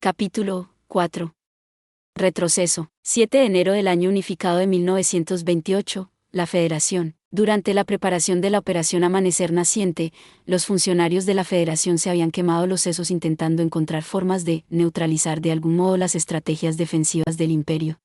Capítulo 4. Retroceso. 7 de enero del año unificado de 1928, la Federación. Durante la preparación de la Operación Amanecer Naciente, los funcionarios de la Federación se habían quemado los sesos intentando encontrar formas de neutralizar de algún modo las estrategias defensivas del Imperio.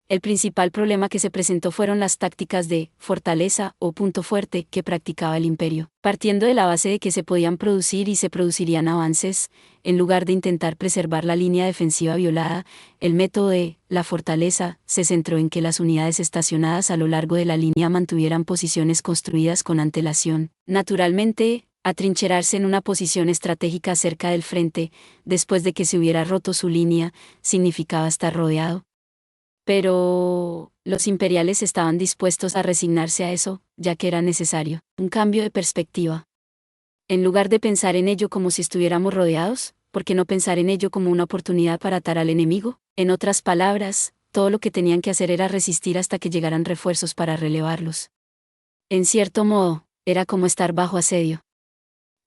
El principal problema que se presentó fueron las tácticas de fortaleza o punto fuerte que practicaba el Imperio. Partiendo de la base de que se podían producir y se producirían avances, en lugar de intentar preservar la línea defensiva violada, el método de la fortaleza se centró en que las unidades estacionadas a lo largo de la línea mantuvieran posiciones construidas con antelación. Naturalmente, atrincherarse en una posición estratégica cerca del frente, después de que se hubiera roto su línea, significaba estar rodeado. Pero los imperiales estaban dispuestos a resignarse a eso, ya que era necesario un cambio de perspectiva. En lugar de pensar en ello como si estuviéramos rodeados, ¿por qué no pensar en ello como una oportunidad para atar al enemigo? En otras palabras, todo lo que tenían que hacer era resistir hasta que llegaran refuerzos para relevarlos. En cierto modo, era como estar bajo asedio.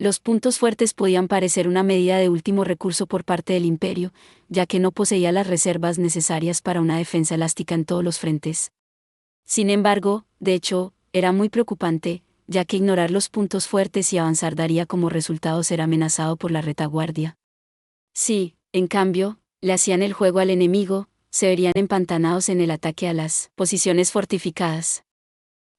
Los puntos fuertes podían parecer una medida de último recurso por parte del Imperio, ya que no poseía las reservas necesarias para una defensa elástica en todos los frentes. Sin embargo, de hecho, era muy preocupante, ya que ignorar los puntos fuertes y avanzar daría como resultado ser amenazado por la retaguardia. Si, en cambio, le hacían el juego al enemigo, se verían empantanados en el ataque a las posiciones fortificadas.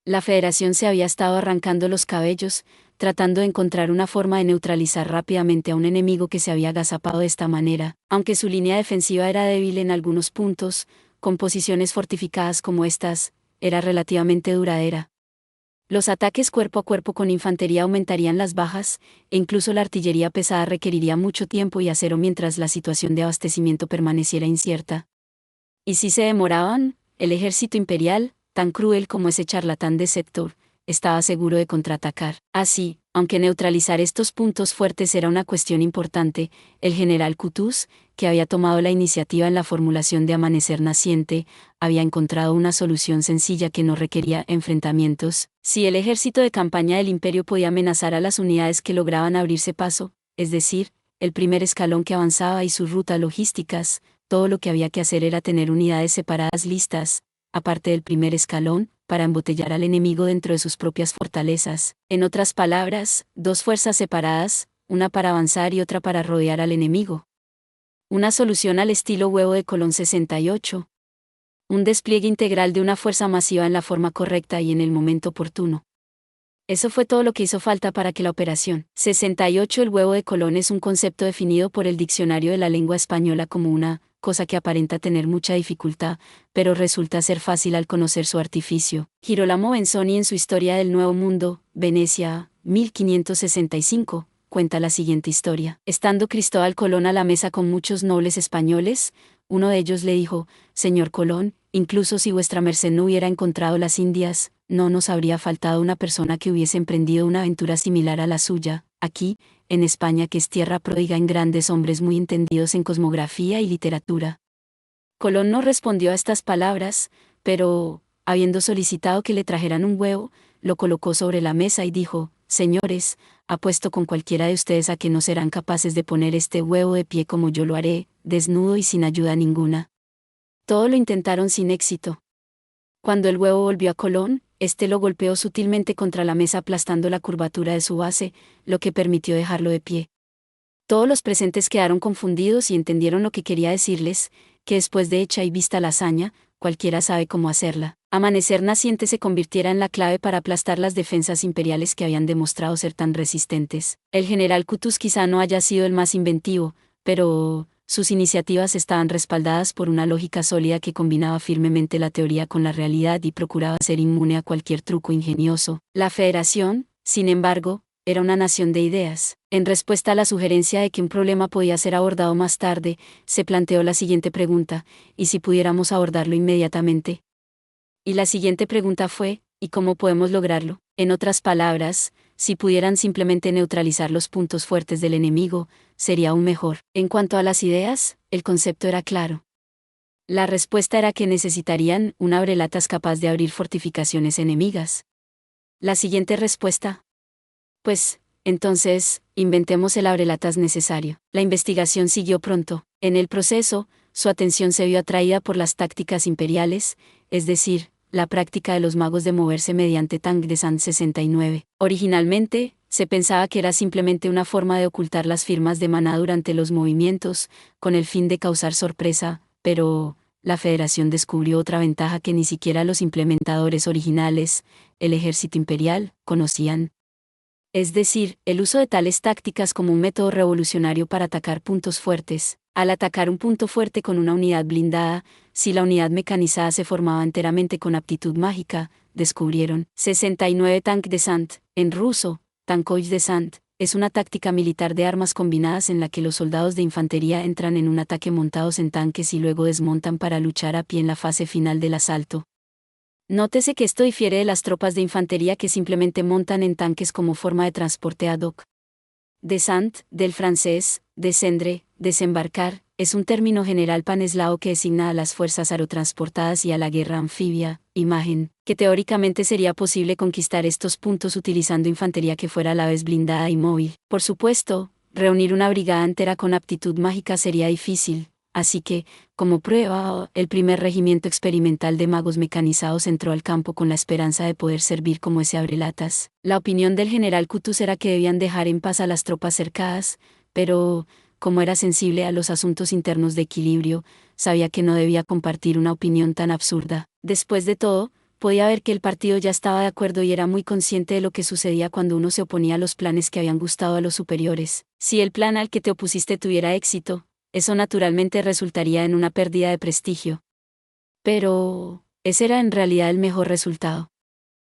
La Federación se había estado arrancando los cabellos, tratando de encontrar una forma de neutralizar rápidamente a un enemigo que se había agazapado de esta manera. Aunque su línea defensiva era débil en algunos puntos, con posiciones fortificadas como estas, era relativamente duradera. Los ataques cuerpo a cuerpo con infantería aumentarían las bajas, e incluso la artillería pesada requeriría mucho tiempo y acero mientras la situación de abastecimiento permaneciera incierta. Y si se demoraban, el ejército imperial, tan cruel como ese charlatán de Sector, estaba seguro de contraatacar. Así, aunque neutralizar estos puntos fuertes era una cuestión importante, el general Qutuz, que había tomado la iniciativa en la formulación de Amanecer Naciente, había encontrado una solución sencilla que no requería enfrentamientos. Si el ejército de campaña del Imperio podía amenazar a las unidades que lograban abrirse paso, es decir, el primer escalón que avanzaba y sus rutas logísticas, todo lo que había que hacer era tener unidades separadas listas, aparte del primer escalón, para embotellar al enemigo dentro de sus propias fortalezas. En otras palabras, dos fuerzas separadas, una para avanzar y otra para rodear al enemigo. Una solución al estilo huevo de Colón 68. Un despliegue integral de una fuerza masiva en la forma correcta y en el momento oportuno. Eso fue todo lo que hizo falta para que la Operación 68 el huevo de Colón es un concepto definido por el Diccionario de la Lengua Española como una cosa que aparenta tener mucha dificultad, pero resulta ser fácil al conocer su artificio. Girolamo Benzoni en su Historia del Nuevo Mundo, Venecia, 1565, cuenta la siguiente historia. Estando Cristóbal Colón a la mesa con muchos nobles españoles, uno de ellos le dijo: «Señor Colón, incluso si vuestra merced no hubiera encontrado las Indias, no nos habría faltado una persona que hubiese emprendido una aventura similar a la suya, aquí, en España, que es tierra pródiga en grandes hombres muy entendidos en cosmografía y literatura». Colón no respondió a estas palabras, pero, habiendo solicitado que le trajeran un huevo, lo colocó sobre la mesa y dijo: «Señores, apuesto con cualquiera de ustedes a que no serán capaces de poner este huevo de pie como yo lo haré, desnudo y sin ayuda ninguna». Todo lo intentaron sin éxito. Cuando el huevo volvió a Colón, este lo golpeó sutilmente contra la mesa aplastando la curvatura de su base, lo que permitió dejarlo de pie. Todos los presentes quedaron confundidos y entendieron lo que quería decirles, que después de hecha y vista la hazaña, cualquiera sabe cómo hacerla. Amanecer Naciente se convirtiera en la clave para aplastar las defensas imperiales que habían demostrado ser tan resistentes. El general Qutuz quizá no haya sido el más inventivo, pero sus iniciativas estaban respaldadas por una lógica sólida que combinaba firmemente la teoría con la realidad y procuraba ser inmune a cualquier truco ingenioso. La Federación, sin embargo, era una nación de ideas. En respuesta a la sugerencia de que un problema podía ser abordado más tarde, se planteó la siguiente pregunta: ¿y si pudiéramos abordarlo inmediatamente? Y la siguiente pregunta fue: ¿y cómo podemos lograrlo? En otras palabras, si pudieran simplemente neutralizar los puntos fuertes del enemigo, sería aún mejor. En cuanto a las ideas, el concepto era claro. La respuesta era que necesitarían un abrelatas capaz de abrir fortificaciones enemigas. La siguiente respuesta: pues, Entonces, inventemos el abrelatas necesario. La investigación siguió pronto. En el proceso, su atención se vio atraída por las tácticas imperiales, es decir, la práctica de los magos de moverse mediante Tang de San 69. Originalmente, se pensaba que era simplemente una forma de ocultar las firmas de maná durante los movimientos, con el fin de causar sorpresa, pero la Federación descubrió otra ventaja que ni siquiera los implementadores originales, el ejército imperial, conocían. Es decir, el uso de tales tácticas como un método revolucionario para atacar puntos fuertes. Al atacar un punto fuerte con una unidad blindada, si la unidad mecanizada se formaba enteramente con aptitud mágica, descubrieron 69 Tank Desant, en ruso, Tankoy Desant, es una táctica militar de armas combinadas en la que los soldados de infantería entran en un ataque montados en tanques y luego desmontan para luchar a pie en la fase final del asalto. Nótese que esto difiere de las tropas de infantería que simplemente montan en tanques como forma de transporte ad hoc. Descent, del francés, descendre, desembarcar, es un término general paneslao que designa a las fuerzas aerotransportadas y a la guerra anfibia, imagen, que teóricamente sería posible conquistar estos puntos utilizando infantería que fuera a la vez blindada y móvil. Por supuesto, reunir una brigada entera con aptitud mágica sería difícil. Así que, como prueba, el primer regimiento experimental de magos mecanizados entró al campo con la esperanza de poder servir como ese abrelatas. La opinión del general Kutus era que debían dejar en paz a las tropas cercadas, pero, como era sensible a los asuntos internos de equilibrio, sabía que no debía compartir una opinión tan absurda. Después de todo, podía ver que el partido ya estaba de acuerdo y era muy consciente de lo que sucedía cuando uno se oponía a los planes que habían gustado a los superiores. Si el plan al que te opusiste tuviera éxito, eso naturalmente resultaría en una pérdida de prestigio. Pero, ese era en realidad el mejor resultado.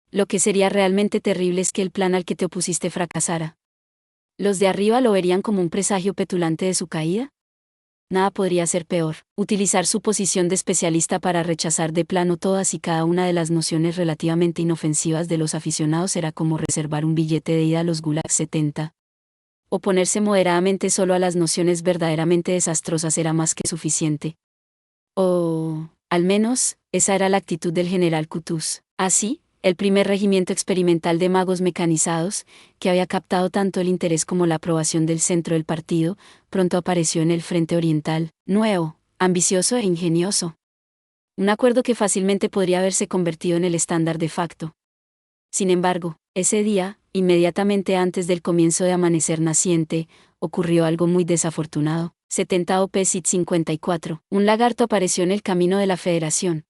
Lo que sería realmente terrible es que el plan al que te opusiste fracasara. ¿Los de arriba lo verían como un presagio petulante de su caída? Nada podría ser peor. Utilizar su posición de especialista para rechazar de plano todas y cada una de las nociones relativamente inofensivas de los aficionados era como reservar un billete de ida a los Gulag 70. Oponerse moderadamente solo a las nociones verdaderamente desastrosas era más que suficiente. O, al menos, esa era la actitud del general Kutus. Así, el primer regimiento experimental de magos mecanizados, que había captado tanto el interés como la aprobación del centro del partido, pronto apareció en el frente oriental, nuevo, ambicioso e ingenioso. Un acuerdo que fácilmente podría haberse convertido en el estándar de facto. Sin embargo, ese día, inmediatamente antes del comienzo de Amanecer Naciente, ocurrió algo muy desafortunado. 70 OPSIT 54. Un lagarto apareció en el camino de la Federación.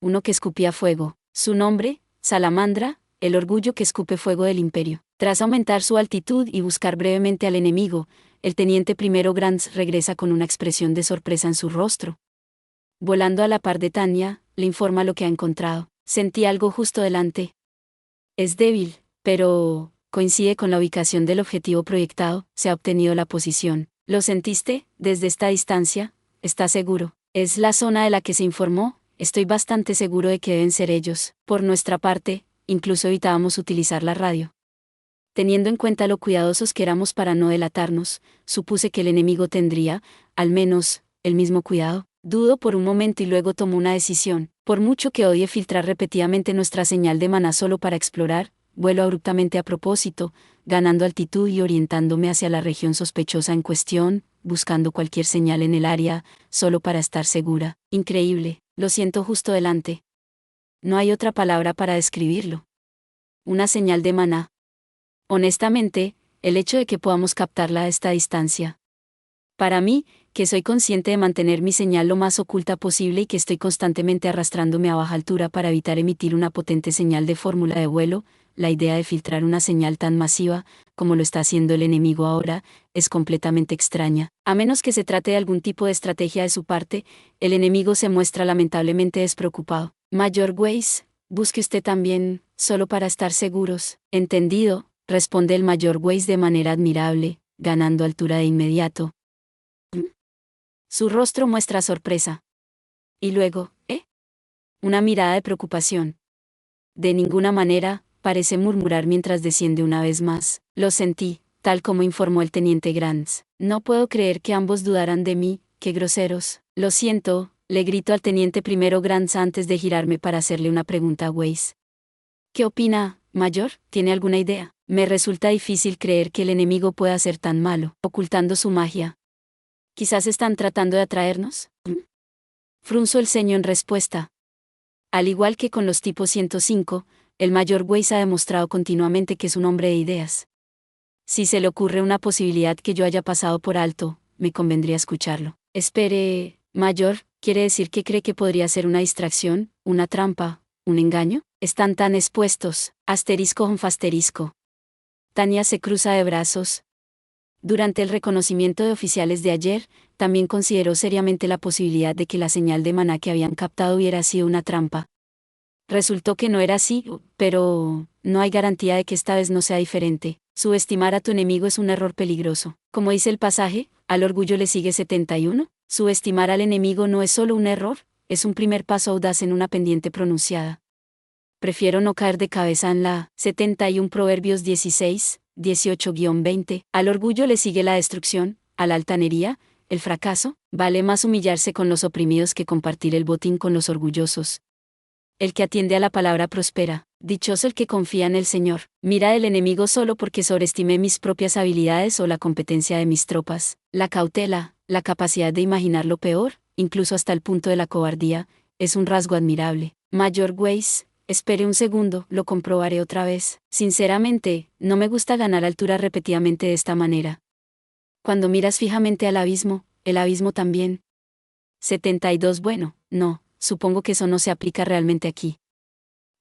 Uno que escupía fuego. Su nombre, Salamandra, el orgullo que escupe fuego del Imperio. Tras aumentar su altitud y buscar brevemente al enemigo, el teniente primero Grants regresa con una expresión de sorpresa en su rostro. Volando a la par de Tanya, le informa lo que ha encontrado. Sentí algo justo delante. Es débil, pero coincide con la ubicación del objetivo proyectado, se ha obtenido la posición. ¿Lo sentiste, desde esta distancia? ¿Está seguro? Es la zona de la que se informó, estoy bastante seguro de que deben ser ellos. Por nuestra parte, incluso evitábamos utilizar la radio. Teniendo en cuenta lo cuidadosos que éramos para no delatarnos, supuse que el enemigo tendría, al menos, el mismo cuidado. Dudó por un momento y luego tomó una decisión. Por mucho que odie filtrar repetidamente nuestra señal de maná solo para explorar, vuelo abruptamente a propósito, ganando altitud y orientándome hacia la región sospechosa en cuestión, buscando cualquier señal en el área, solo para estar segura. Increíble, lo siento justo delante. No hay otra palabra para describirlo. Una señal de maná. Honestamente, el hecho de que podamos captarla a esta distancia. Para mí, que soy consciente de mantener mi señal lo más oculta posible y que estoy constantemente arrastrándome a baja altura para evitar emitir una potente señal de fórmula de vuelo, la idea de filtrar una señal tan masiva, como lo está haciendo el enemigo ahora, es completamente extraña. A menos que se trate de algún tipo de estrategia de su parte, el enemigo se muestra lamentablemente despreocupado. Mayor Weiss, busque usted también, solo para estar seguros. Entendido, responde el Mayor Weiss de manera admirable, ganando altura de inmediato. Su rostro muestra sorpresa. Y luego, una mirada de preocupación. De ninguna manera, parece murmurar mientras desciende una vez más. Lo sentí, tal como informó el teniente Grants. No puedo creer que ambos dudaran de mí, qué groseros. Lo siento, le grito al teniente primero Grants antes de girarme para hacerle una pregunta a Weiss. ¿Qué opina, mayor? ¿Tiene alguna idea? Me resulta difícil creer que el enemigo pueda ser tan malo, ocultando su magia. ¿Quizás están tratando de atraernos? Frunzo el ceño en respuesta. Al igual que con los tipos 105, el Mayor Weiss ha demostrado continuamente que es un hombre de ideas. Si se le ocurre una posibilidad que yo haya pasado por alto, me convendría escucharlo. Espere, Mayor, ¿quiere decir que cree que podría ser una distracción, una trampa, un engaño? Están tan expuestos, asterisco asterisco. Tania se cruza de brazos. Durante el reconocimiento de oficiales de ayer, también consideró seriamente la posibilidad de que la señal de maná que habían captado hubiera sido una trampa. Resultó que no era así, pero no hay garantía de que esta vez no sea diferente. Subestimar a tu enemigo es un error peligroso. Como dice el pasaje, al orgullo le sigue 71. Subestimar al enemigo no es solo un error, es un primer paso audaz en una pendiente pronunciada. Prefiero no caer de cabeza en la 71 Proverbios 16, 18-20. Al orgullo le sigue la destrucción, a la altanería, el fracaso. Vale más humillarse con los oprimidos que compartir el botín con los orgullosos. El que atiende a la palabra prospera. Dichoso el que confía en el Señor. Mira el enemigo solo porque sobreestimé mis propias habilidades o la competencia de mis tropas. La cautela, la capacidad de imaginar lo peor, incluso hasta el punto de la cobardía, es un rasgo admirable. Mayor Weiss, espere un segundo, lo comprobaré otra vez. Sinceramente, no me gusta ganar altura repetidamente de esta manera. Cuando miras fijamente al abismo, el abismo también. 72 Bueno, no, supongo que eso no se aplica realmente aquí.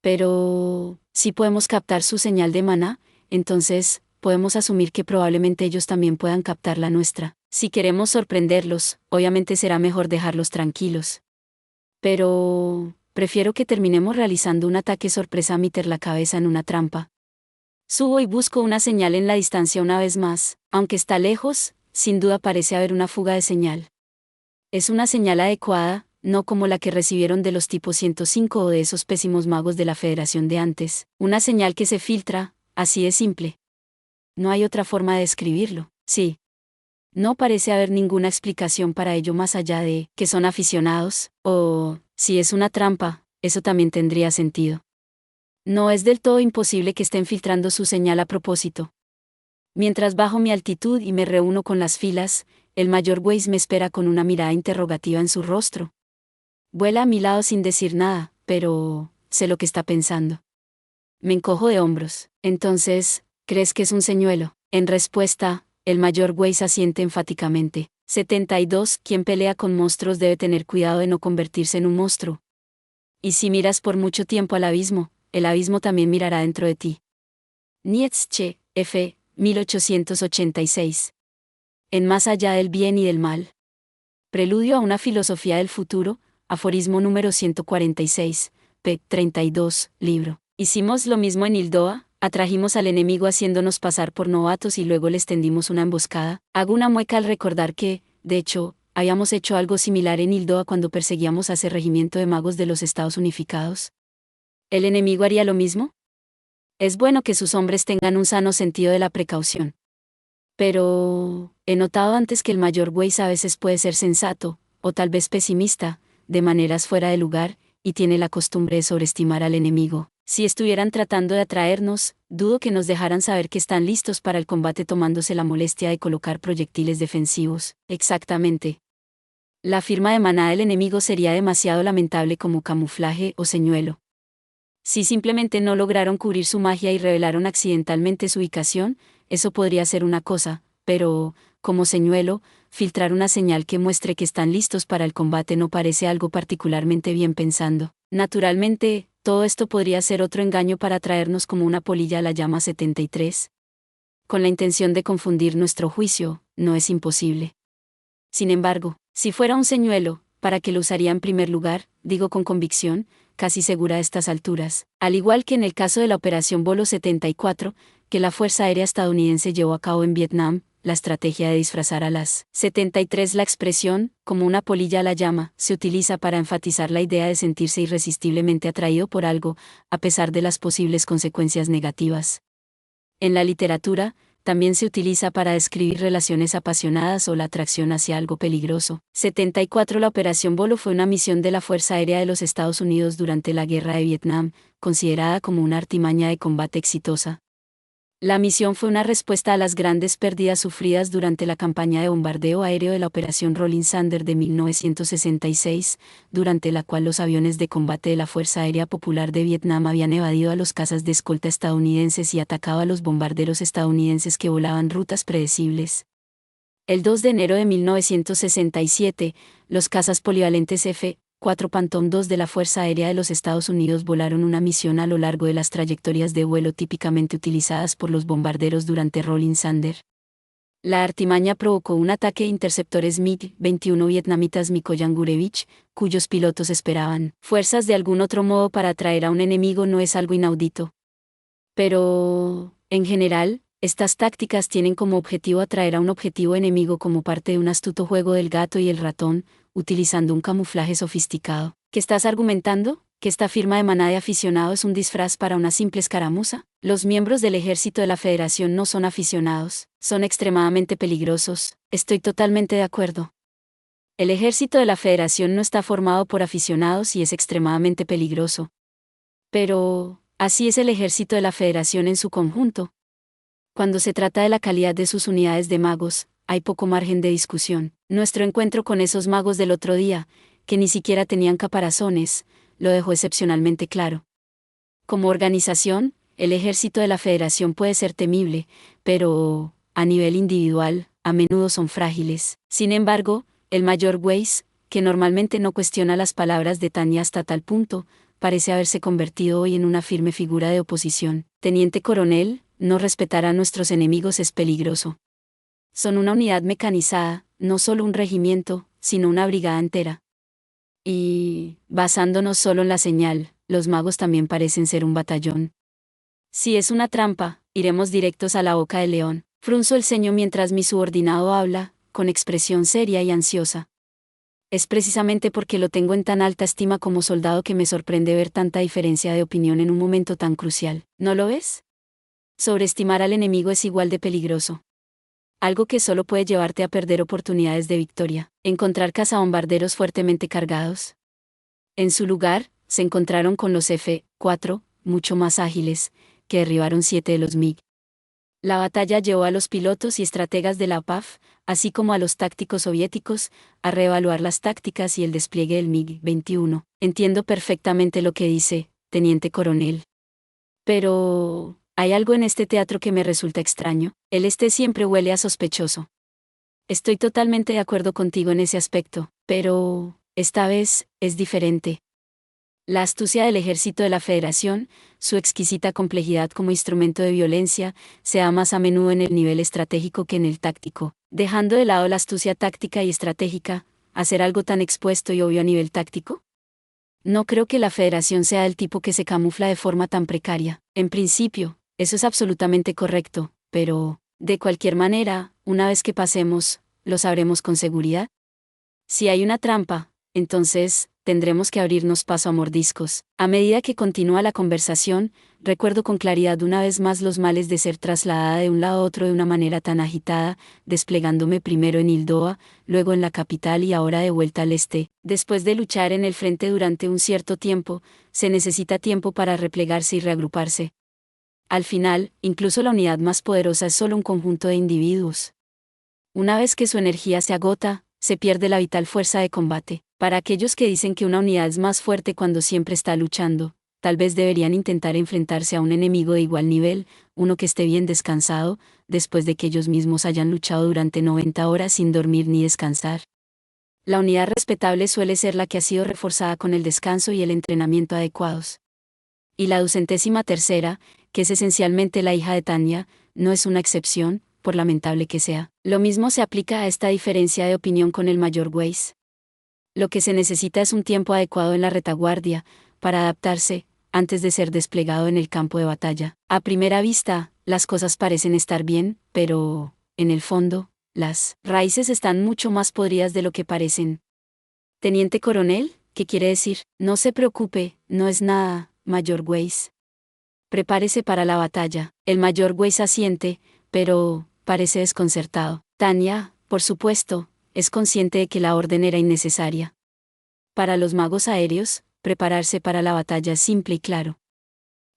Pero, si podemos captar su señal de maná, entonces, podemos asumir que probablemente ellos también puedan captar la nuestra. Si queremos sorprenderlos, obviamente será mejor dejarlos tranquilos. Pero, prefiero que terminemos realizando un ataque sorpresa a meter la cabeza en una trampa. Subo y busco una señal en la distancia una vez más, aunque está lejos, sin duda parece haber una fuga de señal. Es una señal adecuada, no como la que recibieron de los tipos 105 o de esos pésimos magos de la Federación de antes, una señal que se filtra, así de simple. No hay otra forma de describirlo, sí. No parece haber ninguna explicación para ello más allá de que son aficionados, o, si es una trampa, eso también tendría sentido. No es del todo imposible que estén filtrando su señal a propósito. Mientras bajo mi altitud y me reúno con las filas, el Mayor Weiss me espera con una mirada interrogativa en su rostro. Vuela a mi lado sin decir nada, pero sé lo que está pensando. Me encojo de hombros. Entonces, ¿crees que es un señuelo? En respuesta, el Mayor Weiss asiente enfáticamente. 72 Quien pelea con monstruos debe tener cuidado de no convertirse en un monstruo. Y si miras por mucho tiempo al abismo, el abismo también mirará dentro de ti. Nietzsche, F. 1886. En Más allá del bien y del mal. Preludio a una filosofía del futuro, aforismo número 146, p. 32, libro. Hicimos lo mismo en Hildoa, atrajimos al enemigo haciéndonos pasar por novatos y luego les tendimos una emboscada. Hago una mueca al recordar que, de hecho, habíamos hecho algo similar en Hildoa cuando perseguíamos a ese regimiento de magos de los Estados Unificados. ¿El enemigo haría lo mismo? Es bueno que sus hombres tengan un sano sentido de la precaución. Pero, he notado antes que el Mayor Weiss a veces puede ser sensato, o tal vez pesimista, de maneras fuera de lugar, y tiene la costumbre de sobreestimar al enemigo. Si estuvieran tratando de atraernos, dudo que nos dejaran saber que están listos para el combate tomándose la molestia de colocar proyectiles defensivos. Exactamente. La firma de maná del enemigo sería demasiado lamentable como camuflaje o señuelo. Si simplemente no lograron cubrir su magia y revelaron accidentalmente su ubicación, eso podría ser una cosa, pero, como señuelo, filtrar una señal que muestre que están listos para el combate no parece algo particularmente bien pensando. Naturalmente, todo esto podría ser otro engaño para traernos como una polilla a la llama 73. Con la intención de confundir nuestro juicio, no es imposible. Sin embargo, si fuera un señuelo, ¿para qué lo usaría en primer lugar? Digo con convicción, casi segura a estas alturas, al igual que en el caso de la Operación Bolo 74, que la Fuerza Aérea estadounidense llevó a cabo en Vietnam, la estrategia de disfrazar a las 73. La expresión, como una polilla a la llama, se utiliza para enfatizar la idea de sentirse irresistiblemente atraído por algo, a pesar de las posibles consecuencias negativas. En la literatura, también se utiliza para describir relaciones apasionadas o la atracción hacia algo peligroso. 74. La Operación Bolo fue una misión de la Fuerza Aérea de los Estados Unidos durante la Guerra de Vietnam, considerada como una artimaña de combate exitosa. La misión fue una respuesta a las grandes pérdidas sufridas durante la campaña de bombardeo aéreo de la Operación Rolling Thunder de 1966, durante la cual los aviones de combate de la Fuerza Aérea Popular de Vietnam habían evadido a los cazas de escolta estadounidenses y atacado a los bombarderos estadounidenses que volaban rutas predecibles. El 2 de enero de 1967, los cazas polivalentes F-4 Phantom II de la Fuerza Aérea de los Estados Unidos volaron una misión a lo largo de las trayectorias de vuelo típicamente utilizadas por los bombarderos durante Rolling Thunder. La artimaña provocó un ataque de interceptores MiG-21 vietnamitas Mikoyan Gurevich, cuyos pilotos esperaban fuerzas de algún otro modo para atraer a un enemigo no es algo inaudito. Pero, en general, estas tácticas tienen como objetivo atraer a un objetivo enemigo como parte de un astuto juego del gato y el ratón, utilizando un camuflaje sofisticado. ¿Qué estás argumentando? ¿Que esta firma de manada de aficionados es un disfraz para una simple escaramuza? Los miembros del ejército de la Federación no son aficionados, son extremadamente peligrosos. Estoy totalmente de acuerdo. El ejército de la Federación no está formado por aficionados y es extremadamente peligroso. Pero, así es el ejército de la Federación en su conjunto. Cuando se trata de la calidad de sus unidades de magos, hay poco margen de discusión. Nuestro encuentro con esos magos del otro día, que ni siquiera tenían caparazones, lo dejó excepcionalmente claro. Como organización, el ejército de la Federación puede ser temible, pero, a nivel individual, a menudo son frágiles. Sin embargo, el mayor Weiss, que normalmente no cuestiona las palabras de Tanya hasta tal punto, parece haberse convertido hoy en una firme figura de oposición. Teniente coronel, no respetar a nuestros enemigos es peligroso. Son una unidad mecanizada, no solo un regimiento, sino una brigada entera. Y, basándonos solo en la señal, los magos también parecen ser un batallón. Si es una trampa, iremos directos a la boca del león. Frunzo el ceño mientras mi subordinado habla, con expresión seria y ansiosa. Es precisamente porque lo tengo en tan alta estima como soldado que me sorprende ver tanta diferencia de opinión en un momento tan crucial. ¿No lo ves? Sobreestimar al enemigo es igual de peligroso. Algo que solo puede llevarte a perder oportunidades de victoria. Encontrar cazabombarderos fuertemente cargados. En su lugar, se encontraron con los F-4, mucho más ágiles, que derribaron 7 de los MiG. La batalla llevó a los pilotos y estrategas de la PAF, así como a los tácticos soviéticos, a reevaluar las tácticas y el despliegue del MiG-21. Entiendo perfectamente lo que dice, teniente coronel. Pero, hay algo en este teatro que me resulta extraño. El este siempre huele a sospechoso. Estoy totalmente de acuerdo contigo en ese aspecto, pero, esta vez, es diferente. La astucia del ejército de la Federación, su exquisita complejidad como instrumento de violencia, se da más a menudo en el nivel estratégico que en el táctico. Dejando de lado la astucia táctica y estratégica, ¿hacer algo tan expuesto y obvio a nivel táctico? No creo que la Federación sea del tipo que se camufla de forma tan precaria. En principio, eso es absolutamente correcto, pero, de cualquier manera, una vez que pasemos, ¿lo sabremos con seguridad? Si hay una trampa, entonces, tendremos que abrirnos paso a mordiscos. A medida que continúa la conversación, recuerdo con claridad una vez más los males de ser trasladada de un lado a otro de una manera tan agitada, desplegándome primero en Ildoa, luego en la capital y ahora de vuelta al este. Después de luchar en el frente durante un cierto tiempo, se necesita tiempo para replegarse y reagruparse. Al final, incluso la unidad más poderosa es solo un conjunto de individuos. Una vez que su energía se agota, se pierde la vital fuerza de combate. Para aquellos que dicen que una unidad es más fuerte cuando siempre está luchando, tal vez deberían intentar enfrentarse a un enemigo de igual nivel, uno que esté bien descansado, después de que ellos mismos hayan luchado durante 90 horas sin dormir ni descansar. La unidad respetable suele ser la que ha sido reforzada con el descanso y el entrenamiento adecuados. Y la 203ª, que es esencialmente la hija de Tanya, no es una excepción, por lamentable que sea. Lo mismo se aplica a esta diferencia de opinión con el mayor Weiss. Lo que se necesita es un tiempo adecuado en la retaguardia, para adaptarse, antes de ser desplegado en el campo de batalla. A primera vista, las cosas parecen estar bien, pero, en el fondo, las raíces están mucho más podridas de lo que parecen. Teniente coronel, ¿qué quiere decir? No se preocupe, no es nada, mayor Weiss. Prepárese para la batalla. El mayor Weiss asiente, pero, parece desconcertado. Tanya, por supuesto, es consciente de que la orden era innecesaria. Para los magos aéreos, prepararse para la batalla es simple y claro.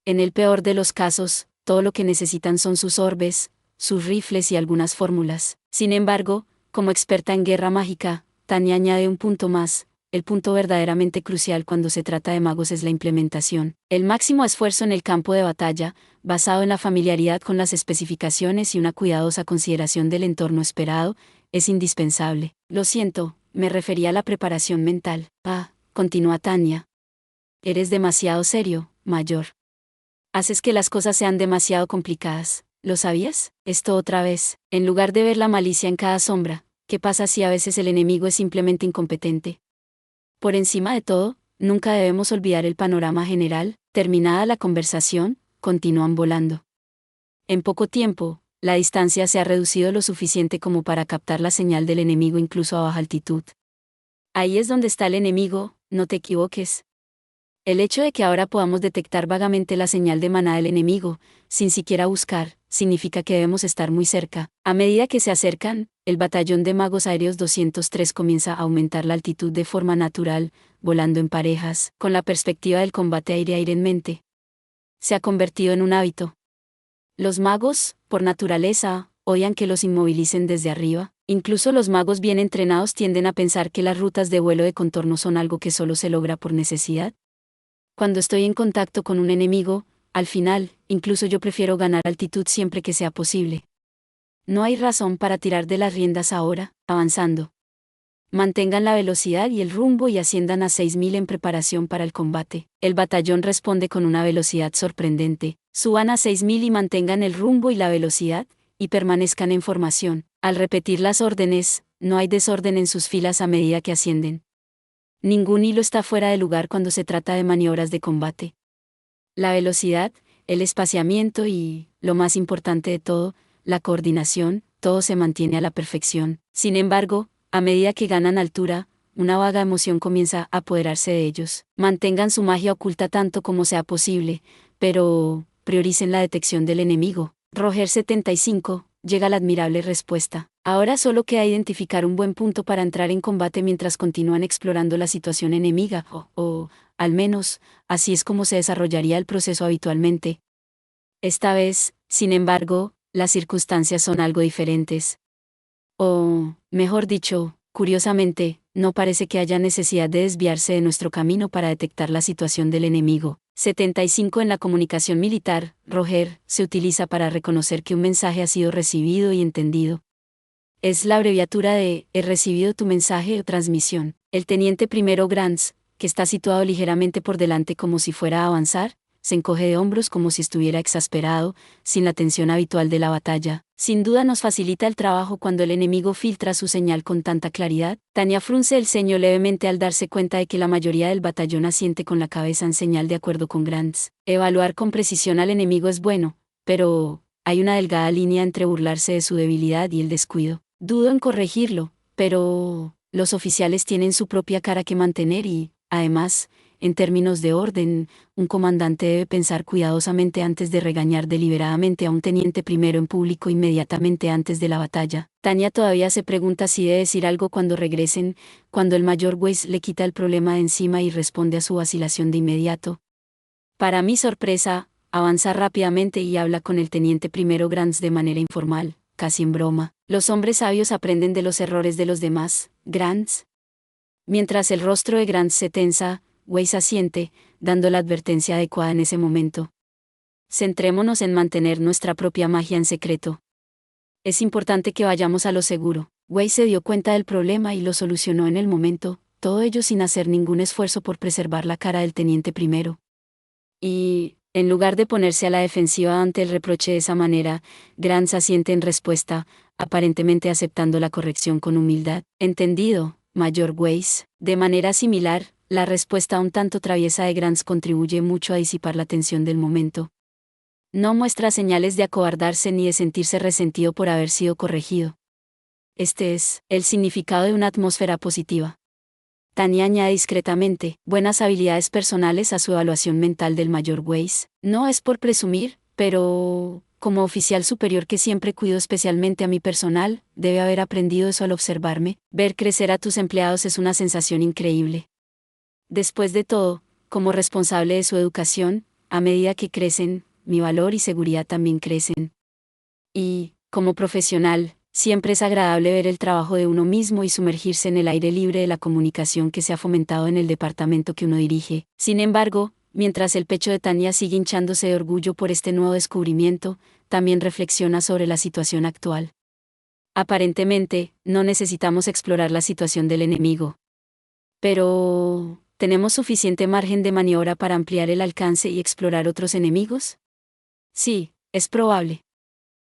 En el peor de los casos, todo lo que necesitan son sus orbes, sus rifles y algunas fórmulas. Sin embargo, como experta en guerra mágica, Tanya añade un punto más: el punto verdaderamente crucial cuando se trata de magos es la implementación. El máximo esfuerzo en el campo de batalla, basado en la familiaridad con las especificaciones y una cuidadosa consideración del entorno esperado, es indispensable. Lo siento, me refería a la preparación mental. Continúa Tanya. Eres demasiado serio, mayor. Haces que las cosas sean demasiado complicadas. ¿Lo sabías? Esto otra vez. En lugar de ver la malicia en cada sombra, ¿qué pasa si a veces el enemigo es simplemente incompetente? Por encima de todo, nunca debemos olvidar el panorama general. Terminada la conversación, continúan volando. En poco tiempo, la distancia se ha reducido lo suficiente como para captar la señal del enemigo incluso a baja altitud. Ahí es donde está el enemigo, no te equivoques. El hecho de que ahora podamos detectar vagamente la señal de maná del enemigo, sin siquiera buscar, significa que debemos estar muy cerca. A medida que se acercan, el batallón de magos aéreos 203 comienza a aumentar la altitud de forma natural, volando en parejas, con la perspectiva del combate aire-aire en mente. Se ha convertido en un hábito. Los magos, por naturaleza, odian que los inmovilicen desde arriba. Incluso los magos bien entrenados tienden a pensar que las rutas de vuelo de contorno son algo que solo se logra por necesidad. Cuando estoy en contacto con un enemigo, al final, incluso yo prefiero ganar altitud siempre que sea posible. No hay razón para tirar de las riendas ahora, avanzando. Mantengan la velocidad y el rumbo y asciendan a 6000 en preparación para el combate. El batallón responde con una velocidad sorprendente. Suban a 6000 y mantengan el rumbo y la velocidad, y permanezcan en formación. Al repetir las órdenes, no hay desorden en sus filas a medida que ascienden. Ningún hilo está fuera de lugar cuando se trata de maniobras de combate. La velocidad, el espaciamiento y, lo más importante de todo, la coordinación, todo se mantiene a la perfección. Sin embargo, a medida que ganan altura, una vaga emoción comienza a apoderarse de ellos. Mantengan su magia oculta tanto como sea posible, pero prioricen la detección del enemigo. Roger 75, llega la admirable respuesta. Ahora solo queda identificar un buen punto para entrar en combate mientras continúan explorando la situación enemiga, o, al menos, así es como se desarrollaría el proceso habitualmente. Esta vez, sin embargo, las circunstancias son algo diferentes. O, mejor dicho, curiosamente, no parece que haya necesidad de desviarse de nuestro camino para detectar la situación del enemigo. 75 En la comunicación militar, Roger, se utiliza para reconocer que un mensaje ha sido recibido y entendido. Es la abreviatura de «he recibido tu mensaje» o transmisión. El teniente primero Grants, que está situado ligeramente por delante como si fuera a avanzar, se encoge de hombros como si estuviera exasperado, sin la tensión habitual de la batalla. Sin duda nos facilita el trabajo cuando el enemigo filtra su señal con tanta claridad. Tanya frunce el ceño levemente al darse cuenta de que la mayoría del batallón asiente con la cabeza en señal de acuerdo con Grants. Evaluar con precisión al enemigo es bueno, pero hay una delgada línea entre burlarse de su debilidad y el descuido. Dudo en corregirlo, pero los oficiales tienen su propia cara que mantener y, además, en términos de orden, un comandante debe pensar cuidadosamente antes de regañar deliberadamente a un teniente primero en público inmediatamente antes de la batalla. Tanya todavía se pregunta si debe decir algo cuando regresen, cuando el mayor Weiss le quita el problema de encima y responde a su vacilación de inmediato. Para mi sorpresa, avanza rápidamente y habla con el teniente primero Grants de manera informal, casi en broma. Los hombres sabios aprenden de los errores de los demás, Grants. Mientras el rostro de Grants se tensa, Weiss asiente, dando la advertencia adecuada en ese momento. Centrémonos en mantener nuestra propia magia en secreto. Es importante que vayamos a lo seguro. Weiss se dio cuenta del problema y lo solucionó en el momento, todo ello sin hacer ningún esfuerzo por preservar la cara del teniente primero. Y, en lugar de ponerse a la defensiva ante el reproche de esa manera, Grants asiente en respuesta, aparentemente aceptando la corrección con humildad. Entendido, Mayor Weiss. De manera similar, la respuesta un tanto traviesa de Grants contribuye mucho a disipar la tensión del momento. No muestra señales de acobardarse ni de sentirse resentido por haber sido corregido. Este es el significado de una atmósfera positiva. Tanya añade discretamente, buenas habilidades personales a su evaluación mental del Mayor Weiss. No es por presumir, pero, como oficial superior que siempre cuido especialmente a mi personal, debe haber aprendido eso al observarme. Ver crecer a tus empleados es una sensación increíble. Después de todo, como responsable de su educación, a medida que crecen, mi valor y seguridad también crecen. Y, como profesional, siempre es agradable ver el trabajo de uno mismo y sumergirse en el aire libre de la comunicación que se ha fomentado en el departamento que uno dirige. Sin embargo, mientras el pecho de Tania sigue hinchándose de orgullo por este nuevo descubrimiento, también reflexiona sobre la situación actual. Aparentemente, no necesitamos explorar la situación del enemigo. Pero, ¿tenemos suficiente margen de maniobra para ampliar el alcance y explorar otros enemigos? Sí, es probable.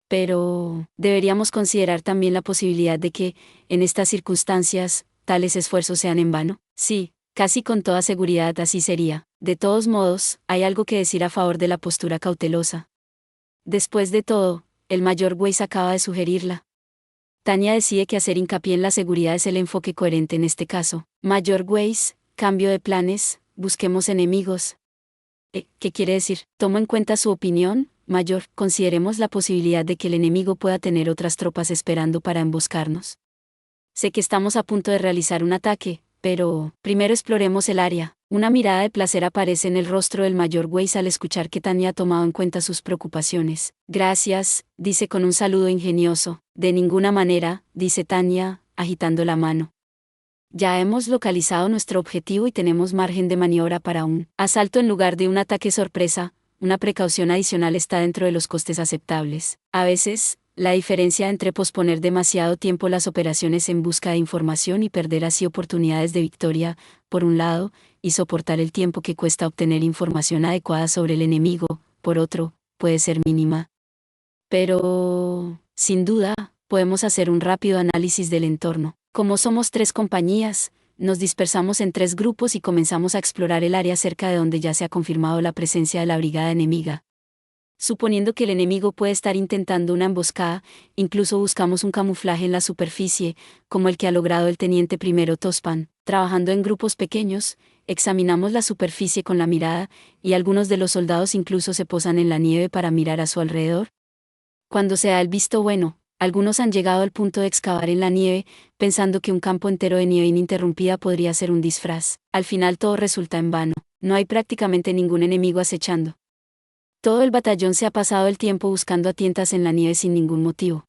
Pero, ¿deberíamos considerar también la posibilidad de que, en estas circunstancias, tales esfuerzos sean en vano? Sí, casi con toda seguridad así sería. De todos modos, hay algo que decir a favor de la postura cautelosa. Después de todo, el mayor Weiss acaba de sugerirla. Tania decide que hacer hincapié en la seguridad es el enfoque coherente en este caso. Mayor Weiss, cambio de planes, busquemos enemigos. ¿Qué quiere decir? Tomo en cuenta su opinión, Mayor, consideremos la posibilidad de que el enemigo pueda tener otras tropas esperando para emboscarnos. Sé que estamos a punto de realizar un ataque, pero primero exploremos el área. Una mirada de placer aparece en el rostro del Mayor Weiss al escuchar que Tania ha tomado en cuenta sus preocupaciones. Gracias, dice con un saludo ingenioso. De ninguna manera, dice Tania, agitando la mano. Ya hemos localizado nuestro objetivo y tenemos margen de maniobra para un asalto en lugar de un ataque sorpresa. Una precaución adicional está dentro de los costes aceptables. A veces, la diferencia entre posponer demasiado tiempo las operaciones en busca de información y perder así oportunidades de victoria, por un lado, y soportar el tiempo que cuesta obtener información adecuada sobre el enemigo, por otro, puede ser mínima. Pero, sin duda, podemos hacer un rápido análisis del entorno. Como somos 3 compañías, nos dispersamos en 3 grupos y comenzamos a explorar el área cerca de donde ya se ha confirmado la presencia de la brigada enemiga. Suponiendo que el enemigo puede estar intentando una emboscada, incluso buscamos un camuflaje en la superficie, como el que ha logrado el teniente primero Tospan. Trabajando en grupos pequeños, examinamos la superficie con la mirada, y algunos de los soldados incluso se posan en la nieve para mirar a su alrededor. Cuando se da el visto bueno, algunos han llegado al punto de excavar en la nieve, pensando que un campo entero de nieve ininterrumpida podría ser un disfraz. Al final todo resulta en vano. No hay prácticamente ningún enemigo acechando. Todo el batallón se ha pasado el tiempo buscando a tientas en la nieve sin ningún motivo.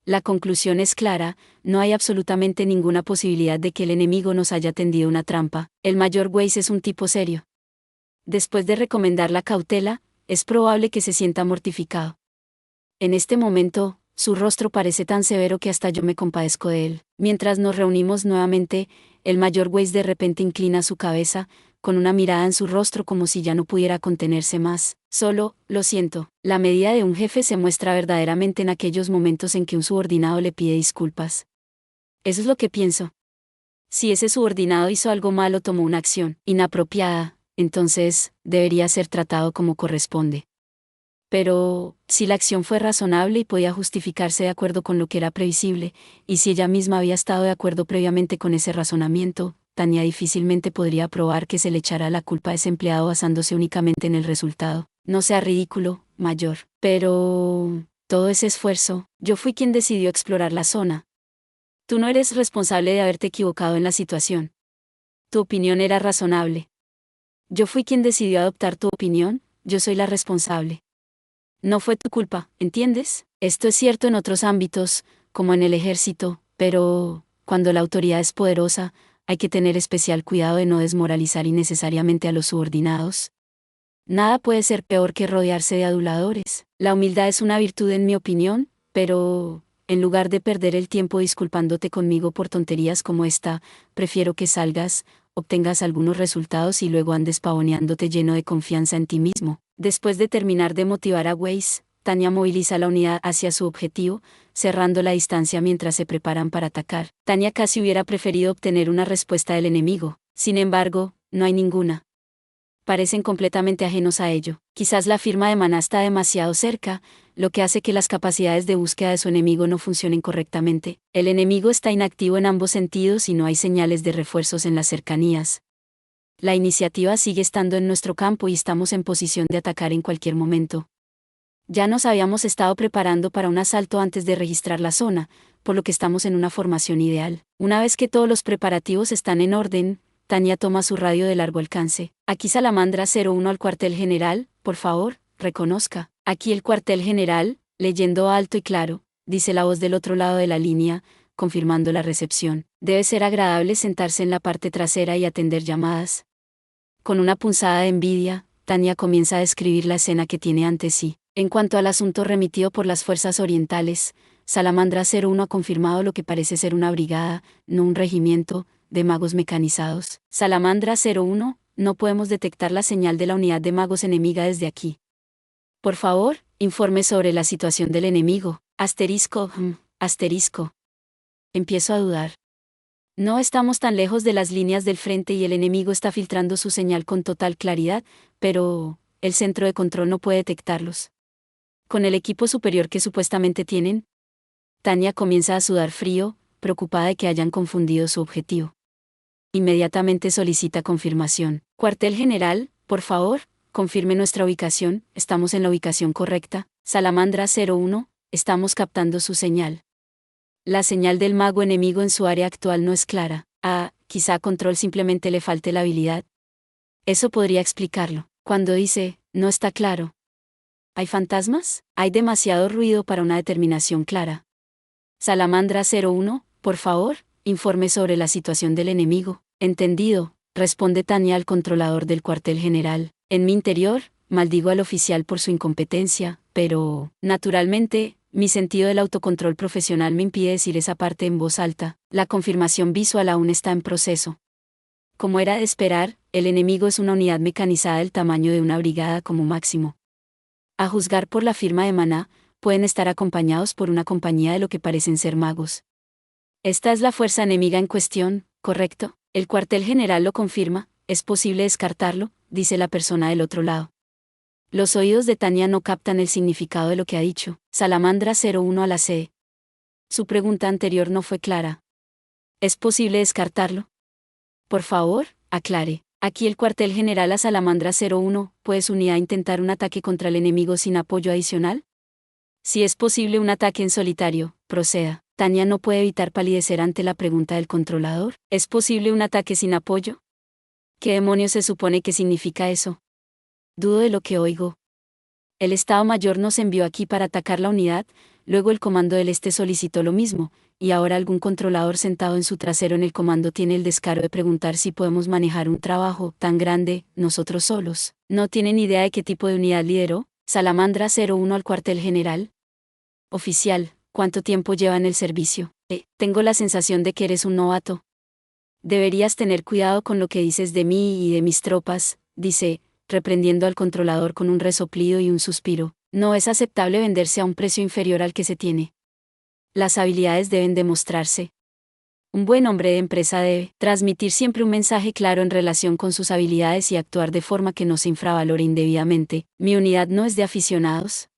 La conclusión es clara, no hay absolutamente ninguna posibilidad de que el enemigo nos haya tendido una trampa. El Mayor Weiss es un tipo serio. Después de recomendar la cautela, es probable que se sienta mortificado. En este momento, su rostro parece tan severo que hasta yo me compadezco de él. Mientras nos reunimos nuevamente, el Mayor Weiss de repente inclina su cabeza, con una mirada en su rostro como si ya no pudiera contenerse más. Solo, lo siento, la medida de un jefe se muestra verdaderamente en aquellos momentos en que un subordinado le pide disculpas. Eso es lo que pienso. Si ese subordinado hizo algo malo o tomó una acción inapropiada, entonces, debería ser tratado como corresponde. Pero, si la acción fue razonable y podía justificarse de acuerdo con lo que era previsible, y si ella misma había estado de acuerdo previamente con ese razonamiento, Tania difícilmente podría probar que se le echará la culpa a ese empleado basándose únicamente en el resultado. No sea ridículo, Mayor. Pero, todo ese esfuerzo, yo fui quien decidió explorar la zona. Tú no eres responsable de haberte equivocado en la situación. Tu opinión era razonable. Yo fui quien decidió adoptar tu opinión, yo soy la responsable. No fue tu culpa, ¿entiendes? Esto es cierto en otros ámbitos, como en el ejército, pero, cuando la autoridad es poderosa, hay que tener especial cuidado de no desmoralizar innecesariamente a los subordinados. Nada puede ser peor que rodearse de aduladores. La humildad es una virtud en mi opinión, pero, en lugar de perder el tiempo disculpándote conmigo por tonterías como esta, prefiero que salgas, obtengas algunos resultados y luego andes pavoneándote lleno de confianza en ti mismo. Después de terminar de motivar a Weiss, Tania moviliza la unidad hacia su objetivo, cerrando la distancia mientras se preparan para atacar. Tania casi hubiera preferido obtener una respuesta del enemigo. Sin embargo, no hay ninguna. Parecen completamente ajenos a ello. Quizás la firma de Maná está demasiado cerca, lo que hace que las capacidades de búsqueda de su enemigo no funcionen correctamente. El enemigo está inactivo en ambos sentidos y no hay señales de refuerzos en las cercanías. La iniciativa sigue estando en nuestro campo y estamos en posición de atacar en cualquier momento. Ya nos habíamos estado preparando para un asalto antes de registrar la zona, por lo que estamos en una formación ideal. Una vez que todos los preparativos están en orden, Tania toma su radio de largo alcance. Aquí Salamandra 01 al cuartel general, por favor, reconozca. Aquí el cuartel general, leyendo alto y claro, dice la voz del otro lado de la línea, confirmando la recepción. Debe ser agradable sentarse en la parte trasera y atender llamadas. Con una punzada de envidia, Tania comienza a describir la escena que tiene ante sí. En cuanto al asunto remitido por las fuerzas orientales, Salamandra 01 ha confirmado lo que parece ser una brigada, no un regimiento, de magos mecanizados. Salamandra 01, no podemos detectar la señal de la unidad de magos enemiga desde aquí. Por favor, informe sobre la situación del enemigo. Asterisco. Empiezo a dudar. No estamos tan lejos de las líneas del frente y el enemigo está filtrando su señal con total claridad, pero el centro de control no puede detectarlos. Con el equipo superior que supuestamente tienen, Tania comienza a sudar frío, preocupada de que hayan confundido su objetivo. Inmediatamente solicita confirmación. Cuartel general, por favor, confirme nuestra ubicación. ¿Estamos en la ubicación correcta? Salamandra 01, estamos captando su señal. La señal del mago enemigo en su área actual no es clara. Quizá a Control simplemente le falte la habilidad. Eso podría explicarlo. Cuando dice, no está claro. ¿Hay fantasmas? Hay demasiado ruido para una determinación clara. Salamandra 01, por favor, informe sobre la situación del enemigo. Entendido, responde Tania al controlador del cuartel general. En mi interior, maldigo al oficial por su incompetencia, pero, naturalmente, mi sentido del autocontrol profesional me impide decir esa parte en voz alta. La confirmación visual aún está en proceso. Como era de esperar, el enemigo es una unidad mecanizada del tamaño de una brigada como máximo. A juzgar por la firma de Maná, pueden estar acompañados por una compañía de lo que parecen ser magos. Esta es la fuerza enemiga en cuestión, ¿correcto? El cuartel general lo confirma, es posible descartarlo, dice la persona del otro lado. Los oídos de Tania no captan el significado de lo que ha dicho. Salamandra 01 a la C. Su pregunta anterior no fue clara. ¿Es posible descartarlo? Por favor, aclare. Aquí el cuartel general a Salamandra 01, ¿puede su unidad intentar un ataque contra el enemigo sin apoyo adicional? Si es posible un ataque en solitario, proceda. Tania no puede evitar palidecer ante la pregunta del controlador. ¿Es posible un ataque sin apoyo? ¿Qué demonios se supone que significa eso? Dudo de lo que oigo. El Estado Mayor nos envió aquí para atacar la unidad, luego el Comando del Este solicitó lo mismo, y ahora algún controlador sentado en su trasero en el comando tiene el descaro de preguntar si podemos manejar un trabajo tan grande, nosotros solos. ¿No tienen idea de qué tipo de unidad lideró? Salamandra 01 al cuartel general. Oficial, ¿cuánto tiempo lleva en el servicio? Tengo la sensación de que eres un novato. Deberías tener cuidado con lo que dices de mí y de mis tropas, dice, reprendiendo al controlador con un resoplido y un suspiro. No es aceptable venderse a un precio inferior al que se tiene. Las habilidades deben demostrarse. Un buen hombre de empresa debe transmitir siempre un mensaje claro en relación con sus habilidades y actuar de forma que no se infravalore indebidamente. Mi unidad no es de aficionados.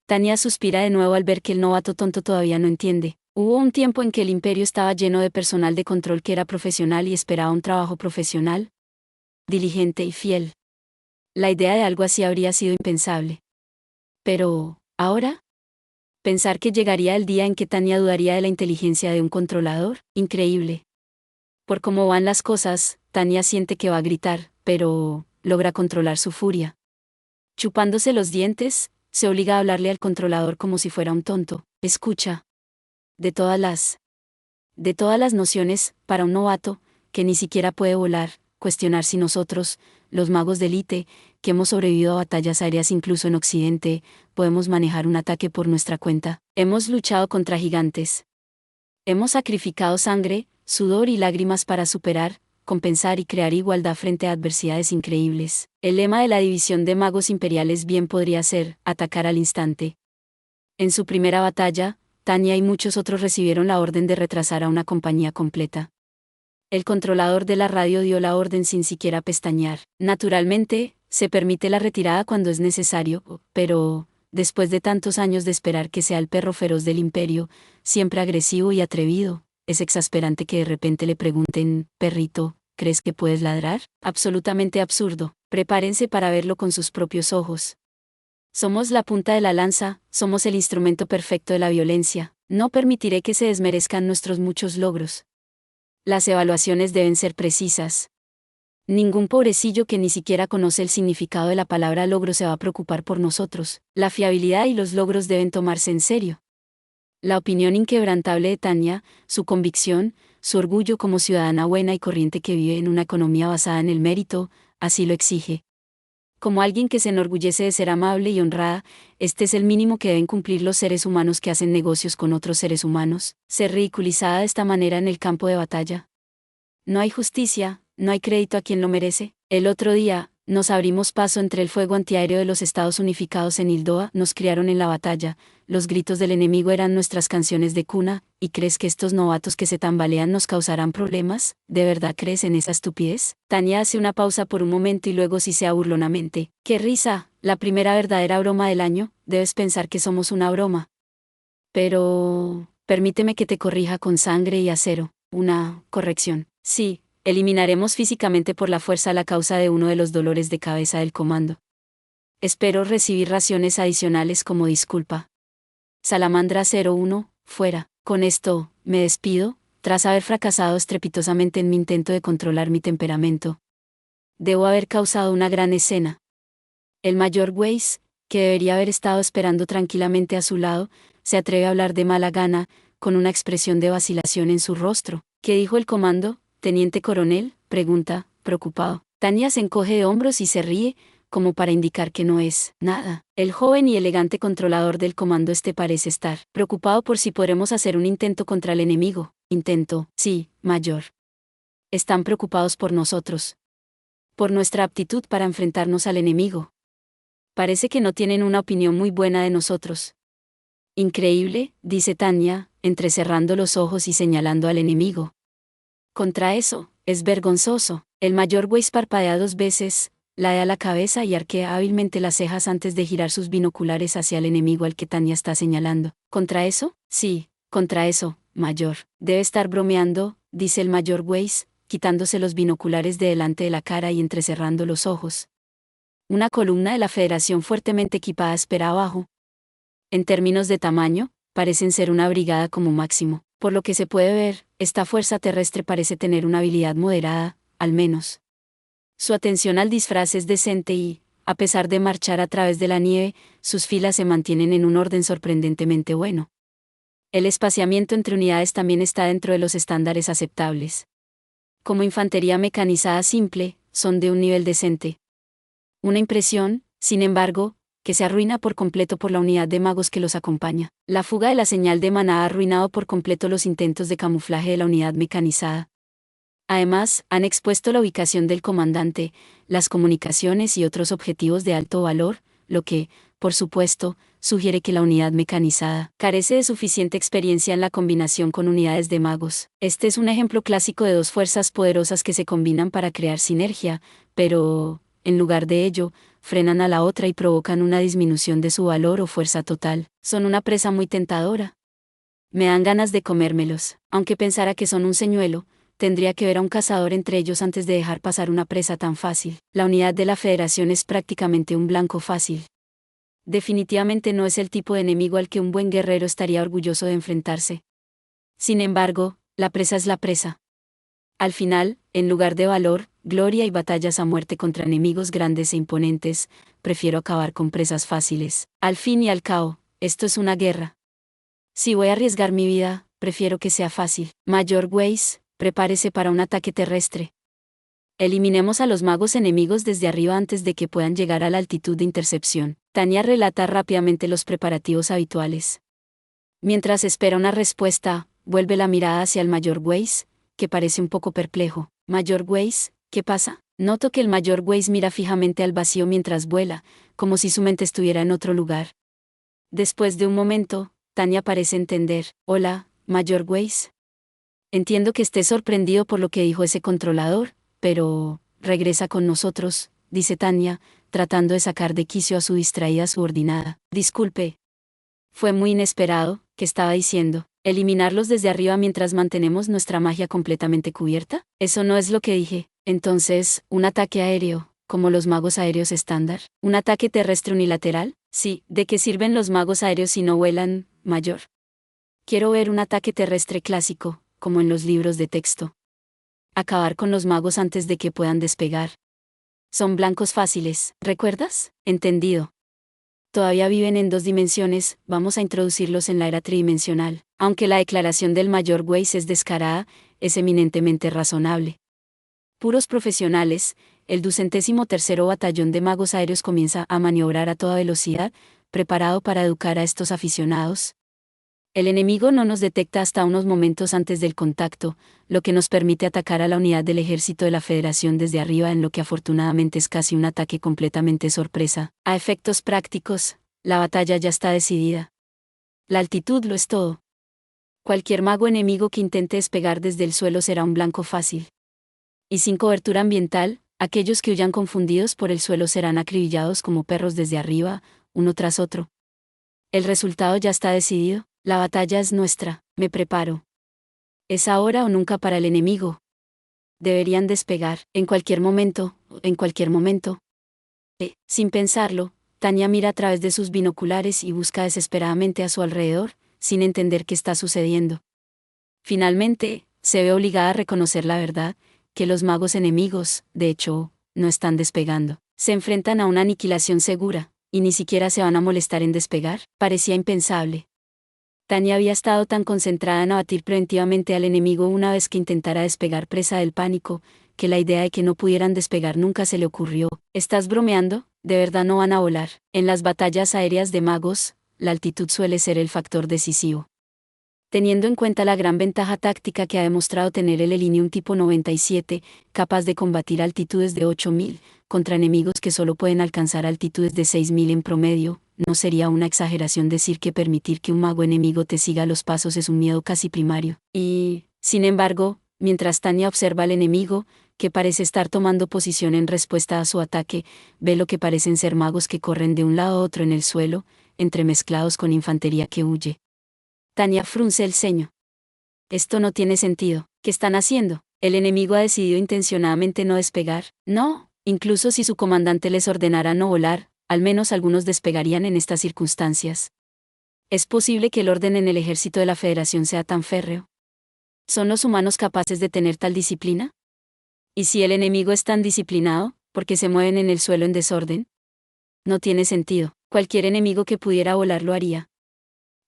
Tania suspira de nuevo al ver que el novato tonto todavía no entiende. Hubo un tiempo en que el imperio estaba lleno de personal de control que era profesional y esperaba un trabajo profesional, diligente y fiel. La idea de algo así habría sido impensable. Pero, ¿ahora? Pensar que llegaría el día en que Tania dudaría de la inteligencia de un controlador, increíble. Por cómo van las cosas, Tania siente que va a gritar, pero logra controlar su furia. Chupándose los dientes, se obliga a hablarle al controlador como si fuera un tonto. Escucha. De todas las nociones, para un novato, que ni siquiera puede volar, cuestionar si nosotros, los magos de élite, que hemos sobrevivido a batallas aéreas incluso en Occidente, podemos manejar un ataque por nuestra cuenta. Hemos luchado contra gigantes. Hemos sacrificado sangre, sudor y lágrimas para superar, compensar y crear igualdad frente a adversidades increíbles. El lema de la división de magos imperiales bien podría ser, atacar al instante. En su primera batalla, Tania y muchos otros recibieron la orden de retrasar a una compañía completa. El controlador de la radio dio la orden sin siquiera pestañear. Naturalmente, se permite la retirada cuando es necesario, pero, después de tantos años de esperar que sea el perro feroz del imperio, siempre agresivo y atrevido, es exasperante que de repente le pregunten, perrito, ¿crees que puedes ladrar? Absolutamente absurdo. Prepárense para verlo con sus propios ojos. Somos la punta de la lanza, somos el instrumento perfecto de la violencia. No permitiré que se desmerezcan nuestros muchos logros. Las evaluaciones deben ser precisas. Ningún pobrecillo que ni siquiera conoce el significado de la palabra logro se va a preocupar por nosotros. La fiabilidad y los logros deben tomarse en serio. La opinión inquebrantable de Tanya, su convicción, su orgullo como ciudadana buena y corriente que vive en una economía basada en el mérito, así lo exige. Como alguien que se enorgullece de ser amable y honrada, este es el mínimo que deben cumplir los seres humanos que hacen negocios con otros seres humanos. Ser ridiculizada de esta manera en el campo de batalla. No hay justicia, no hay crédito a quien lo merece. El otro día, nos abrimos paso entre el fuego antiaéreo de los Estados Unificados en Ildoa, nos criaron en la batalla, los gritos del enemigo eran nuestras canciones de cuna, ¿y crees que estos novatos que se tambalean nos causarán problemas? ¿De verdad crees en esa estupidez? Tanya hace una pausa por un momento y luego sisea burlonamente. ¡Qué risa! La primera verdadera broma del año, debes pensar que somos una broma. Pero... permíteme que te corrija con sangre y acero. Una corrección. Sí, eliminaremos físicamente por la fuerza la causa de uno de los dolores de cabeza del comando. Espero recibir raciones adicionales como disculpa. Salamandra 01, fuera. Con esto, me despido, tras haber fracasado estrepitosamente en mi intento de controlar mi temperamento. Debo haber causado una gran escena. El mayor Weiss, que debería haber estado esperando tranquilamente a su lado, se atreve a hablar de mala gana, con una expresión de vacilación en su rostro. ¿Qué dijo el comando, teniente coronel?, pregunta, preocupado. Tanya se encoge de hombros y se ríe, como para indicar que no es nada. El joven y elegante controlador del comando parece estar preocupado por si podremos hacer un intento contra el enemigo. Intento, sí, mayor. Están preocupados por nosotros. Por nuestra aptitud para enfrentarnos al enemigo. Parece que no tienen una opinión muy buena de nosotros. Increíble, dice Tanya, entrecerrando los ojos y señalando al enemigo. Contra eso, es vergonzoso. El mayor Weiss parpadea 2 veces, ladea la cabeza y arquea hábilmente las cejas antes de girar sus binoculares hacia el enemigo al que Tanya está señalando. ¿Contra eso? Sí, contra eso, mayor. Debe estar bromeando, dice el mayor Weiss, quitándose los binoculares de delante de la cara y entrecerrando los ojos. Una columna de la Federación fuertemente equipada espera abajo. En términos de tamaño, parecen ser una brigada como máximo. Por lo que se puede ver, esta fuerza terrestre parece tener una habilidad moderada, al menos. Su atención al disfraz es decente y, a pesar de marchar a través de la nieve, sus filas se mantienen en un orden sorprendentemente bueno. El espaciamiento entre unidades también está dentro de los estándares aceptables. Como infantería mecanizada simple, son de un nivel decente. Una impresión, sin embargo, que se arruina por completo por la unidad de magos que los acompaña. La fuga de la señal de maná ha arruinado por completo los intentos de camuflaje de la unidad mecanizada. Además, han expuesto la ubicación del comandante, las comunicaciones y otros objetivos de alto valor, lo que, por supuesto, sugiere que la unidad mecanizada carece de suficiente experiencia en la combinación con unidades de magos. Este es un ejemplo clásico de 2 fuerzas poderosas que se combinan para crear sinergia, pero, en lugar de ello, frenan a la otra y provocan una disminución de su valor o fuerza total. Son una presa muy tentadora. Me dan ganas de comérmelos. Aunque pensara que son un señuelo, tendría que ver a un cazador entre ellos antes de dejar pasar una presa tan fácil. La unidad de la Federación es prácticamente un blanco fácil. Definitivamente no es el tipo de enemigo al que un buen guerrero estaría orgulloso de enfrentarse. Sin embargo, la presa es la presa. Al final, en lugar de valor, gloria y batallas a muerte contra enemigos grandes e imponentes, prefiero acabar con presas fáciles. Al fin y al cabo, esto es una guerra. Si voy a arriesgar mi vida, prefiero que sea fácil. Mayor Weiss, prepárese para un ataque terrestre. Eliminemos a los magos enemigos desde arriba antes de que puedan llegar a la altitud de intercepción. Tanya relata rápidamente los preparativos habituales. Mientras espera una respuesta, vuelve la mirada hacia el mayor Weiss, que parece un poco perplejo. Mayor Weiss, ¿qué pasa? Noto que el mayor Weiss mira fijamente al vacío mientras vuela, como si su mente estuviera en otro lugar. Después de un momento, Tanya parece entender. Hola, mayor Weiss. Entiendo que esté sorprendido por lo que dijo ese controlador, pero regresa con nosotros, dice Tanya, tratando de sacar de quicio a su distraída subordinada. Disculpe. Fue muy inesperado, ¿qué estaba diciendo? ¿Eliminarlos desde arriba mientras mantenemos nuestra magia completamente cubierta? Eso no es lo que dije. Entonces, ¿un ataque aéreo, como los magos aéreos estándar? ¿Un ataque terrestre unilateral? Sí, ¿de qué sirven los magos aéreos si no vuelan, mayor? Quiero ver un ataque terrestre clásico, como en los libros de texto. acabar con los magos antes de que puedan despegar. Son blancos fáciles, ¿recuerdas? Entendido. Todavía viven en 2 dimensiones, vamos a introducirlos en la era tridimensional. Aunque la declaración del Mayor Weiss es descarada, es eminentemente razonable. Puros profesionales, el 213º Batallón de Magos Aéreos comienza a maniobrar a toda velocidad, preparado para educar a estos aficionados. El enemigo no nos detecta hasta unos momentos antes del contacto, lo que nos permite atacar a la unidad del ejército de la Federación desde arriba en lo que afortunadamente es casi un ataque completamente sorpresa. A efectos prácticos, la batalla ya está decidida. La altitud lo es todo. Cualquier mago enemigo que intente despegar desde el suelo será un blanco fácil. Y sin cobertura ambiental, aquellos que huyan confundidos por el suelo serán acribillados como perros desde arriba, uno tras otro. El resultado ya está decidido. La batalla es nuestra, me preparo. Es ahora o nunca para el enemigo. Deberían despegar, en cualquier momento, en cualquier momento. Sin pensarlo, Tanya mira a través de sus binoculares y busca desesperadamente a su alrededor, sin entender qué está sucediendo. Finalmente, se ve obligada a reconocer la verdad, que los magos enemigos, de hecho, no están despegando. Se enfrentan a una aniquilación segura, y ni siquiera se van a molestar en despegar. Parecía impensable. Tanya había estado tan concentrada en abatir preventivamente al enemigo una vez que intentara despegar presa del pánico, que la idea de que no pudieran despegar nunca se le ocurrió. ¿Estás bromeando? ¿De verdad no van a volar? En las batallas aéreas de magos, la altitud suele ser el factor decisivo. Teniendo en cuenta la gran ventaja táctica que ha demostrado tener el Elinium tipo 97, capaz de combatir altitudes de 8000, contra enemigos que solo pueden alcanzar altitudes de 6000 en promedio, no sería una exageración decir que permitir que un mago enemigo te siga los pasos es un miedo casi primario. Y, sin embargo, mientras Tanya observa al enemigo, que parece estar tomando posición en respuesta a su ataque, ve lo que parecen ser magos que corren de un lado a otro en el suelo, entremezclados con infantería que huye. Tanya frunce el ceño. Esto no tiene sentido. ¿Qué están haciendo? ¿El enemigo ha decidido intencionadamente no despegar? No, incluso si su comandante les ordenara no volar, al menos algunos despegarían en estas circunstancias. ¿Es posible que el orden en el ejército de la Federación sea tan férreo? ¿Son los humanos capaces de tener tal disciplina? ¿Y si el enemigo es tan disciplinado, por qué se mueven en el suelo en desorden? No tiene sentido. Cualquier enemigo que pudiera volar lo haría.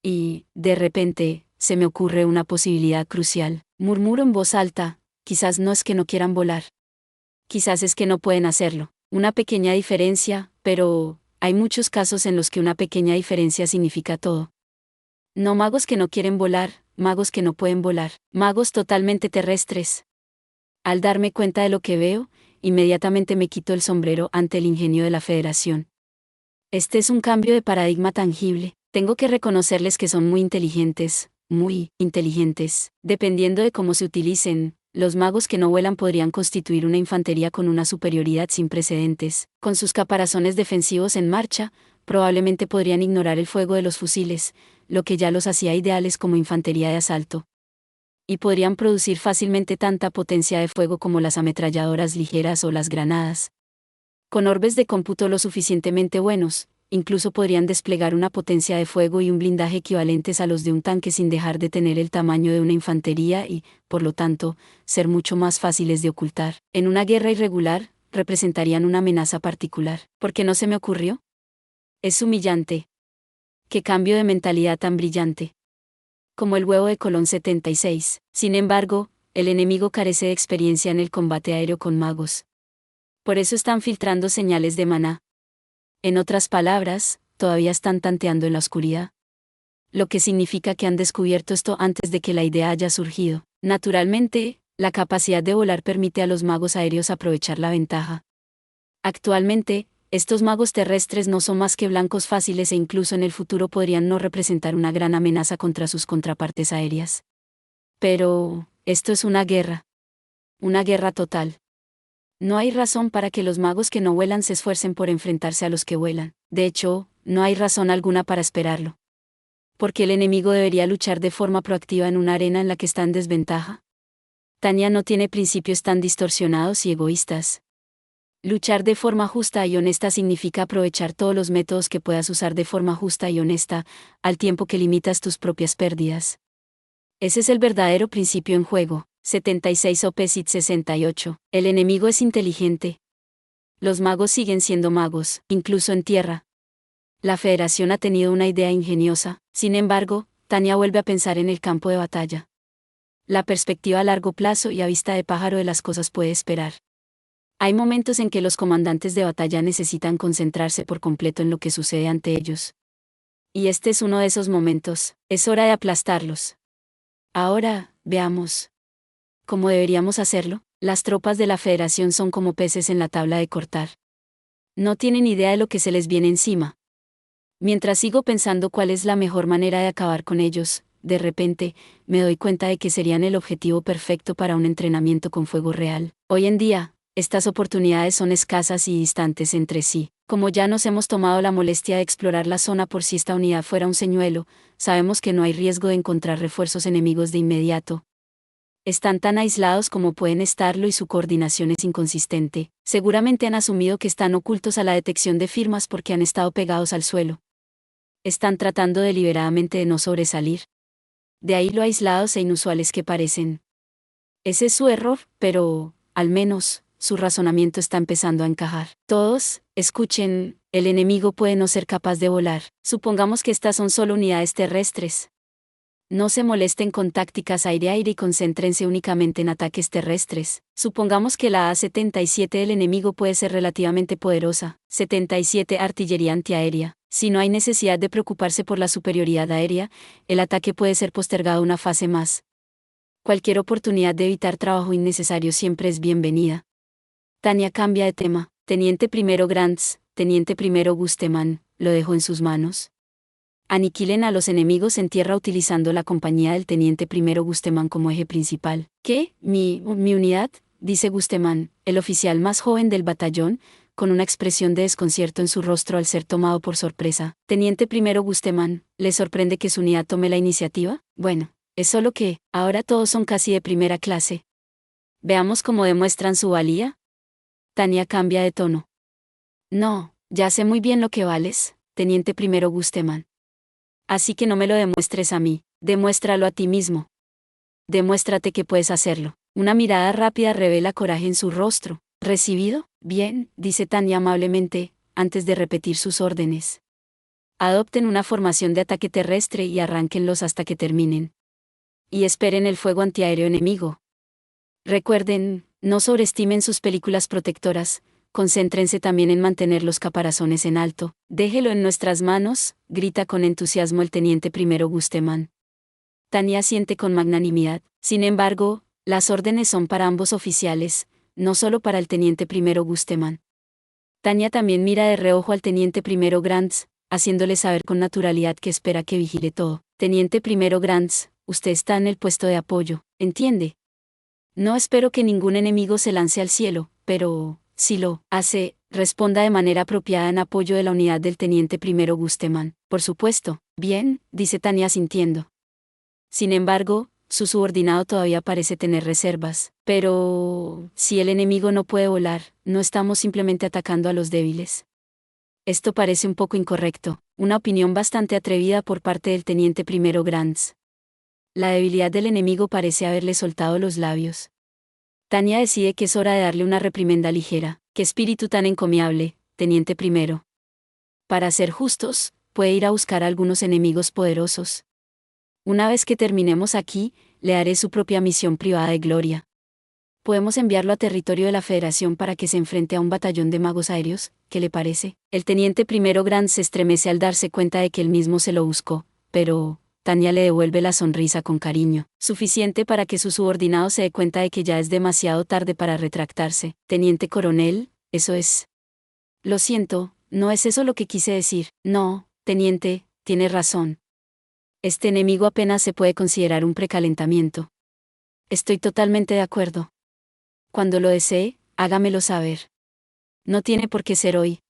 Y, de repente, se me ocurre una posibilidad crucial. Murmuro en voz alta, quizás no es que no quieran volar. Quizás es que no pueden hacerlo. Una pequeña diferencia, pero hay muchos casos en los que una pequeña diferencia significa todo. No magos que no quieren volar, magos que no pueden volar, magos totalmente terrestres. Al darme cuenta de lo que veo, inmediatamente me quito el sombrero ante el ingenio de la Federación. Este es un cambio de paradigma tangible. Tengo que reconocerles que son muy inteligentes, dependiendo de cómo se utilicen. Los magos que no vuelan podrían constituir una infantería con una superioridad sin precedentes. Con sus caparazones defensivos en marcha, probablemente podrían ignorar el fuego de los fusiles, lo que ya los hacía ideales como infantería de asalto. Y podrían producir fácilmente tanta potencia de fuego como las ametralladoras ligeras o las granadas. Con orbes de cómputo lo suficientemente buenos, incluso podrían desplegar una potencia de fuego y un blindaje equivalentes a los de un tanque sin dejar de tener el tamaño de una infantería y, por lo tanto, ser mucho más fáciles de ocultar. En una guerra irregular, representarían una amenaza particular. ¿Por qué no se me ocurrió? Es humillante. ¡Qué cambio de mentalidad tan brillante! Como el huevo de Colón 76. Sin embargo, el enemigo carece de experiencia en el combate aéreo con magos. Por eso están filtrando señales de maná. En otras palabras, todavía están tanteando en la oscuridad. Lo que significa que han descubierto esto antes de que la idea haya surgido. Naturalmente, la capacidad de volar permite a los magos aéreos aprovechar la ventaja. Actualmente, estos magos terrestres no son más que blancos fáciles e incluso en el futuro podrían no representar una gran amenaza contra sus contrapartes aéreas. Pero, esto es una guerra. Una guerra total. No hay razón para que los magos que no vuelan se esfuercen por enfrentarse a los que vuelan. De hecho, no hay razón alguna para esperarlo. ¿Por qué el enemigo debería luchar de forma proactiva en una arena en la que está en desventaja? Tanya no tiene principios tan distorsionados y egoístas. Luchar de forma justa y honesta significa aprovechar todos los métodos que puedas usar de forma justa y honesta, al tiempo que limitas tus propias pérdidas. Ese es el verdadero principio en juego. 76 Opposite 68. El enemigo es inteligente. Los magos siguen siendo magos, incluso en tierra. La Federación ha tenido una idea ingeniosa, sin embargo, Tanya vuelve a pensar en el campo de batalla. La perspectiva a largo plazo y a vista de pájaro de las cosas puede esperar. Hay momentos en que los comandantes de batalla necesitan concentrarse por completo en lo que sucede ante ellos. Y este es uno de esos momentos, es hora de aplastarlos. Ahora, veamos. ¿Cómo deberíamos hacerlo? Las tropas de la Federación son como peces en la tabla de cortar. No tienen idea de lo que se les viene encima. Mientras sigo pensando cuál es la mejor manera de acabar con ellos, de repente, me doy cuenta de que serían el objetivo perfecto para un entrenamiento con fuego real. Hoy en día, estas oportunidades son escasas y distantes entre sí. Como ya nos hemos tomado la molestia de explorar la zona por si esta unidad fuera un señuelo, sabemos que no hay riesgo de encontrar refuerzos enemigos de inmediato. Están tan aislados como pueden estarlo y su coordinación es inconsistente. Seguramente han asumido que están ocultos a la detección de firmas porque han estado pegados al suelo. Están tratando deliberadamente de no sobresalir. De ahí lo aislados e inusuales que parecen. Ese es su error, pero, al menos, su razonamiento está empezando a encajar. Todos, escuchen, el enemigo puede no ser capaz de volar. Supongamos que estas son solo unidades terrestres. No se molesten con tácticas aire-aire y concéntrense únicamente en ataques terrestres. Supongamos que la A-77 del enemigo puede ser relativamente poderosa. 77 Artillería antiaérea. Si no hay necesidad de preocuparse por la superioridad aérea, el ataque puede ser postergado una fase más. Cualquier oportunidad de evitar trabajo innecesario siempre es bienvenida. Tanya cambia de tema. Teniente primero Grants, Teniente primero Gusteman, ¿lo dejó en sus manos? Aniquilen a los enemigos en tierra utilizando la compañía del teniente primero Gusteman como eje principal. ¿Qué? ¿Mi unidad? Dice Gusteman, el oficial más joven del batallón, con una expresión de desconcierto en su rostro al ser tomado por sorpresa. Teniente primero Gusteman, ¿le sorprende que su unidad tome la iniciativa? Bueno, es solo que, ahora todos son casi de primera clase. Veamos cómo demuestran su valía. Tanya cambia de tono. No, ya sé muy bien lo que vales, teniente primero Gusteman. Así que no me lo demuestres a mí, demuéstralo a ti mismo. Demuéstrate que puedes hacerlo. Una mirada rápida revela coraje en su rostro. ¿Recibido? Bien, dice Tanya amablemente, antes de repetir sus órdenes. Adopten una formación de ataque terrestre y arránquenlos hasta que terminen. Y esperen el fuego antiaéreo enemigo. Recuerden, no sobreestimen sus películas protectoras. Concéntrense también en mantener los caparazones en alto. Déjelo en nuestras manos, grita con entusiasmo el teniente primero Gusteman. Tanya asiente con magnanimidad. Sin embargo, las órdenes son para ambos oficiales, no solo para el teniente primero Gusteman. Tanya también mira de reojo al teniente primero Grants, haciéndole saber con naturalidad que espera que vigile todo. Teniente primero Grants, usted está en el puesto de apoyo, ¿entiende? No espero que ningún enemigo se lance al cielo, pero si lo hace, responda de manera apropiada en apoyo de la unidad del teniente primero Gusteman. Por supuesto. Bien, dice Tanya asintiendo. Sin embargo, su subordinado todavía parece tener reservas. Pero, si el enemigo no puede volar, ¿no estamos simplemente atacando a los débiles? Esto parece un poco incorrecto, una opinión bastante atrevida por parte del teniente primero Grants. La debilidad del enemigo parece haberle soltado los labios. Tanya decide que es hora de darle una reprimenda ligera. ¡Qué espíritu tan encomiable, teniente primero! Para ser justos, puede ir a buscar a algunos enemigos poderosos. Una vez que terminemos aquí, le haré su propia misión privada de gloria. Podemos enviarlo a territorio de la Federación para que se enfrente a un batallón de magos aéreos, ¿qué le parece? El teniente primero Grant se estremece al darse cuenta de que él mismo se lo buscó, pero Tanya le devuelve la sonrisa con cariño, suficiente para que su subordinado se dé cuenta de que ya es demasiado tarde para retractarse. Teniente coronel, eso es. Lo siento, no es eso lo que quise decir. No, teniente, tiene razón. Este enemigo apenas se puede considerar un precalentamiento. Estoy totalmente de acuerdo. Cuando lo desee, hágamelo saber. No tiene por qué ser hoy.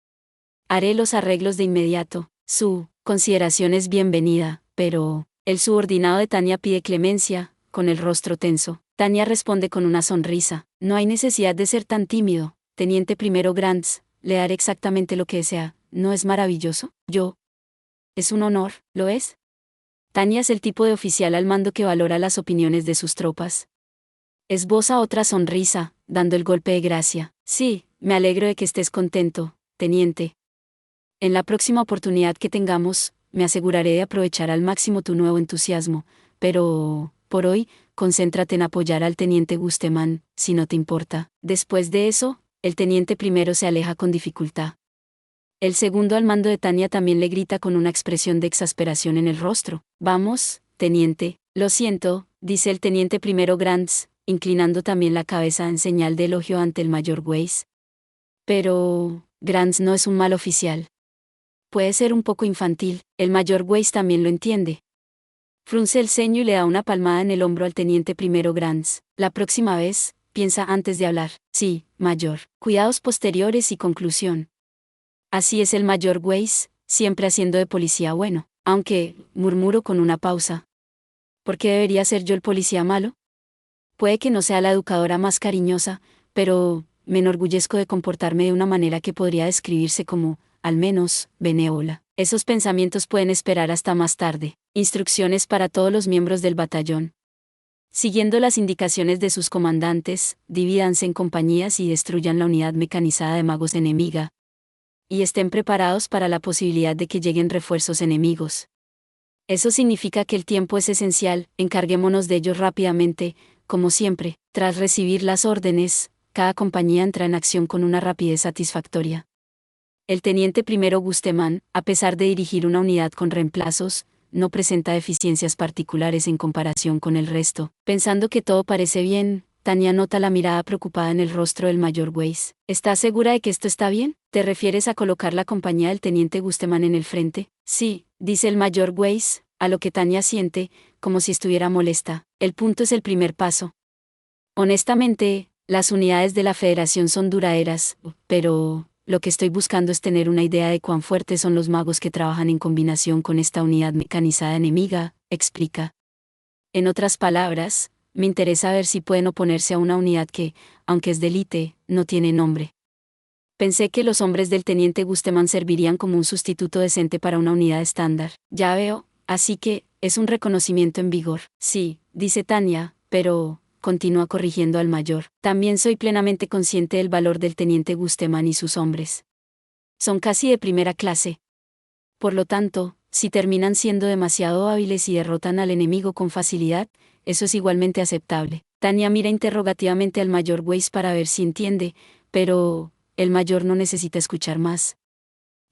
Haré los arreglos de inmediato. Su consideración es bienvenida, pero el subordinado de Tanya pide clemencia, con el rostro tenso. Tanya responde con una sonrisa. No hay necesidad de ser tan tímido, teniente primero Grants, le haré exactamente lo que desea. ¿No es maravilloso? Yo. Es un honor, ¿lo es? Tanya es el tipo de oficial al mando que valora las opiniones de sus tropas. Esboza otra sonrisa, dando el golpe de gracia. Sí, me alegro de que estés contento, teniente. En la próxima oportunidad que tengamos, me aseguraré de aprovechar al máximo tu nuevo entusiasmo, pero, por hoy, concéntrate en apoyar al teniente Gusteman, si no te importa. Después de eso, el teniente primero se aleja con dificultad. El segundo al mando de Tania también le grita con una expresión de exasperación en el rostro. Vamos, teniente. Lo siento, dice el teniente primero Grants, inclinando también la cabeza en señal de elogio ante el mayor Weiss. Pero, Grants no es un mal oficial. Puede ser un poco infantil, el mayor Weiss también lo entiende. Frunce el ceño y le da una palmada en el hombro al teniente primero Grants. La próxima vez, piensa antes de hablar. Sí, mayor. Cuidados posteriores y conclusión. Así es el mayor Weiss, siempre haciendo de policía bueno, aunque, murmuro con una pausa. ¿Por qué debería ser yo el policía malo? Puede que no sea la educadora más cariñosa, pero me enorgullezco de comportarme de una manera que podría describirse como, al menos, benévola. Esos pensamientos pueden esperar hasta más tarde. Instrucciones para todos los miembros del batallón. Siguiendo las indicaciones de sus comandantes, divídanse en compañías y destruyan la unidad mecanizada de magos enemiga. Y estén preparados para la posibilidad de que lleguen refuerzos enemigos. Eso significa que el tiempo es esencial, encarguémonos de ellos rápidamente, como siempre. Tras recibir las órdenes, cada compañía entra en acción con una rapidez satisfactoria. El teniente primero Gusteman, a pesar de dirigir una unidad con reemplazos, no presenta deficiencias particulares en comparación con el resto. Pensando que todo parece bien, Tania nota la mirada preocupada en el rostro del mayor Weiss. ¿Estás segura de que esto está bien? ¿Te refieres a colocar la compañía del teniente Gusteman en el frente? Sí, dice el mayor Weiss, a lo que Tania siente, como si estuviera molesta. El punto es el primer paso. Honestamente, las unidades de la Federación son duraderas, pero lo que estoy buscando es tener una idea de cuán fuertes son los magos que trabajan en combinación con esta unidad mecanizada enemiga, explica. En otras palabras, me interesa ver si pueden oponerse a una unidad que, aunque es de élite, no tiene nombre. Pensé que los hombres del teniente Gusteman servirían como un sustituto decente para una unidad estándar. Ya veo, así que, es un reconocimiento en vigor. Sí, dice Tania, pero, continúa corrigiendo al mayor. También soy plenamente consciente del valor del teniente Gusteman y sus hombres. Son casi de primera clase. Por lo tanto, si terminan siendo demasiado hábiles y derrotan al enemigo con facilidad, eso es igualmente aceptable. Tania mira interrogativamente al mayor Weiss para ver si entiende, pero el mayor no necesita escuchar más.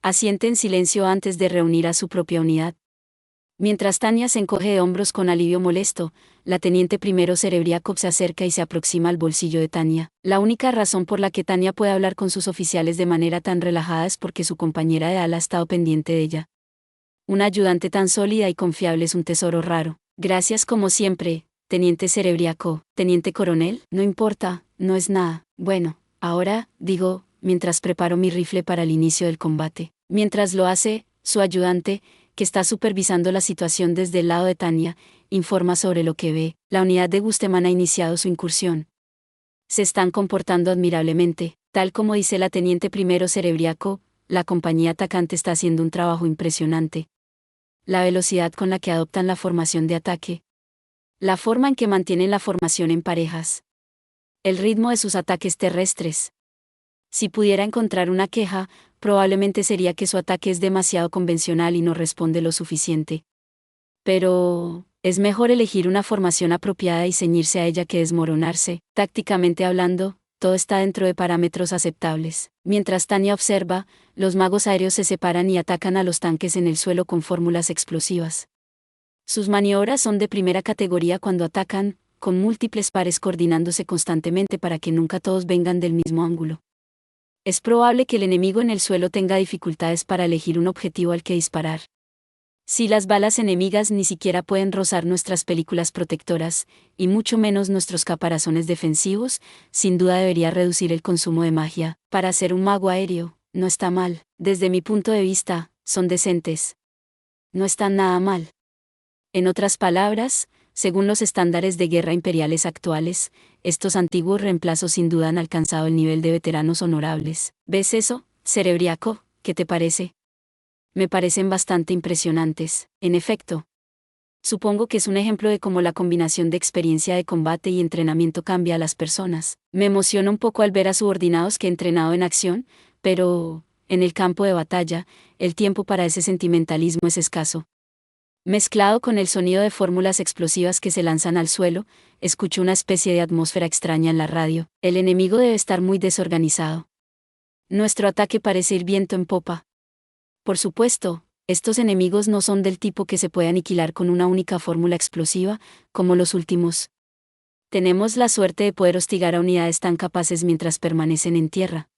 Asiente en silencio antes de reunir a su propia unidad. Mientras Tania se encoge de hombros con alivio molesto, la teniente primero Serebriakov se acerca y se aproxima al bolsillo de Tania. La única razón por la que Tania puede hablar con sus oficiales de manera tan relajada es porque su compañera de ala ha estado pendiente de ella. Una ayudante tan sólida y confiable es un tesoro raro. Gracias como siempre, teniente Serebriakov. Teniente coronel, no importa, no es nada. Bueno, ahora, digo, mientras preparo mi rifle para el inicio del combate. Mientras lo hace, su ayudante, que está supervisando la situación desde el lado de Tania, informa sobre lo que ve. La unidad de Gusteman ha iniciado su incursión. Se están comportando admirablemente, tal como dice la teniente primero Serebriakov, la compañía atacante está haciendo un trabajo impresionante. La velocidad con la que adoptan la formación de ataque. La forma en que mantienen la formación en parejas. El ritmo de sus ataques terrestres. Si pudiera encontrar una queja, probablemente sería que su ataque es demasiado convencional y no responde lo suficiente. Pero, es mejor elegir una formación apropiada y ceñirse a ella que desmoronarse. Tácticamente hablando, todo está dentro de parámetros aceptables. Mientras Tania observa, los magos aéreos se separan y atacan a los tanques en el suelo con fórmulas explosivas. Sus maniobras son de primera categoría cuando atacan, con múltiples pares coordinándose constantemente para que nunca todos vengan del mismo ángulo. Es probable que el enemigo en el suelo tenga dificultades para elegir un objetivo al que disparar. Si las balas enemigas ni siquiera pueden rozar nuestras películas protectoras, y mucho menos nuestros caparazones defensivos, sin duda debería reducir el consumo de magia. Para ser un mago aéreo, no está mal. Desde mi punto de vista, son decentes. No están nada mal. En otras palabras, según los estándares de guerra imperiales actuales, estos antiguos reemplazos sin duda han alcanzado el nivel de veteranos honorables. ¿Ves eso, Serebriakov? ¿Qué te parece? Me parecen bastante impresionantes. En efecto. Supongo que es un ejemplo de cómo la combinación de experiencia de combate y entrenamiento cambia a las personas. Me emociona un poco al ver a subordinados que he entrenado en acción, pero, en el campo de batalla, el tiempo para ese sentimentalismo es escaso. Mezclado con el sonido de fórmulas explosivas que se lanzan al suelo, escucho una especie de atmósfera extraña en la radio. El enemigo debe estar muy desorganizado. Nuestro ataque parece ir viento en popa. Por supuesto, estos enemigos no son del tipo que se puede aniquilar con una única fórmula explosiva, como los últimos. Tenemos la suerte de poder hostigar a unidades tan capaces mientras permanecen en tierra.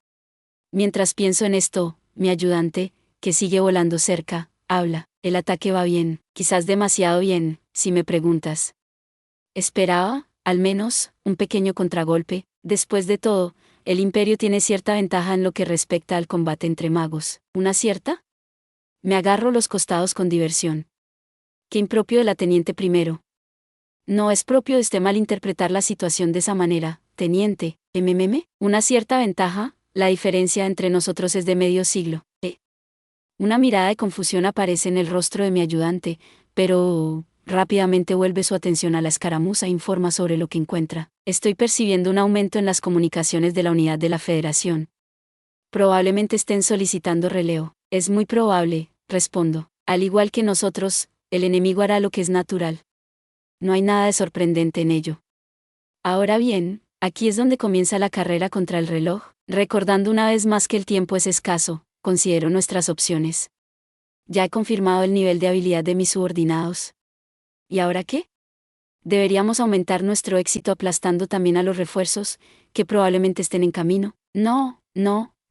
Mientras pienso en esto, mi ayudante, que sigue volando cerca, habla. El ataque va bien, quizás demasiado bien, si me preguntas. Esperaba, al menos, un pequeño contragolpe. Después de todo, el Imperio tiene cierta ventaja en lo que respecta al combate entre magos. ¿Una cierta? Me agarro los costados con diversión. Qué impropio de la teniente primero. No es propio de usted malinterpretar la situación de esa manera, teniente. Una cierta ventaja, la diferencia entre nosotros es de medio siglo. Una mirada de confusión aparece en el rostro de mi ayudante, pero rápidamente vuelve su atención a la escaramuza e informa sobre lo que encuentra. Estoy percibiendo un aumento en las comunicaciones de la unidad de la Federación. Probablemente estén solicitando relevo. Es muy probable, respondo. Al igual que nosotros, el enemigo hará lo que es natural. No hay nada de sorprendente en ello. Ahora bien, aquí es donde comienza la carrera contra el reloj, recordando una vez más que el tiempo es escaso. Considero nuestras opciones. Ya he confirmado el nivel de habilidad de mis subordinados. ¿Y ahora qué? ¿Deberíamos aumentar nuestro éxito aplastando también a los refuerzos, que probablemente estén en camino? No,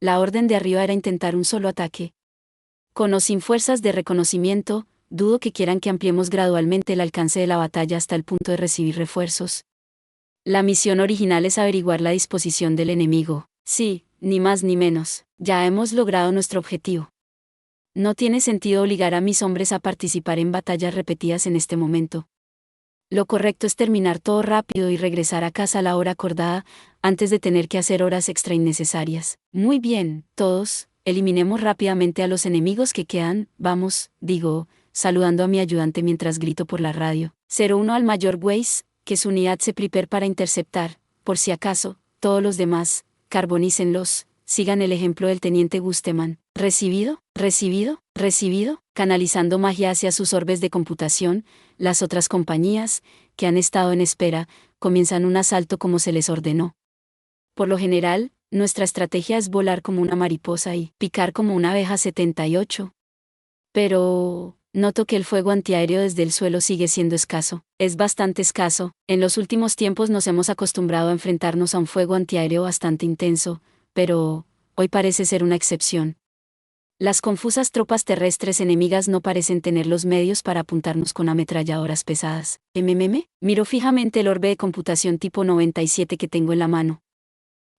la orden de arriba era intentar un solo ataque. Con o sin fuerzas de reconocimiento, dudo que quieran que ampliemos gradualmente el alcance de la batalla hasta el punto de recibir refuerzos. La misión original es averiguar la disposición del enemigo. Sí, ni más ni menos. Ya hemos logrado nuestro objetivo. No tiene sentido obligar a mis hombres a participar en batallas repetidas en este momento. Lo correcto es terminar todo rápido y regresar a casa a la hora acordada, antes de tener que hacer horas extra innecesarias. Muy bien, todos, eliminemos rápidamente a los enemigos que quedan, vamos, digo, saludando a mi ayudante mientras grito por la radio. 01 al mayor Weiss, que su unidad se prepare para interceptar, por si acaso, todos los demás, carbonícenlos, sigan el ejemplo del teniente Gusteman. Recibido, canalizando magia hacia sus orbes de computación, las otras compañías, que han estado en espera, comienzan un asalto como se les ordenó. Por lo general, nuestra estrategia es volar como una mariposa y picar como una abeja 78. Pero noto que el fuego antiaéreo desde el suelo sigue siendo escaso. Es bastante escaso. En los últimos tiempos nos hemos acostumbrado a enfrentarnos a un fuego antiaéreo bastante intenso, pero hoy parece ser una excepción. Las confusas tropas terrestres enemigas no parecen tener los medios para apuntarnos con ametralladoras pesadas. Miro fijamente el orbe de computación tipo 97 que tengo en la mano.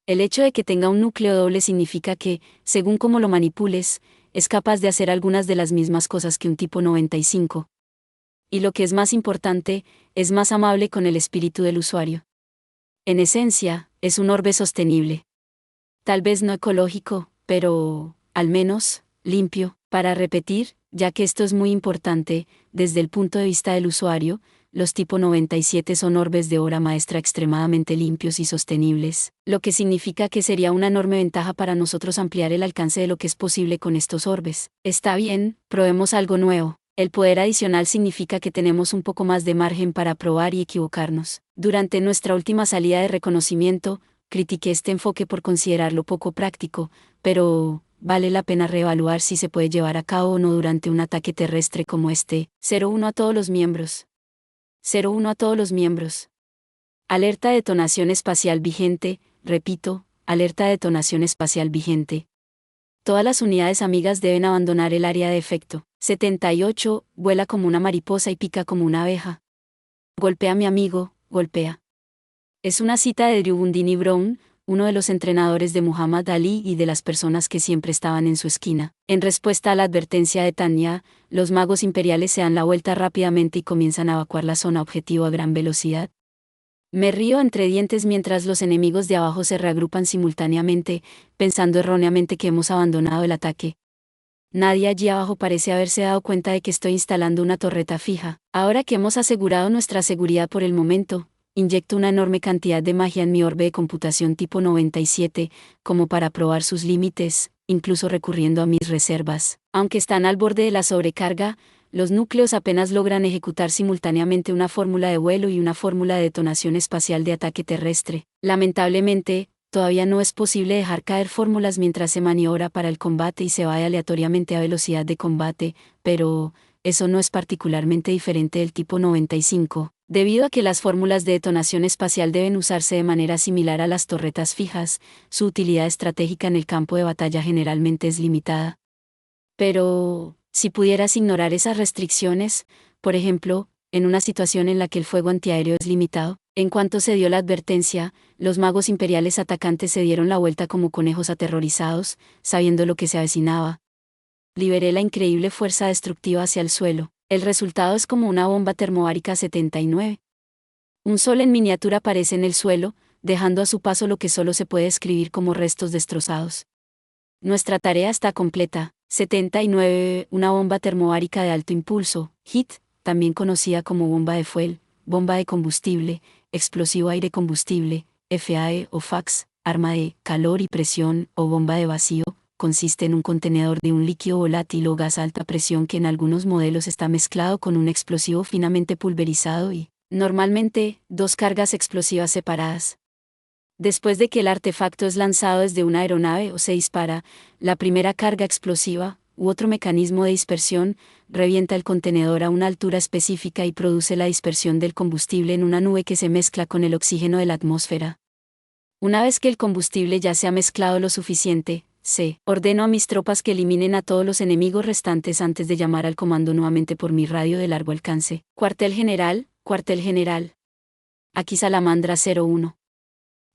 El hecho de que tenga un núcleo doble significa que, según cómo lo manipules, es capaz de hacer algunas de las mismas cosas que un tipo 95. Y lo que es más importante, es más amable con el espíritu del usuario. En esencia, es un orbe sostenible. Tal vez no ecológico, pero, al menos, limpio. Para repetir, ya que esto es muy importante, desde el punto de vista del usuario, los tipo 97 son orbes de obra maestra extremadamente limpios y sostenibles, lo que significa que sería una enorme ventaja para nosotros ampliar el alcance de lo que es posible con estos orbes. Está bien, probemos algo nuevo. El poder adicional significa que tenemos un poco más de margen para probar y equivocarnos. Durante nuestra última salida de reconocimiento, critiqué este enfoque por considerarlo poco práctico, pero vale la pena reevaluar si se puede llevar a cabo o no durante un ataque terrestre como este. 01 a todos los miembros. 01 a todos los miembros. Alerta de detonación espacial vigente, repito, alerta de detonación espacial vigente. Todas las unidades amigas deben abandonar el área de efecto. 78, vuela como una mariposa y pica como una abeja. Golpea a mi amigo, golpea. Es una cita de Drew Bundini Brown, uno de los entrenadores de Muhammad Ali y de las personas que siempre estaban en su esquina. En respuesta a la advertencia de Tanya, los magos imperiales se dan la vuelta rápidamente y comienzan a evacuar la zona objetivo a gran velocidad. Me río entre dientes mientras los enemigos de abajo se reagrupan simultáneamente, pensando erróneamente que hemos abandonado el ataque. Nadie allí abajo parece haberse dado cuenta de que estoy instalando una torreta fija. Ahora que hemos asegurado nuestra seguridad por el momento, inyecto una enorme cantidad de magia en mi orbe de computación tipo 97, como para probar sus límites, incluso recurriendo a mis reservas. Aunque están al borde de la sobrecarga, los núcleos apenas logran ejecutar simultáneamente una fórmula de vuelo y una fórmula de detonación espacial de ataque terrestre. Lamentablemente, todavía no es posible dejar caer fórmulas mientras se maniobra para el combate y se va aleatoriamente a velocidad de combate, pero eso no es particularmente diferente del tipo 95, debido a que las fórmulas de detonación espacial deben usarse de manera similar a las torretas fijas. Su utilidad estratégica en el campo de batalla generalmente es limitada. Pero, si pudieras ignorar esas restricciones, por ejemplo, en una situación en la que el fuego antiaéreo es limitado, en cuanto se dio la advertencia, los magos imperiales atacantes se dieron la vuelta como conejos aterrorizados, sabiendo lo que se avecinaba. Liberé la increíble fuerza destructiva hacia el suelo. El resultado es como una bomba termobárica 79. Un sol en miniatura aparece en el suelo, dejando a su paso lo que solo se puede escribir como restos destrozados. Nuestra tarea está completa. 79. Una bomba termobárica de alto impulso, HIT, también conocida como bomba de fuel, bomba de combustible, explosivo aire-combustible, FAE o FAX, arma de calor y presión o bomba de vacío, consiste en un contenedor de un líquido volátil o gas a alta presión que en algunos modelos está mezclado con un explosivo finamente pulverizado y, normalmente, dos cargas explosivas separadas. Después de que el artefacto es lanzado desde una aeronave o se dispara, la primera carga explosiva, u otro mecanismo de dispersión, revienta el contenedor a una altura específica y produce la dispersión del combustible en una nube que se mezcla con el oxígeno de la atmósfera. Una vez que el combustible ya se ha mezclado lo suficiente, ordeno a mis tropas que eliminen a todos los enemigos restantes antes de llamar al comando nuevamente por mi radio de largo alcance. Cuartel general, cuartel general. Aquí Salamandra 01.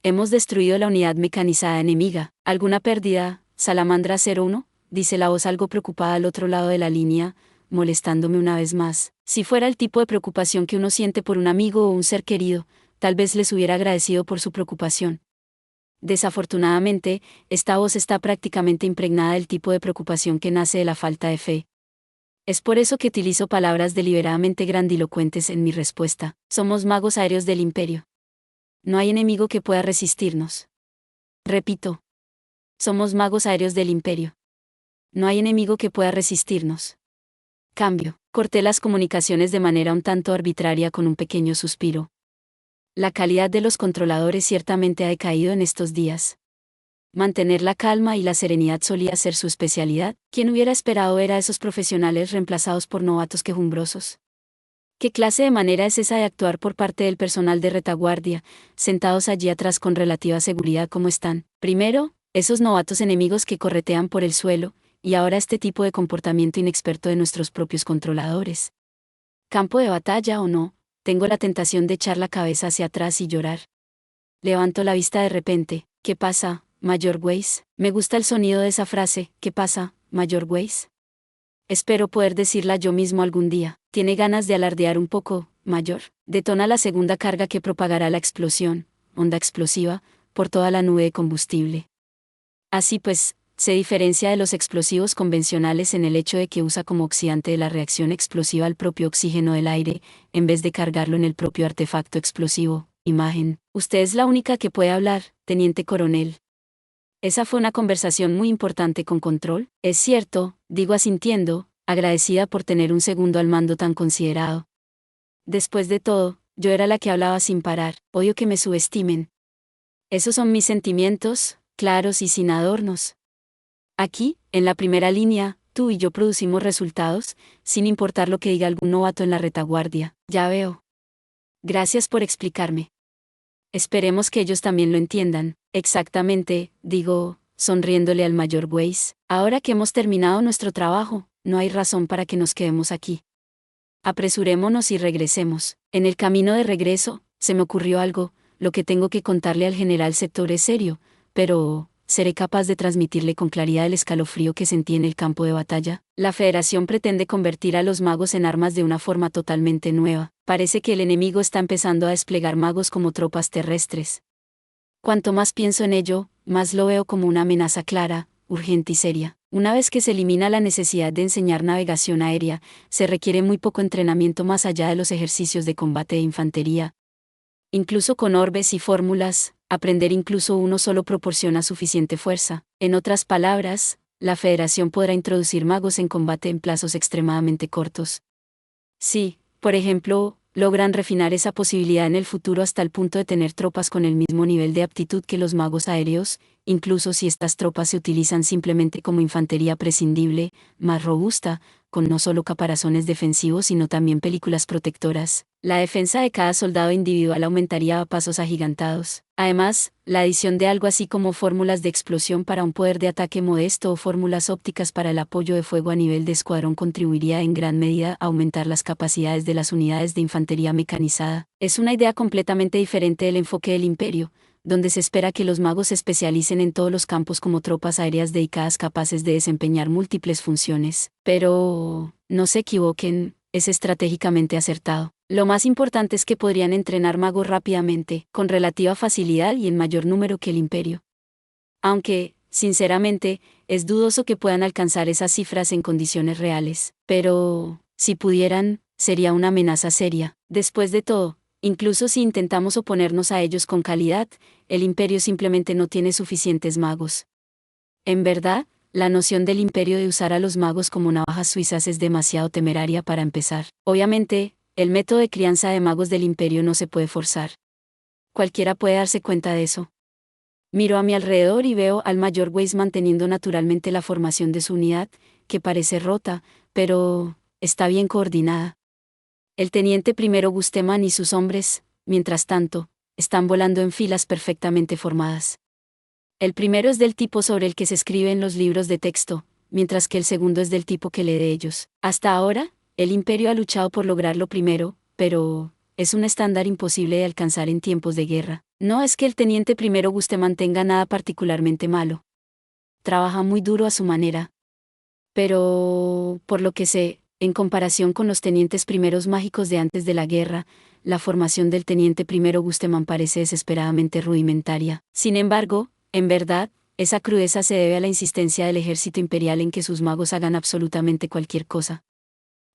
Hemos destruido la unidad mecanizada enemiga. ¿Alguna pérdida, Salamandra 01? Dice la voz algo preocupada al otro lado de la línea, molestándome una vez más. Si fuera el tipo de preocupación que uno siente por un amigo o un ser querido, tal vez les hubiera agradecido por su preocupación. Desafortunadamente, esta voz está prácticamente impregnada del tipo de preocupación que nace de la falta de fe. Es por eso que utilizo palabras deliberadamente grandilocuentes en mi respuesta. Somos magos aéreos del Imperio. No hay enemigo que pueda resistirnos. Repito. Somos magos aéreos del Imperio. No hay enemigo que pueda resistirnos. Cambio. Corté las comunicaciones de manera un tanto arbitraria con un pequeño suspiro. La calidad de los controladores ciertamente ha decaído en estos días. Mantener la calma y la serenidad solía ser su especialidad. ¿Quién hubiera esperado ver a esos profesionales reemplazados por novatos quejumbrosos? ¿Qué clase de manera es esa de actuar por parte del personal de retaguardia, sentados allí atrás con relativa seguridad como están? Primero, esos novatos enemigos que corretean por el suelo, y ahora este tipo de comportamiento inexperto de nuestros propios controladores. Campo de batalla o no, tengo la tentación de echar la cabeza hacia atrás y llorar. Levanto la vista de repente. ¿Qué pasa, Mayor Weiss? Me gusta el sonido de esa frase. ¿Qué pasa, Mayor Weiss? Espero poder decirla yo mismo algún día. ¿Tiene ganas de alardear un poco, Mayor? Detona la segunda carga que propagará la explosión, onda explosiva, por toda la nube de combustible. Así pues, se diferencia de los explosivos convencionales en el hecho de que usa como oxidante de la reacción explosiva el propio oxígeno del aire, en vez de cargarlo en el propio artefacto explosivo. Imagen. Usted es la única que puede hablar, teniente coronel. Esa fue una conversación muy importante con Control. Es cierto, digo asintiendo, agradecida por tener un segundo al mando tan considerado. Después de todo, yo era la que hablaba sin parar. Odio que me subestimen. Esos son mis sentimientos, claros y sin adornos. Aquí, en la primera línea, tú y yo producimos resultados, sin importar lo que diga algún novato en la retaguardia. Ya veo. Gracias por explicarme. Esperemos que ellos también lo entiendan. Exactamente, digo, sonriéndole al Mayor Weiss. Ahora que hemos terminado nuestro trabajo, no hay razón para que nos quedemos aquí. Apresurémonos y regresemos. En el camino de regreso, se me ocurrió algo. Lo que tengo que contarle al general Sector es serio, pero ¿seré capaz de transmitirle con claridad el escalofrío que sentí en el campo de batalla? La Federación pretende convertir a los magos en armas de una forma totalmente nueva. Parece que el enemigo está empezando a desplegar magos como tropas terrestres. Cuanto más pienso en ello, más lo veo como una amenaza clara, urgente y seria. Una vez que se elimina la necesidad de enseñar navegación aérea, se requiere muy poco entrenamiento más allá de los ejercicios de combate de infantería. Incluso con orbes y fórmulas, aprender incluso uno solo proporciona suficiente fuerza. En otras palabras, la Federación podrá introducir magos en combate en plazos extremadamente cortos. Sí, por ejemplo, logran refinar esa posibilidad en el futuro hasta el punto de tener tropas con el mismo nivel de aptitud que los magos aéreos, incluso si estas tropas se utilizan simplemente como infantería prescindible, más robusta, con no solo caparazones defensivos sino también películas protectoras. La defensa de cada soldado individual aumentaría a pasos agigantados. Además, la adición de algo así como fórmulas de explosión para un poder de ataque modesto o fórmulas ópticas para el apoyo de fuego a nivel de escuadrón contribuiría en gran medida a aumentar las capacidades de las unidades de infantería mecanizada. Es una idea completamente diferente del enfoque del Imperio, donde se espera que los magos se especialicen en todos los campos como tropas aéreas dedicadas capaces de desempeñar múltiples funciones. Pero, no se equivoquen, es estratégicamente acertado. Lo más importante es que podrían entrenar magos rápidamente, con relativa facilidad y en mayor número que el Imperio. Aunque, sinceramente, es dudoso que puedan alcanzar esas cifras en condiciones reales. Pero, si pudieran, sería una amenaza seria. Después de todo, incluso si intentamos oponernos a ellos con calidad, el Imperio simplemente no tiene suficientes magos. En verdad, la noción del Imperio de usar a los magos como navajas suizas es demasiado temeraria para empezar. Obviamente, el método de crianza de magos del Imperio no se puede forzar. Cualquiera puede darse cuenta de eso. Miro a mi alrededor y veo al mayor Weiss manteniendo naturalmente la formación de su unidad, que parece rota, pero está bien coordinada. El teniente primero Gusteman y sus hombres, mientras tanto, están volando en filas perfectamente formadas. El primero es del tipo sobre el que se escribe en los libros de texto, mientras que el segundo es del tipo que lee de ellos. Hasta ahora, el Imperio ha luchado por lograr lo primero, pero es un estándar imposible de alcanzar en tiempos de guerra. No es que el teniente primero Gusteman tenga nada particularmente malo. Trabaja muy duro a su manera. Pero, por lo que sé, en comparación con los tenientes primeros mágicos de antes de la guerra, la formación del teniente primero Gusteman parece desesperadamente rudimentaria. Sin embargo, en verdad, esa crudeza se debe a la insistencia del ejército imperial en que sus magos hagan absolutamente cualquier cosa.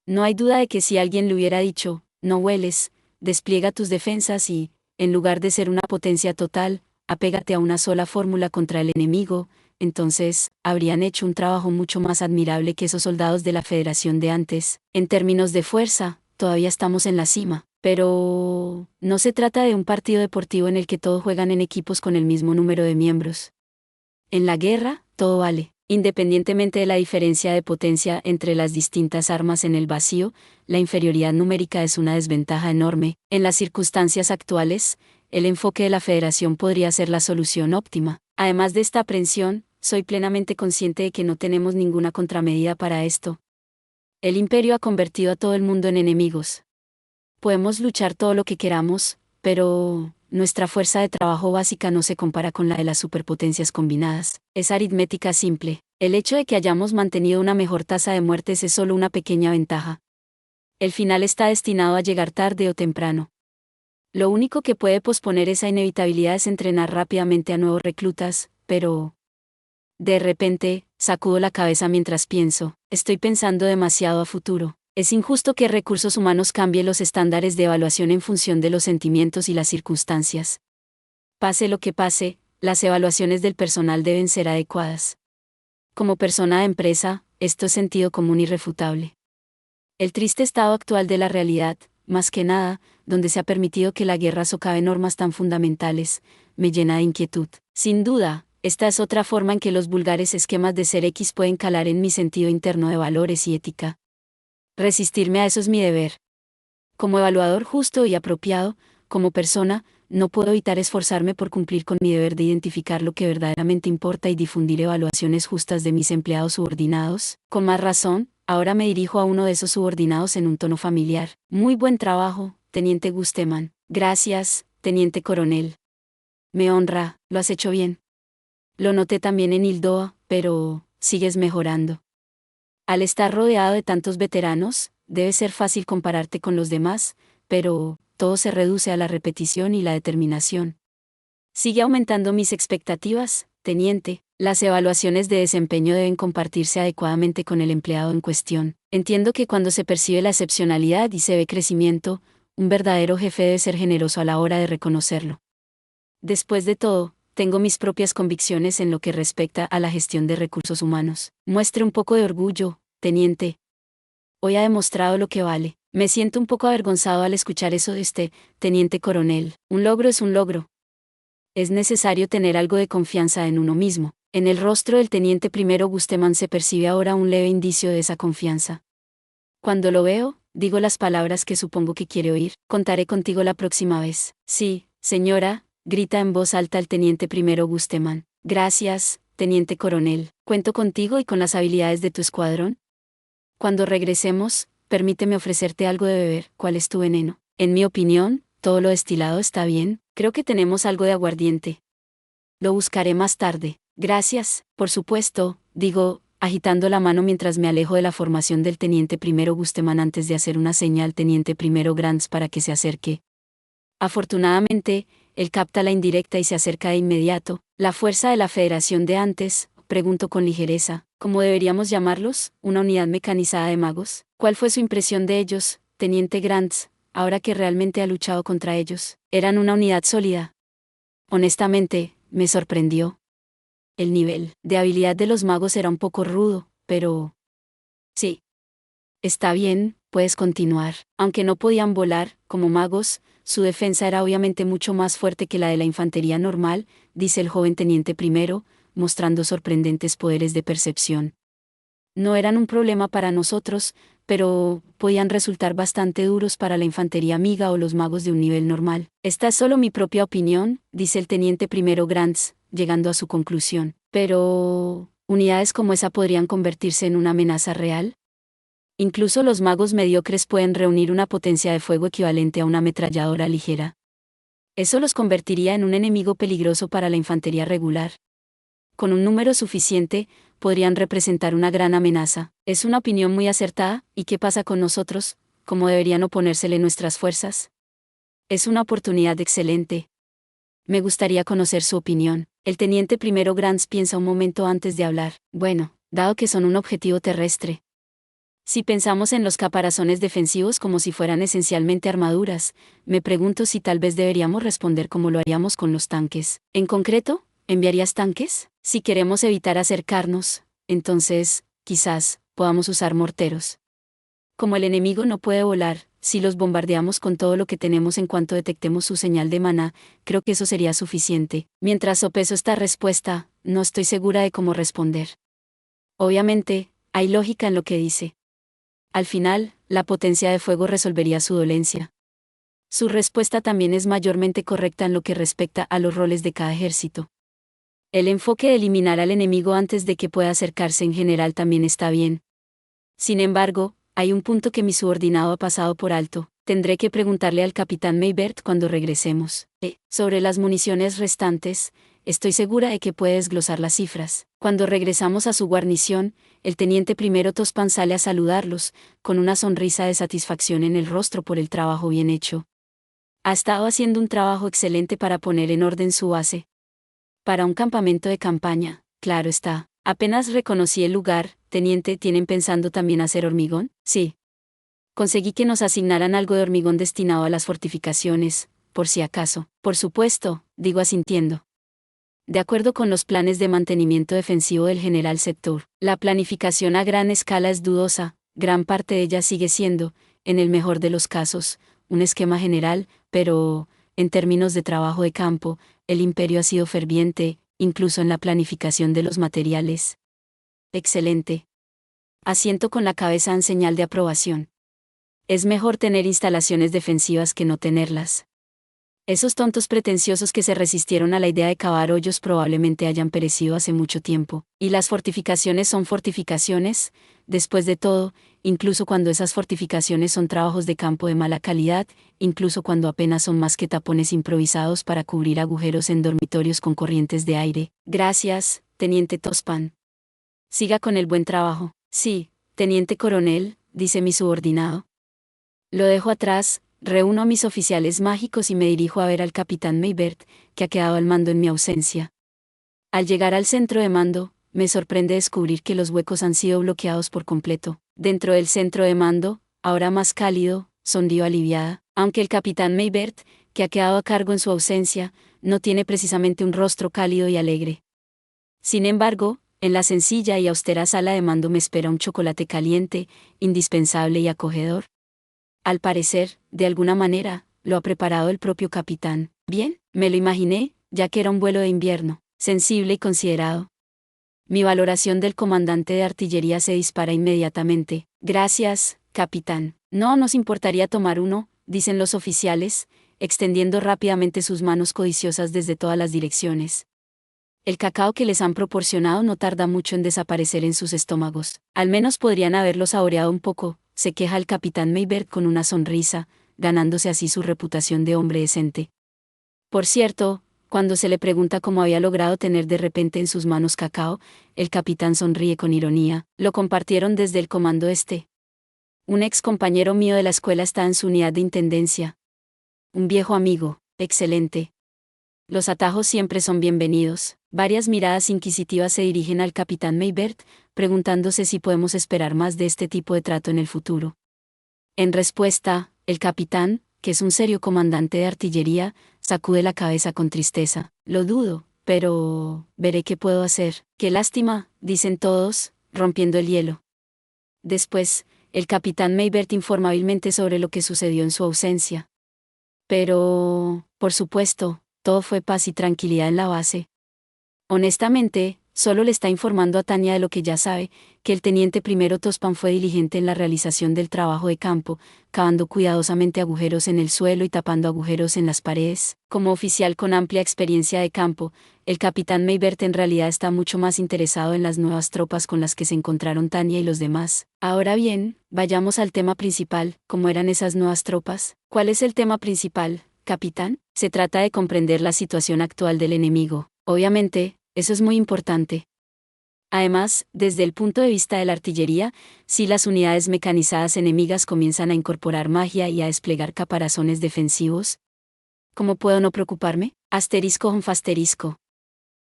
No hay duda de que si alguien le hubiera dicho, no hueles, despliega tus defensas y, en lugar de ser una potencia total, apégate a una sola fórmula contra el enemigo, entonces, habrían hecho un trabajo mucho más admirable que esos soldados de la Federación de antes. En términos de fuerza, todavía estamos en la cima, pero no se trata de un partido deportivo en el que todos juegan en equipos con el mismo número de miembros. En la guerra, todo vale. Independientemente de la diferencia de potencia entre las distintas armas en el vacío, la inferioridad numérica es una desventaja enorme. En las circunstancias actuales, el enfoque de la Federación podría ser la solución óptima. Además de esta aprensión, soy plenamente consciente de que no tenemos ninguna contramedida para esto. El Imperio ha convertido a todo el mundo en enemigos. Podemos luchar todo lo que queramos, pero nuestra fuerza de trabajo básica no se compara con la de las superpotencias combinadas. Es aritmética simple. El hecho de que hayamos mantenido una mejor tasa de muertes es solo una pequeña ventaja. El final está destinado a llegar tarde o temprano. Lo único que puede posponer esa inevitabilidad es entrenar rápidamente a nuevos reclutas, pero... De repente, sacudo la cabeza mientras pienso, estoy pensando demasiado a futuro. Es injusto que recursos humanos cambie los estándares de evaluación en función de los sentimientos y las circunstancias. Pase lo que pase, las evaluaciones del personal deben ser adecuadas. Como persona de empresa, esto es sentido común irrefutable. El triste estado actual de la realidad, más que nada, donde se ha permitido que la guerra socave normas tan fundamentales, me llena de inquietud. Sin duda, esta es otra forma en que los vulgares esquemas de ser X pueden calar en mi sentido interno de valores y ética. Resistirme a eso es mi deber. Como evaluador justo y apropiado, como persona, no puedo evitar esforzarme por cumplir con mi deber de identificar lo que verdaderamente importa y difundir evaluaciones justas de mis empleados subordinados. Con más razón, ahora me dirijo a uno de esos subordinados en un tono familiar. Muy buen trabajo, teniente Gusteman. Gracias, teniente coronel. Me honra, lo has hecho bien. Lo noté también en Hildoa, pero sigues mejorando. Al estar rodeado de tantos veteranos, debe ser fácil compararte con los demás, pero todo se reduce a la repetición y la determinación. Sigue aumentando mis expectativas, teniente. Las evaluaciones de desempeño deben compartirse adecuadamente con el empleado en cuestión. Entiendo que cuando se percibe la excepcionalidad y se ve crecimiento, un verdadero jefe debe ser generoso a la hora de reconocerlo. Después de todo, tengo mis propias convicciones en lo que respecta a la gestión de recursos humanos. Muestre un poco de orgullo, teniente. Hoy ha demostrado lo que vale. Me siento un poco avergonzado al escuchar eso de usted, teniente coronel. Un logro es un logro. Es necesario tener algo de confianza en uno mismo. En el rostro del teniente primero Bustamante se percibe ahora un leve indicio de esa confianza. Cuando lo veo, digo las palabras que supongo que quiere oír. Contaré contigo la próxima vez. Sí, señora, grita en voz alta el teniente primero Bustamante. Gracias, teniente coronel. ¿Cuento contigo y con las habilidades de tu escuadrón? Cuando regresemos, permíteme ofrecerte algo de beber. ¿Cuál es tu veneno? En mi opinión, todo lo destilado está bien. Creo que tenemos algo de aguardiente. Lo buscaré más tarde. Gracias, por supuesto, digo, agitando la mano mientras me alejo de la formación del teniente primero Bustamante antes de hacer una señal al teniente primero Grants para que se acerque. Afortunadamente, él capta la indirecta y se acerca de inmediato. ¿La fuerza de la Federación de antes? Pregunto con ligereza. ¿Cómo deberíamos llamarlos? ¿Una unidad mecanizada de magos? ¿Cuál fue su impresión de ellos, teniente Grants, ahora que realmente ha luchado contra ellos? Eran una unidad sólida. Honestamente, me sorprendió. El nivel de habilidad de los magos era un poco rudo, pero... Sí. Está bien, puedes continuar. Aunque no podían volar, como magos, su defensa era obviamente mucho más fuerte que la de la infantería normal, dice el joven teniente primero, mostrando sorprendentes poderes de percepción. No eran un problema para nosotros, pero podían resultar bastante duros para la infantería amiga o los magos de un nivel normal. Esta es solo mi propia opinión, dice el teniente primero Grants, llegando a su conclusión. Pero, ¿unidades como esa podrían convertirse en una amenaza real? Incluso los magos mediocres pueden reunir una potencia de fuego equivalente a una ametralladora ligera. Eso los convertiría en un enemigo peligroso para la infantería regular. Con un número suficiente, podrían representar una gran amenaza. Es una opinión muy acertada. ¿Y qué pasa con nosotros? ¿Cómo deberían oponérsele nuestras fuerzas? Es una oportunidad excelente. Me gustaría conocer su opinión. El teniente primero Grants piensa un momento antes de hablar. Bueno, dado que son un objetivo terrestre. Si pensamos en los caparazones defensivos como si fueran esencialmente armaduras, me pregunto si tal vez deberíamos responder como lo haríamos con los tanques. En concreto, ¿enviarías tanques? Si queremos evitar acercarnos, entonces, quizás, podamos usar morteros. Como el enemigo no puede volar, si los bombardeamos con todo lo que tenemos en cuanto detectemos su señal de maná, creo que eso sería suficiente. Mientras sopeso esta respuesta, no estoy segura de cómo responder. Obviamente, hay lógica en lo que dice. Al final, la potencia de fuego resolvería su dolencia. Su respuesta también es mayormente correcta en lo que respecta a los roles de cada ejército. El enfoque de eliminar al enemigo antes de que pueda acercarse en general también está bien. Sin embargo, hay un punto que mi subordinado ha pasado por alto. Tendré que preguntarle al capitán Maybert cuando regresemos. Sobre las municiones restantes, estoy segura de que puede desglosar las cifras. Cuando regresamos a su guarnición, el teniente primero Tospan sale a saludarlos, con una sonrisa de satisfacción en el rostro por el trabajo bien hecho. Ha estado haciendo un trabajo excelente para poner en orden su base. Para un campamento de campaña, claro está. Apenas reconocí el lugar. Teniente, ¿tienen pensando también hacer hormigón? Sí. Conseguí que nos asignaran algo de hormigón destinado a las fortificaciones, por si acaso. Por supuesto, digo asintiendo. De acuerdo con los planes de mantenimiento defensivo del general Sector, la planificación a gran escala es dudosa, gran parte de ella sigue siendo, en el mejor de los casos, un esquema general, pero, en términos de trabajo de campo, el imperio ha sido ferviente, incluso en la planificación de los materiales. Excelente. Asiento con la cabeza en señal de aprobación. Es mejor tener instalaciones defensivas que no tenerlas. Esos tontos pretenciosos que se resistieron a la idea de cavar hoyos probablemente hayan perecido hace mucho tiempo. Y las fortificaciones son fortificaciones, después de todo, incluso cuando esas fortificaciones son trabajos de campo de mala calidad, incluso cuando apenas son más que tapones improvisados para cubrir agujeros en dormitorios con corrientes de aire. Gracias, teniente Tospan. Siga con el buen trabajo. Sí, teniente coronel, dice mi subordinado. Lo dejo atrás, reúno a mis oficiales mágicos y me dirijo a ver al capitán Maybert, que ha quedado al mando en mi ausencia. Al llegar al centro de mando, me sorprende descubrir que los huecos han sido bloqueados por completo. Dentro del centro de mando, ahora más cálido, sonrío aliviada, aunque el capitán Maybert, que ha quedado a cargo en su ausencia, no tiene precisamente un rostro cálido y alegre. Sin embargo, en la sencilla y austera sala de mando me espera un chocolate caliente, indispensable y acogedor. Al parecer, de alguna manera, lo ha preparado el propio capitán. Bien, me lo imaginé, ya que era un vuelo de invierno, sensible y considerado. Mi valoración del comandante de artillería se dispara inmediatamente. Gracias, capitán. No nos importaría tomar uno, dicen los oficiales, extendiendo rápidamente sus manos codiciosas desde todas las direcciones. El cacao que les han proporcionado no tarda mucho en desaparecer en sus estómagos. Al menos podrían haberlo saboreado un poco, se queja el capitán Maybert con una sonrisa, ganándose así su reputación de hombre decente. Por cierto, cuando se le pregunta cómo había logrado tener de repente en sus manos cacao, el capitán sonríe con ironía. Lo compartieron desde el comando este. Un ex compañero mío de la escuela está en su unidad de intendencia. Un viejo amigo, excelente. Los atajos siempre son bienvenidos. Varias miradas inquisitivas se dirigen al capitán Maybert, preguntándose si podemos esperar más de este tipo de trato en el futuro. En respuesta, el capitán, que es un serio comandante de artillería, sacude la cabeza con tristeza. Lo dudo, pero veré qué puedo hacer. Qué lástima, dicen todos, rompiendo el hielo. Después, el capitán Maybert informa hábilmente sobre lo que sucedió en su ausencia. Pero, por supuesto, todo fue paz y tranquilidad en la base. Honestamente, solo le está informando a Tania de lo que ya sabe, que el teniente primero Tospan fue diligente en la realización del trabajo de campo, cavando cuidadosamente agujeros en el suelo y tapando agujeros en las paredes. Como oficial con amplia experiencia de campo, el capitán Maybert en realidad está mucho más interesado en las nuevas tropas con las que se encontraron Tania y los demás. Ahora bien, vayamos al tema principal. ¿Cómo eran esas nuevas tropas? ¿Cuál es el tema principal, capitán? Se trata de comprender la situación actual del enemigo. Obviamente, eso es muy importante. Además, desde el punto de vista de la artillería, si las unidades mecanizadas enemigas comienzan a incorporar magia y a desplegar caparazones defensivos, ¿cómo puedo no preocuparme? Asterisco asterisco.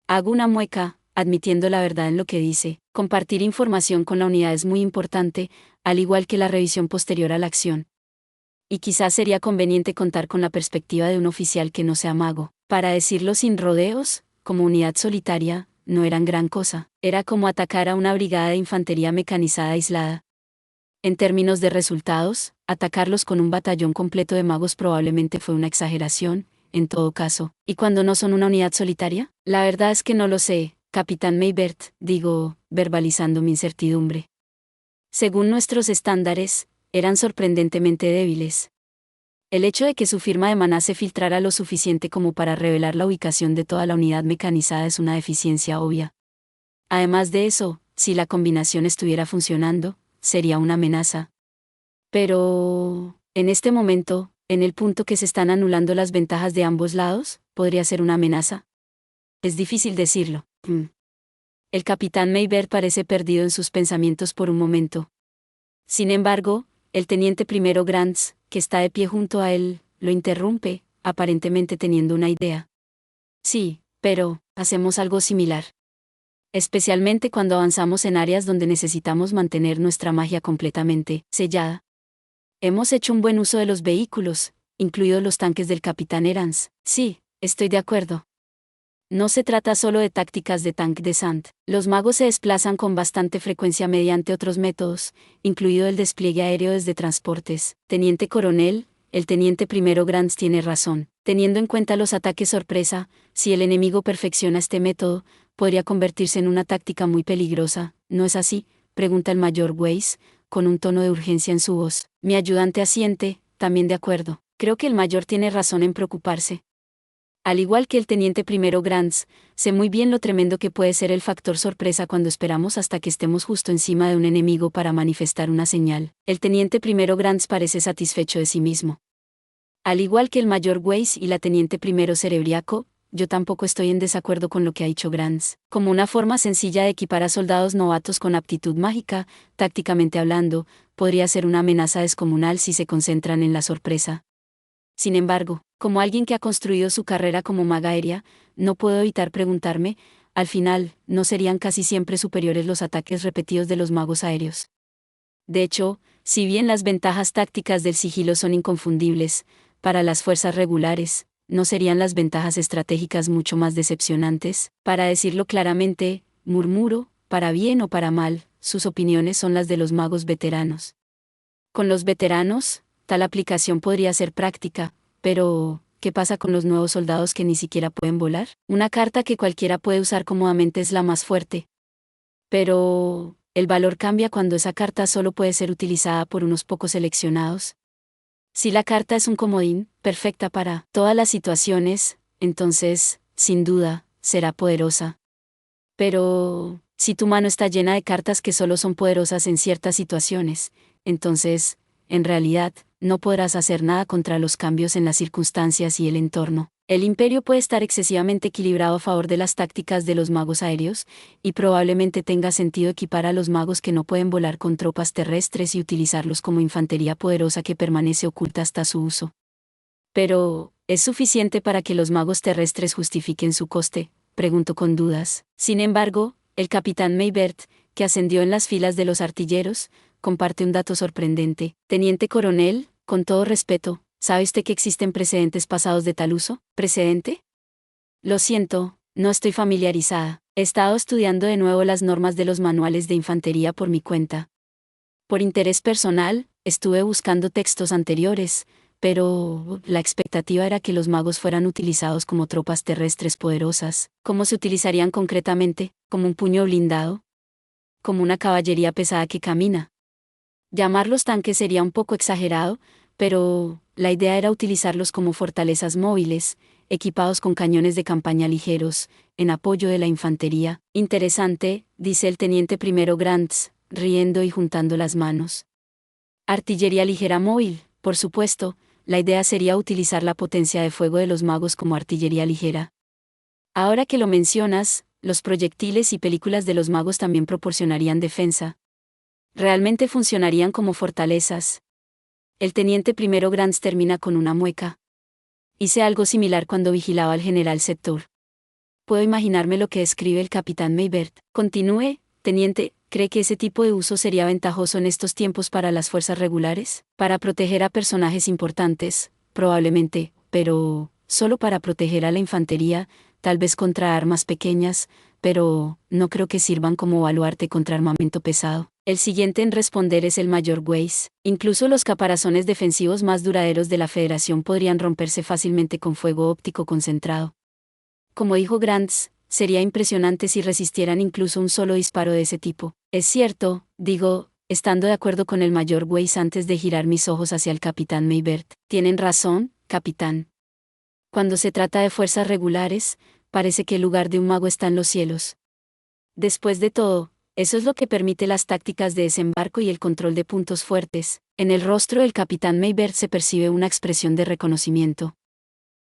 Hago una mueca, admitiendo la verdad en lo que dice. Compartir información con la unidad es muy importante, al igual que la revisión posterior a la acción. Y quizás sería conveniente contar con la perspectiva de un oficial que no sea mago. Para decirlo sin rodeos, como unidad solitaria, no eran gran cosa. Era como atacar a una brigada de infantería mecanizada aislada. En términos de resultados, atacarlos con un batallón completo de magos probablemente fue una exageración, en todo caso. ¿Y cuando no son una unidad solitaria? La verdad es que no lo sé, capitán Maybert, digo, verbalizando mi incertidumbre. Según nuestros estándares, eran sorprendentemente débiles. El hecho de que su firma de maná se filtrara lo suficiente como para revelar la ubicación de toda la unidad mecanizada es una deficiencia obvia. Además de eso, si la combinación estuviera funcionando, sería una amenaza. Pero, en este momento, en el punto que se están anulando las ventajas de ambos lados, ¿podría ser una amenaza? Es difícil decirlo. El capitán Maybert parece perdido en sus pensamientos por un momento. Sin embargo, el teniente primero Grants, que está de pie junto a él, lo interrumpe, aparentemente teniendo una idea. Sí, pero, hacemos algo similar. Especialmente cuando avanzamos en áreas donde necesitamos mantener nuestra magia completamente sellada. Hemos hecho un buen uso de los vehículos, incluidos los tanques del capitán Erans. Sí, estoy de acuerdo. No se trata solo de tácticas de tank descent. Los magos se desplazan con bastante frecuencia mediante otros métodos, incluido el despliegue aéreo desde transportes. Teniente coronel, el teniente primero Grants tiene razón. Teniendo en cuenta los ataques sorpresa, si el enemigo perfecciona este método, podría convertirse en una táctica muy peligrosa. ¿No es así?, pregunta el mayor Weiss, con un tono de urgencia en su voz. Mi ayudante asiente, también de acuerdo. Creo que el mayor tiene razón en preocuparse. Al igual que el teniente primero Grants, sé muy bien lo tremendo que puede ser el factor sorpresa cuando esperamos hasta que estemos justo encima de un enemigo para manifestar una señal. El teniente primero Grants parece satisfecho de sí mismo. Al igual que el mayor Weiss y la teniente primero Cerebriaco, yo tampoco estoy en desacuerdo con lo que ha dicho Grants. Como una forma sencilla de equipar a soldados novatos con aptitud mágica, tácticamente hablando, podría ser una amenaza descomunal si se concentran en la sorpresa. Sin embargo, como alguien que ha construido su carrera como maga aérea, no puedo evitar preguntarme, al final, no serían casi siempre superiores los ataques repetidos de los magos aéreos. De hecho, si bien las ventajas tácticas del sigilo son inconfundibles, para las fuerzas regulares, ¿no serían las ventajas estratégicas mucho más decepcionantes? Para decirlo claramente, murmuro, para bien o para mal, sus opiniones son las de los magos veteranos. Con los veteranos, tal aplicación podría ser práctica, pero ¿qué pasa con los nuevos soldados que ni siquiera pueden volar? Una carta que cualquiera puede usar cómodamente es la más fuerte. Pero el valor cambia cuando esa carta solo puede ser utilizada por unos pocos seleccionados. Si la carta es un comodín, perfecta para todas las situaciones, entonces, sin duda, será poderosa. Pero, si tu mano está llena de cartas que solo son poderosas en ciertas situaciones, entonces, en realidad, no podrás hacer nada contra los cambios en las circunstancias y el entorno. El imperio puede estar excesivamente equilibrado a favor de las tácticas de los magos aéreos, y probablemente tenga sentido equipar a los magos que no pueden volar con tropas terrestres y utilizarlos como infantería poderosa que permanece oculta hasta su uso. Pero, ¿es suficiente para que los magos terrestres justifiquen su coste?, preguntó con dudas. Sin embargo, el capitán Maybert, que ascendió en las filas de los artilleros, comparte un dato sorprendente. Teniente coronel, con todo respeto, ¿sabe usted que existen precedentes pasados de tal uso? ¿Precedente? Lo siento, no estoy familiarizada. He estado estudiando de nuevo las normas de los manuales de infantería por mi cuenta. Por interés personal, estuve buscando textos anteriores, pero la expectativa era que los magos fueran utilizados como tropas terrestres poderosas. ¿Cómo se utilizarían concretamente? ¿Como un puño blindado? ¿Como una caballería pesada que camina? Llamarlos tanques sería un poco exagerado, pero la idea era utilizarlos como fortalezas móviles, equipados con cañones de campaña ligeros, en apoyo de la infantería. Interesante, dice el teniente primero Grants, riendo y juntando las manos. Artillería ligera móvil, por supuesto, la idea sería utilizar la potencia de fuego de los magos como artillería ligera. Ahora que lo mencionas, los proyectiles y películas de los magos también proporcionarían defensa. Realmente funcionarían como fortalezas. El teniente primero Grants termina con una mueca. Hice algo similar cuando vigilaba al general Sector. Puedo imaginarme lo que escribe el capitán Maybert. Continúe, teniente, ¿cree que ese tipo de uso sería ventajoso en estos tiempos para las fuerzas regulares? Para proteger a personajes importantes, probablemente, pero solo para proteger a la infantería, tal vez contra armas pequeñas, pero no creo que sirvan como baluarte contra armamento pesado. El siguiente en responder es el mayor Weiss. Incluso los caparazones defensivos más duraderos de la Federación podrían romperse fácilmente con fuego óptico concentrado. Como dijo Grants, sería impresionante si resistieran incluso un solo disparo de ese tipo. Es cierto, digo, estando de acuerdo con el mayor Weiss antes de girar mis ojos hacia el capitán Maybert. Tienen razón, capitán. Cuando se trata de fuerzas regulares, parece que el lugar de un mago está en los cielos. Después de todo, eso es lo que permite las tácticas de desembarco y el control de puntos fuertes. En el rostro del capitán Maybert se percibe una expresión de reconocimiento.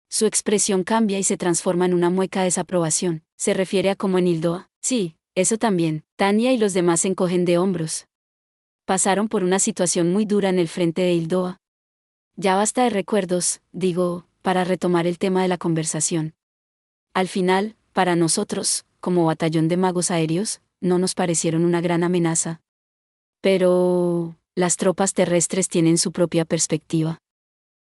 Su expresión cambia y se transforma en una mueca de desaprobación. ¿Se refiere a como en Hildoa? Sí, eso también. Tanya y los demás se encogen de hombros. Pasaron por una situación muy dura en el frente de Hildoa. Ya basta de recuerdos, digo, para retomar el tema de la conversación. Al final, para nosotros, como batallón de magos aéreos, no nos parecieron una gran amenaza. Pero las tropas terrestres tienen su propia perspectiva.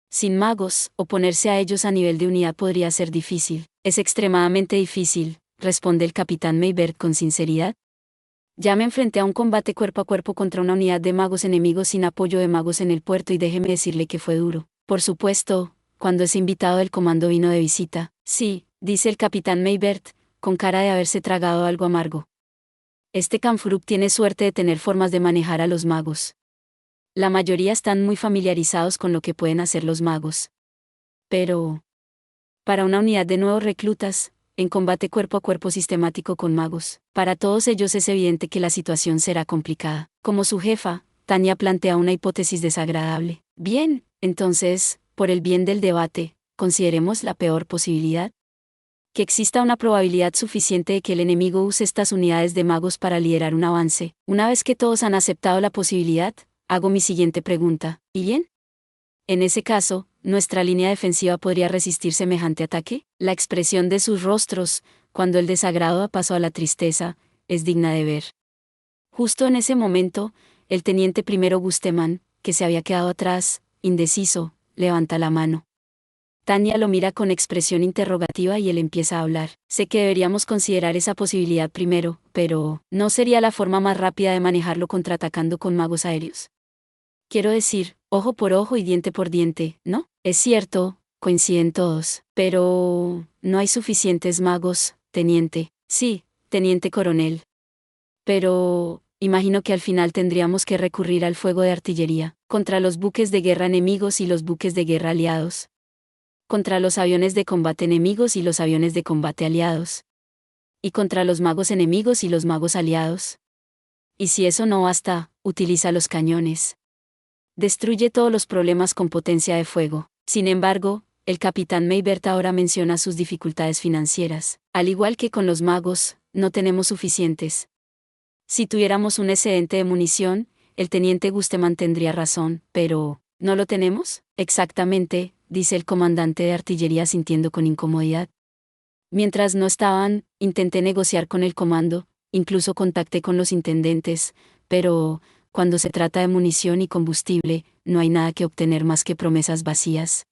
Sin magos, oponerse a ellos a nivel de unidad podría ser difícil. Es extremadamente difícil, responde el capitán Maybert con sinceridad. Ya me enfrenté a un combate cuerpo a cuerpo contra una unidad de magos enemigos sin apoyo de magos en el puerto y déjeme decirle que fue duro. Por supuesto, cuando ese invitado del comando vino de visita. Sí, dice el capitán Maybert, con cara de haberse tragado algo amargo. Este Canfrup tiene suerte de tener formas de manejar a los magos. La mayoría están muy familiarizados con lo que pueden hacer los magos. Pero, para una unidad de nuevos reclutas, en combate cuerpo a cuerpo sistemático con magos, para todos ellos es evidente que la situación será complicada. Como su jefa, Tanya plantea una hipótesis desagradable. Bien, entonces, por el bien del debate, consideremos la peor posibilidad. Que exista una probabilidad suficiente de que el enemigo use estas unidades de magos para liderar un avance. Una vez que todos han aceptado la posibilidad, hago mi siguiente pregunta. ¿Y bien? En ese caso, ¿nuestra línea defensiva podría resistir semejante ataque? La expresión de sus rostros, cuando el desagrado pasó a la tristeza, es digna de ver. Justo en ese momento, el teniente primero Bustamante, que se había quedado atrás, indeciso, levanta la mano. Tania lo mira con expresión interrogativa y él empieza a hablar. Sé que deberíamos considerar esa posibilidad primero, pero ¿no sería la forma más rápida de manejarlo contraatacando con magos aéreos? Quiero decir, ojo por ojo y diente por diente, ¿no? Es cierto, coinciden todos, pero no hay suficientes magos, teniente. Sí, teniente coronel. Pero imagino que al final tendríamos que recurrir al fuego de artillería, contra los buques de guerra enemigos y los buques de guerra aliados. Contra los aviones de combate enemigos y los aviones de combate aliados. Y contra los magos enemigos y los magos aliados. Y si eso no basta, utiliza los cañones. Destruye todos los problemas con potencia de fuego. Sin embargo, el capitán Maybert ahora menciona sus dificultades financieras. Al igual que con los magos, no tenemos suficientes. Si tuviéramos un excedente de munición, el teniente Gusteman tendría razón, pero ¿no lo tenemos? Exactamente, dice el comandante de artillería sintiendo con incomodidad. Mientras no estaban, intenté negociar con el comando, incluso contacté con los intendentes, pero cuando se trata de munición y combustible, no hay nada que obtener más que promesas vacías.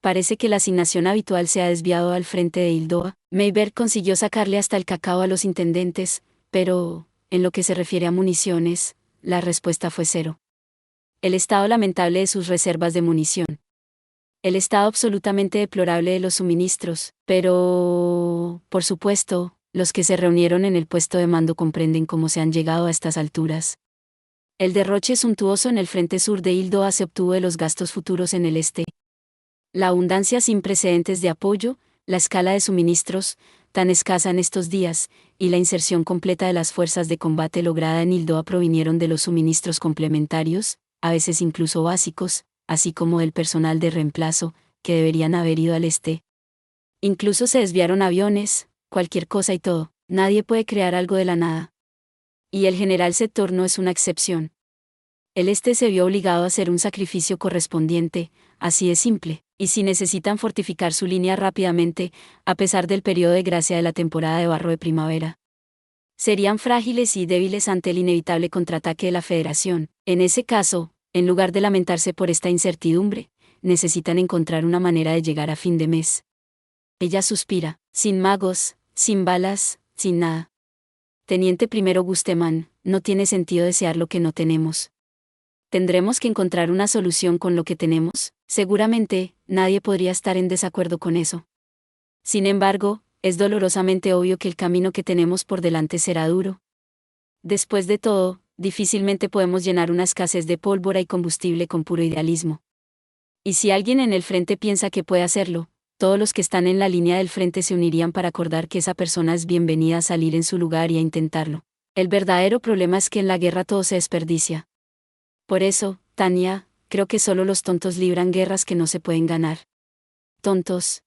Parece que la asignación habitual se ha desviado al frente de Hildoa. Maybert consiguió sacarle hasta el cacao a los intendentes, pero, en lo que se refiere a municiones, la respuesta fue cero. El estado lamentable de sus reservas de munición. El estado absolutamente deplorable de los suministros, pero, por supuesto, los que se reunieron en el puesto de mando comprenden cómo se han llegado a estas alturas. El derroche suntuoso en el frente sur de Hildoa se obtuvo de los gastos futuros en el este. La abundancia sin precedentes de apoyo, la escala de suministros, tan escasa en estos días, y la inserción completa de las fuerzas de combate lograda en Hildoa provinieron de los suministros complementarios, a veces incluso básicos, así como del personal de reemplazo, que deberían haber ido al este. Incluso se desviaron aviones, cualquier cosa y todo. Nadie puede crear algo de la nada. Y el general Sector no es una excepción. El este se vio obligado a hacer un sacrificio correspondiente, así de simple, y si necesitan fortificar su línea rápidamente, a pesar del periodo de gracia de la temporada de barro de primavera. Serían frágiles y débiles ante el inevitable contraataque de la Federación. En ese caso, en lugar de lamentarse por esta incertidumbre, necesitan encontrar una manera de llegar a fin de mes. Ella suspira, sin magos, sin balas, sin nada. Teniente primero Bustamante, no tiene sentido desear lo que no tenemos. ¿Tendremos que encontrar una solución con lo que tenemos? Seguramente, nadie podría estar en desacuerdo con eso. Sin embargo, es dolorosamente obvio que el camino que tenemos por delante será duro. Después de todo, difícilmente podemos llenar una escasez de pólvora y combustible con puro idealismo. Y si alguien en el frente piensa que puede hacerlo, todos los que están en la línea del frente se unirían para acordar que esa persona es bienvenida a salir en su lugar y a intentarlo. El verdadero problema es que en la guerra todo se desperdicia. Por eso, Tania, creo que solo los tontos libran guerras que no se pueden ganar. Tontos.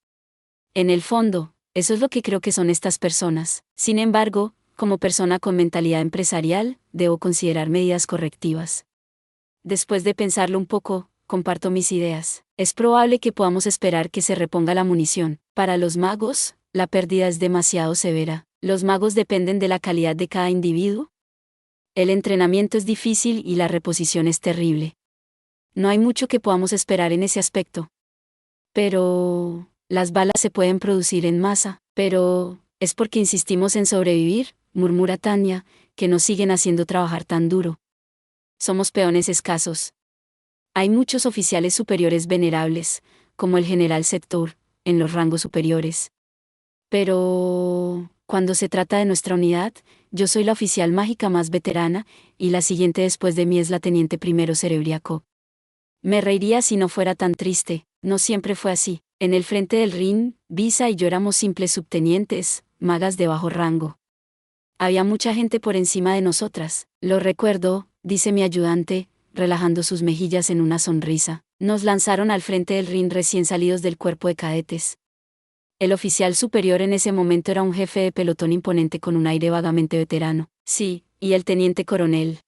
En el fondo, eso es lo que creo que son estas personas. Sin embargo, como persona con mentalidad empresarial, debo considerar medidas correctivas. Después de pensarlo un poco, comparto mis ideas. Es probable que podamos esperar que se reponga la munición. Para los magos, la pérdida es demasiado severa. Los magos dependen de la calidad de cada individuo. El entrenamiento es difícil y la reposición es terrible. No hay mucho que podamos esperar en ese aspecto. Pero las balas se pueden producir en masa, pero es porque insistimos en sobrevivir, murmura Tania, que nos siguen haciendo trabajar tan duro. Somos peones escasos. Hay muchos oficiales superiores venerables, como el general Sector, en los rangos superiores. Pero cuando se trata de nuestra unidad, yo soy la oficial mágica más veterana, y la siguiente después de mí es la teniente primero Cerebriaco. Me reiría si no fuera tan triste, no siempre fue así. En el frente del Rin, Visa y yo éramos simples subtenientes, magas de bajo rango. Había mucha gente por encima de nosotras, lo recuerdo, dice mi ayudante, relajando sus mejillas en una sonrisa. Nos lanzaron al frente del Rin recién salidos del cuerpo de cadetes. El oficial superior en ese momento era un jefe de pelotón imponente con un aire vagamente veterano. Sí, y el teniente coronel.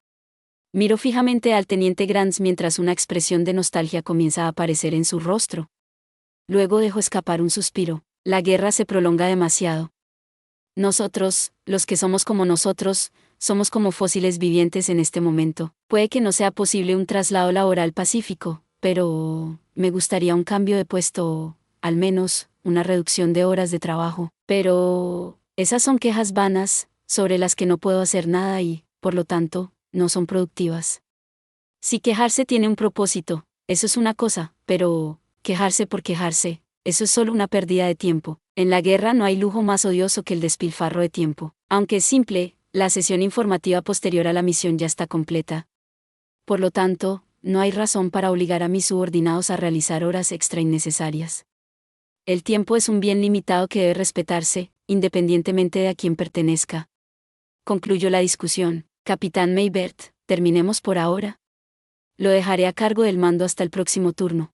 Miro fijamente al teniente Grants mientras una expresión de nostalgia comienza a aparecer en su rostro. Luego dejo escapar un suspiro. La guerra se prolonga demasiado. Nosotros, los que somos como nosotros, somos como fósiles vivientes en este momento. Puede que no sea posible un traslado laboral pacífico, pero me gustaría un cambio de puesto o, al menos, una reducción de horas de trabajo. Pero esas son quejas vanas, sobre las que no puedo hacer nada y, por lo tanto, no son productivas. Si quejarse tiene un propósito, eso es una cosa, pero quejarse por quejarse, eso es solo una pérdida de tiempo. En la guerra no hay lujo más odioso que el despilfarro de tiempo. Aunque es simple, la sesión informativa posterior a la misión ya está completa. Por lo tanto, no hay razón para obligar a mis subordinados a realizar horas extra innecesarias. El tiempo es un bien limitado que debe respetarse, independientemente de a quién pertenezca. Concluyo la discusión. Capitán Maybert, terminemos por ahora. Lo dejaré a cargo del mando hasta el próximo turno.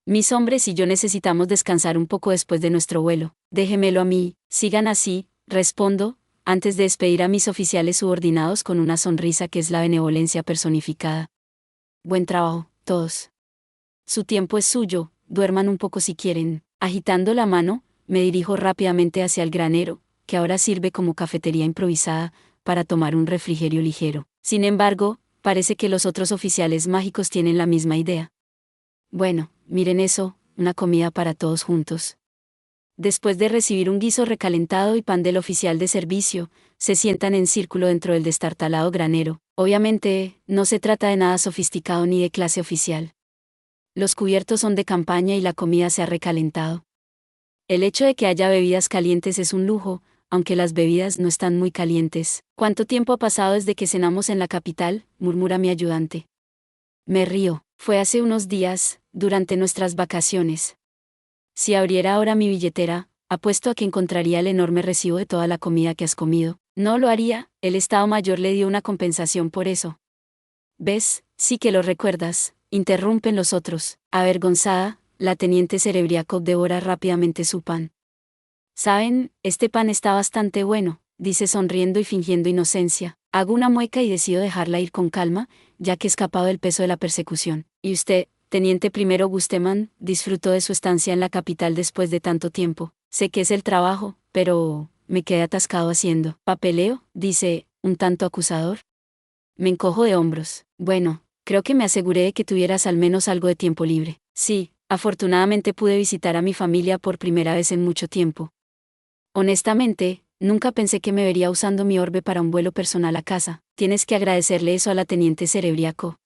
Mis hombres y yo necesitamos descansar un poco después de nuestro vuelo. Déjemelo a mí, sigan así, respondo, antes de despedir a mis oficiales subordinados con una sonrisa que es la benevolencia personificada. Buen trabajo, todos. Su tiempo es suyo, duerman un poco si quieren. Agitando la mano, me dirijo rápidamente hacia el granero, que ahora sirve como cafetería improvisada, para tomar un refrigerio ligero. Sin embargo, parece que los otros oficiales mágicos tienen la misma idea. Bueno, miren eso, una comida para todos juntos. Después de recibir un guiso recalentado y pan del oficial de servicio, se sientan en círculo dentro del destartalado granero. Obviamente, no se trata de nada sofisticado ni de clase oficial. Los cubiertos son de campaña y la comida se ha recalentado. El hecho de que haya bebidas calientes es un lujo, aunque las bebidas no están muy calientes. ¿Cuánto tiempo ha pasado desde que cenamos en la capital?, murmura mi ayudante. Me río. Fue hace unos días, durante nuestras vacaciones. Si abriera ahora mi billetera, apuesto a que encontraría el enorme recibo de toda la comida que has comido. No lo haría, el Estado Mayor le dio una compensación por eso. ¿Ves? Sí que lo recuerdas, interrumpen los otros. Avergonzada, la teniente Serebriakov devora rápidamente su pan. Saben, este pan está bastante bueno, dice sonriendo y fingiendo inocencia. Hago una mueca y decido dejarla ir con calma, ya que he escapado del peso de la persecución. ¿Y usted, teniente primero Gusteman, disfrutó de su estancia en la capital después de tanto tiempo? Sé que es el trabajo, pero me quedé atascado haciendo papeleo, dice, un tanto acusador. Me encojo de hombros. Bueno, creo que me aseguré de que tuvieras al menos algo de tiempo libre. Sí, afortunadamente pude visitar a mi familia por primera vez en mucho tiempo. Honestamente, nunca pensé que me vería usando mi orbe para un vuelo personal a casa. Tienes que agradecerle eso a la teniente Serebriakov.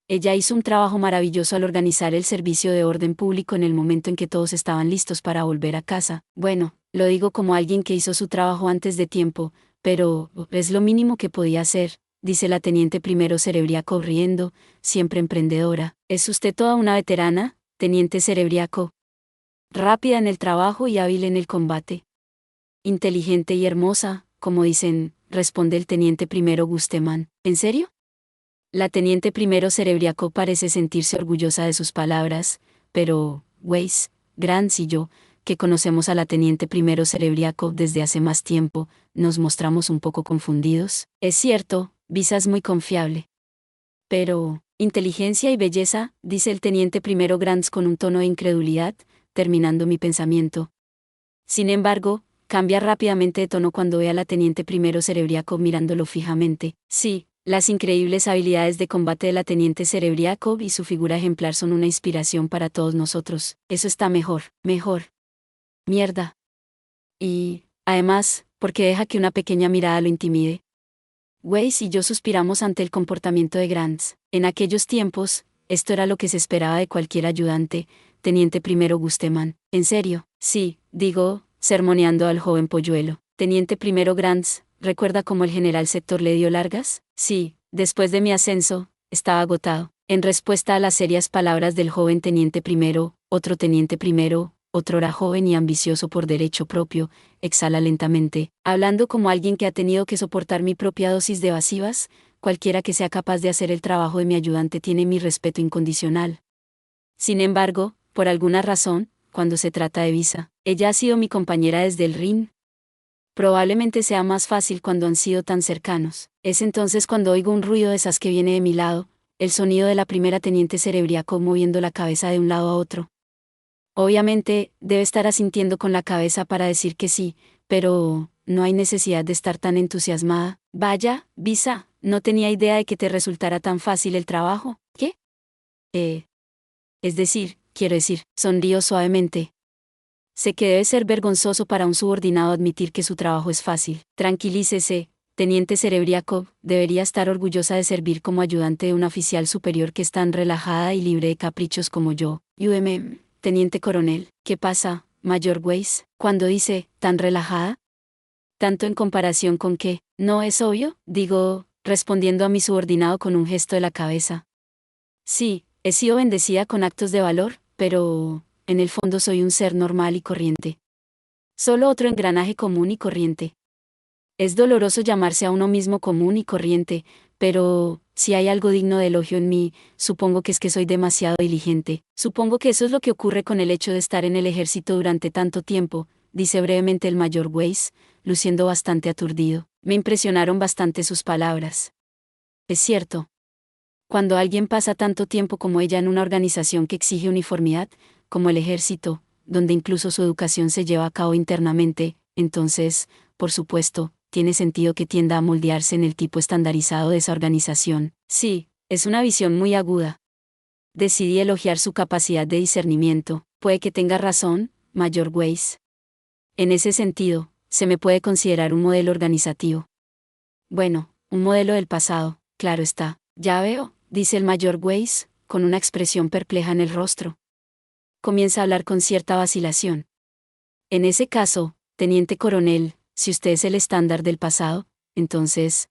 Ella hizo un trabajo maravilloso al organizar el servicio de orden público en el momento en que todos estaban listos para volver a casa. Bueno, lo digo como alguien que hizo su trabajo antes de tiempo, pero es lo mínimo que podía hacer, dice la teniente primero Serebriakov riendo, siempre emprendedora. ¿Es usted toda una veterana, teniente Serebriakov? Rápida en el trabajo y hábil en el combate. Inteligente y hermosa, como dicen, responde el teniente primero Gusteman. ¿En serio? La teniente primero Serebriakov parece sentirse orgullosa de sus palabras, pero, Weiss, Grants y yo, que conocemos a la teniente primero Serebriakov desde hace más tiempo, nos mostramos un poco confundidos. Es cierto, Visa es muy confiable. Pero, inteligencia y belleza, dice el teniente primero Grants con un tono de incredulidad, terminando mi pensamiento. Sin embargo, cambia rápidamente de tono cuando ve a la teniente primero Serebriakov mirándolo fijamente. Sí, las increíbles habilidades de combate de la teniente Serebriakov y su figura ejemplar son una inspiración para todos nosotros. Eso está mejor, mejor. Mierda. Y, además, porque deja que una pequeña mirada lo intimide. Weiss y yo suspiramos ante el comportamiento de Grants. En aquellos tiempos, esto era lo que se esperaba de cualquier ayudante, teniente primero Gusteman. ¿En serio? Sí, digo, sermoneando al joven polluelo. Teniente primero Grants, ¿recuerda cómo el general Sector le dio largas? Sí, después de mi ascenso, estaba agotado. En respuesta a las serias palabras del joven teniente primero, otro teniente primero, otrora joven y ambicioso por derecho propio, exhala lentamente, hablando como alguien que ha tenido que soportar mi propia dosis de evasivas, cualquiera que sea capaz de hacer el trabajo de mi ayudante tiene mi respeto incondicional. Sin embargo, por alguna razón, cuando se trata de Visa, ella ha sido mi compañera desde el Rin. Probablemente sea más fácil cuando han sido tan cercanos. Es entonces cuando oigo un ruido de esas que viene de mi lado, el sonido de la primera teniente cerebriaco moviendo la cabeza de un lado a otro. Obviamente, debe estar asintiendo con la cabeza para decir que sí, pero no hay necesidad de estar tan entusiasmada. Vaya, Visa, no tenía idea de que te resultara tan fácil el trabajo. ¿Qué? Es decir, quiero decir, sonrío suavemente. Sé que debe ser vergonzoso para un subordinado admitir que su trabajo es fácil. Tranquilícese, teniente Cerebriakov, debería estar orgullosa de servir como ayudante de un oficial superior que es tan relajada y libre de caprichos como yo. Teniente coronel, ¿qué pasa, Mayor Weiss, cuando dice, tan relajada? ¿Tanto en comparación con qué? ¿No es obvio? Digo, respondiendo a mi subordinado con un gesto de la cabeza. Sí, he sido bendecida con actos de valor, pero en el fondo soy un ser normal y corriente. Solo otro engranaje común y corriente. Es doloroso llamarse a uno mismo común y corriente, pero si hay algo digno de elogio en mí, supongo que es que soy demasiado diligente. Supongo que eso es lo que ocurre con el hecho de estar en el ejército durante tanto tiempo, dice brevemente el mayor Weiss, luciendo bastante aturdido. Me impresionaron bastante sus palabras. Es cierto. Cuando alguien pasa tanto tiempo como ella en una organización que exige uniformidad, como el ejército, donde incluso su educación se lleva a cabo internamente, entonces, por supuesto, tiene sentido que tienda a moldearse en el tipo estandarizado de esa organización. Sí, es una visión muy aguda. Decidí elogiar su capacidad de discernimiento. Puede que tenga razón, Mayor Weiss. En ese sentido, se me puede considerar un modelo organizativo. Bueno, un modelo del pasado, claro está. Ya veo, dice el mayor Weiss, con una expresión perpleja en el rostro. Comienza a hablar con cierta vacilación. En ese caso, teniente coronel, si usted es el estándar del pasado, entonces,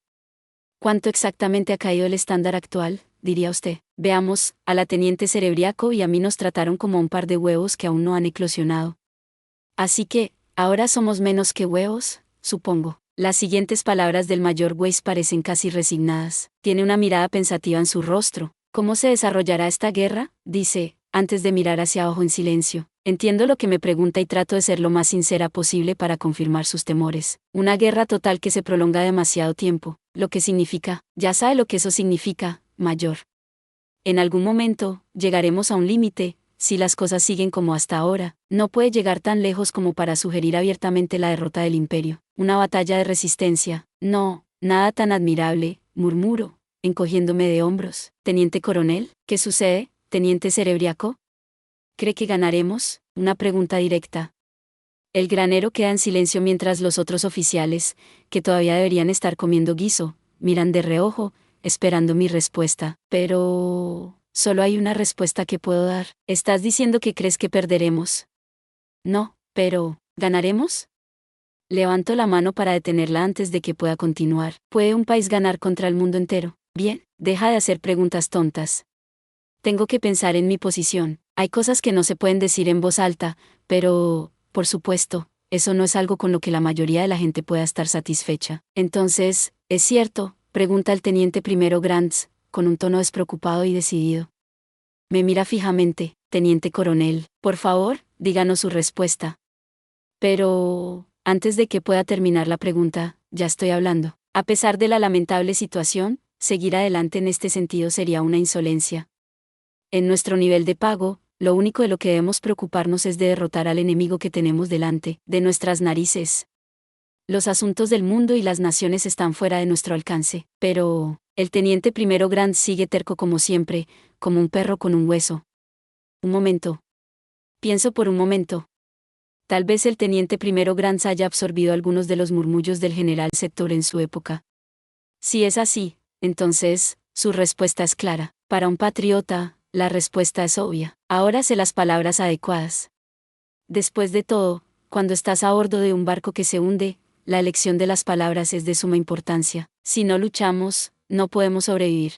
¿cuánto exactamente ha caído el estándar actual, diría usted? Veamos, a la teniente Cerebriaco y a mí nos trataron como un par de huevos que aún no han eclosionado. Así que, ahora somos menos que huevos, supongo. Las siguientes palabras del mayor Weiss parecen casi resignadas. Tiene una mirada pensativa en su rostro. ¿Cómo se desarrollará esta guerra? Dice, antes de mirar hacia abajo en silencio. Entiendo lo que me pregunta y trato de ser lo más sincera posible para confirmar sus temores. Una guerra total que se prolonga demasiado tiempo. Lo que significa, ya sabe lo que eso significa, mayor. En algún momento, llegaremos a un límite. Si las cosas siguen como hasta ahora, no puede llegar tan lejos como para sugerir abiertamente la derrota del imperio. Una batalla de resistencia. No, nada tan admirable, murmuro, encogiéndome de hombros. Teniente coronel, ¿qué sucede, teniente Cerebriaco? ¿Cree que ganaremos? Una pregunta directa. El granero queda en silencio mientras los otros oficiales, que todavía deberían estar comiendo guiso, miran de reojo, esperando mi respuesta. Pero solo hay una respuesta que puedo dar. ¿Estás diciendo que crees que perderemos? No, pero ¿ganaremos? Levanto la mano para detenerla antes de que pueda continuar. ¿Puede un país ganar contra el mundo entero? Bien, deja de hacer preguntas tontas. Tengo que pensar en mi posición. Hay cosas que no se pueden decir en voz alta, pero, por supuesto, eso no es algo con lo que la mayoría de la gente pueda estar satisfecha. Entonces, ¿es cierto?, pregunta el teniente primero Grants, con un tono despreocupado y decidido. Me mira fijamente, teniente coronel. Por favor, díganos su respuesta. Pero, antes de que pueda terminar la pregunta, ya estoy hablando. A pesar de la lamentable situación, seguir adelante en este sentido sería una insolencia. En nuestro nivel de pago, lo único de lo que debemos preocuparnos es de derrotar al enemigo que tenemos delante, de nuestras narices. Los asuntos del mundo y las naciones están fuera de nuestro alcance, pero el teniente primero Grant sigue terco como siempre, como un perro con un hueso. Un momento. Pienso por un momento. Tal vez el teniente primero Grant haya absorbido algunos de los murmullos del general Sector en su época. Si es así, entonces, su respuesta es clara. Para un patriota, la respuesta es obvia. Ahora sé las palabras adecuadas. Después de todo, cuando estás a bordo de un barco que se hunde, la elección de las palabras es de suma importancia. Si no luchamos, no podemos sobrevivir.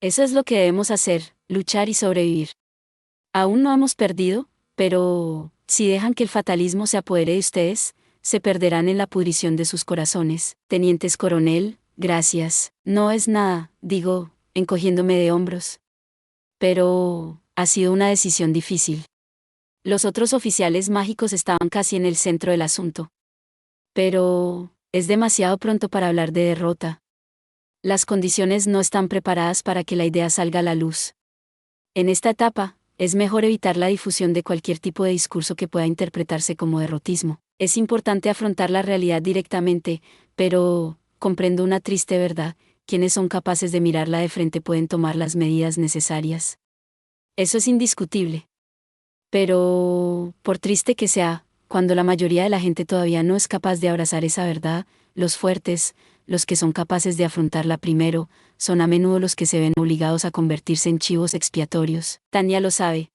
Eso es lo que debemos hacer, luchar y sobrevivir. Aún no hemos perdido, pero, si dejan que el fatalismo se apodere de ustedes, se perderán en la pudrición de sus corazones. Tenientes coronel, gracias. No es nada, digo, encogiéndome de hombros. Pero, ha sido una decisión difícil. Los otros oficiales mágicos estaban casi en el centro del asunto. Pero es demasiado pronto para hablar de derrota. Las condiciones no están preparadas para que la idea salga a la luz. En esta etapa, es mejor evitar la difusión de cualquier tipo de discurso que pueda interpretarse como derrotismo. Es importante afrontar la realidad directamente, pero comprendo una triste verdad: quienes son capaces de mirarla de frente pueden tomar las medidas necesarias. Eso es indiscutible. Pero, por triste que sea, cuando la mayoría de la gente todavía no es capaz de abrazar esa verdad, los fuertes, los que son capaces de afrontarla primero, son a menudo los que se ven obligados a convertirse en chivos expiatorios. Tania lo sabe.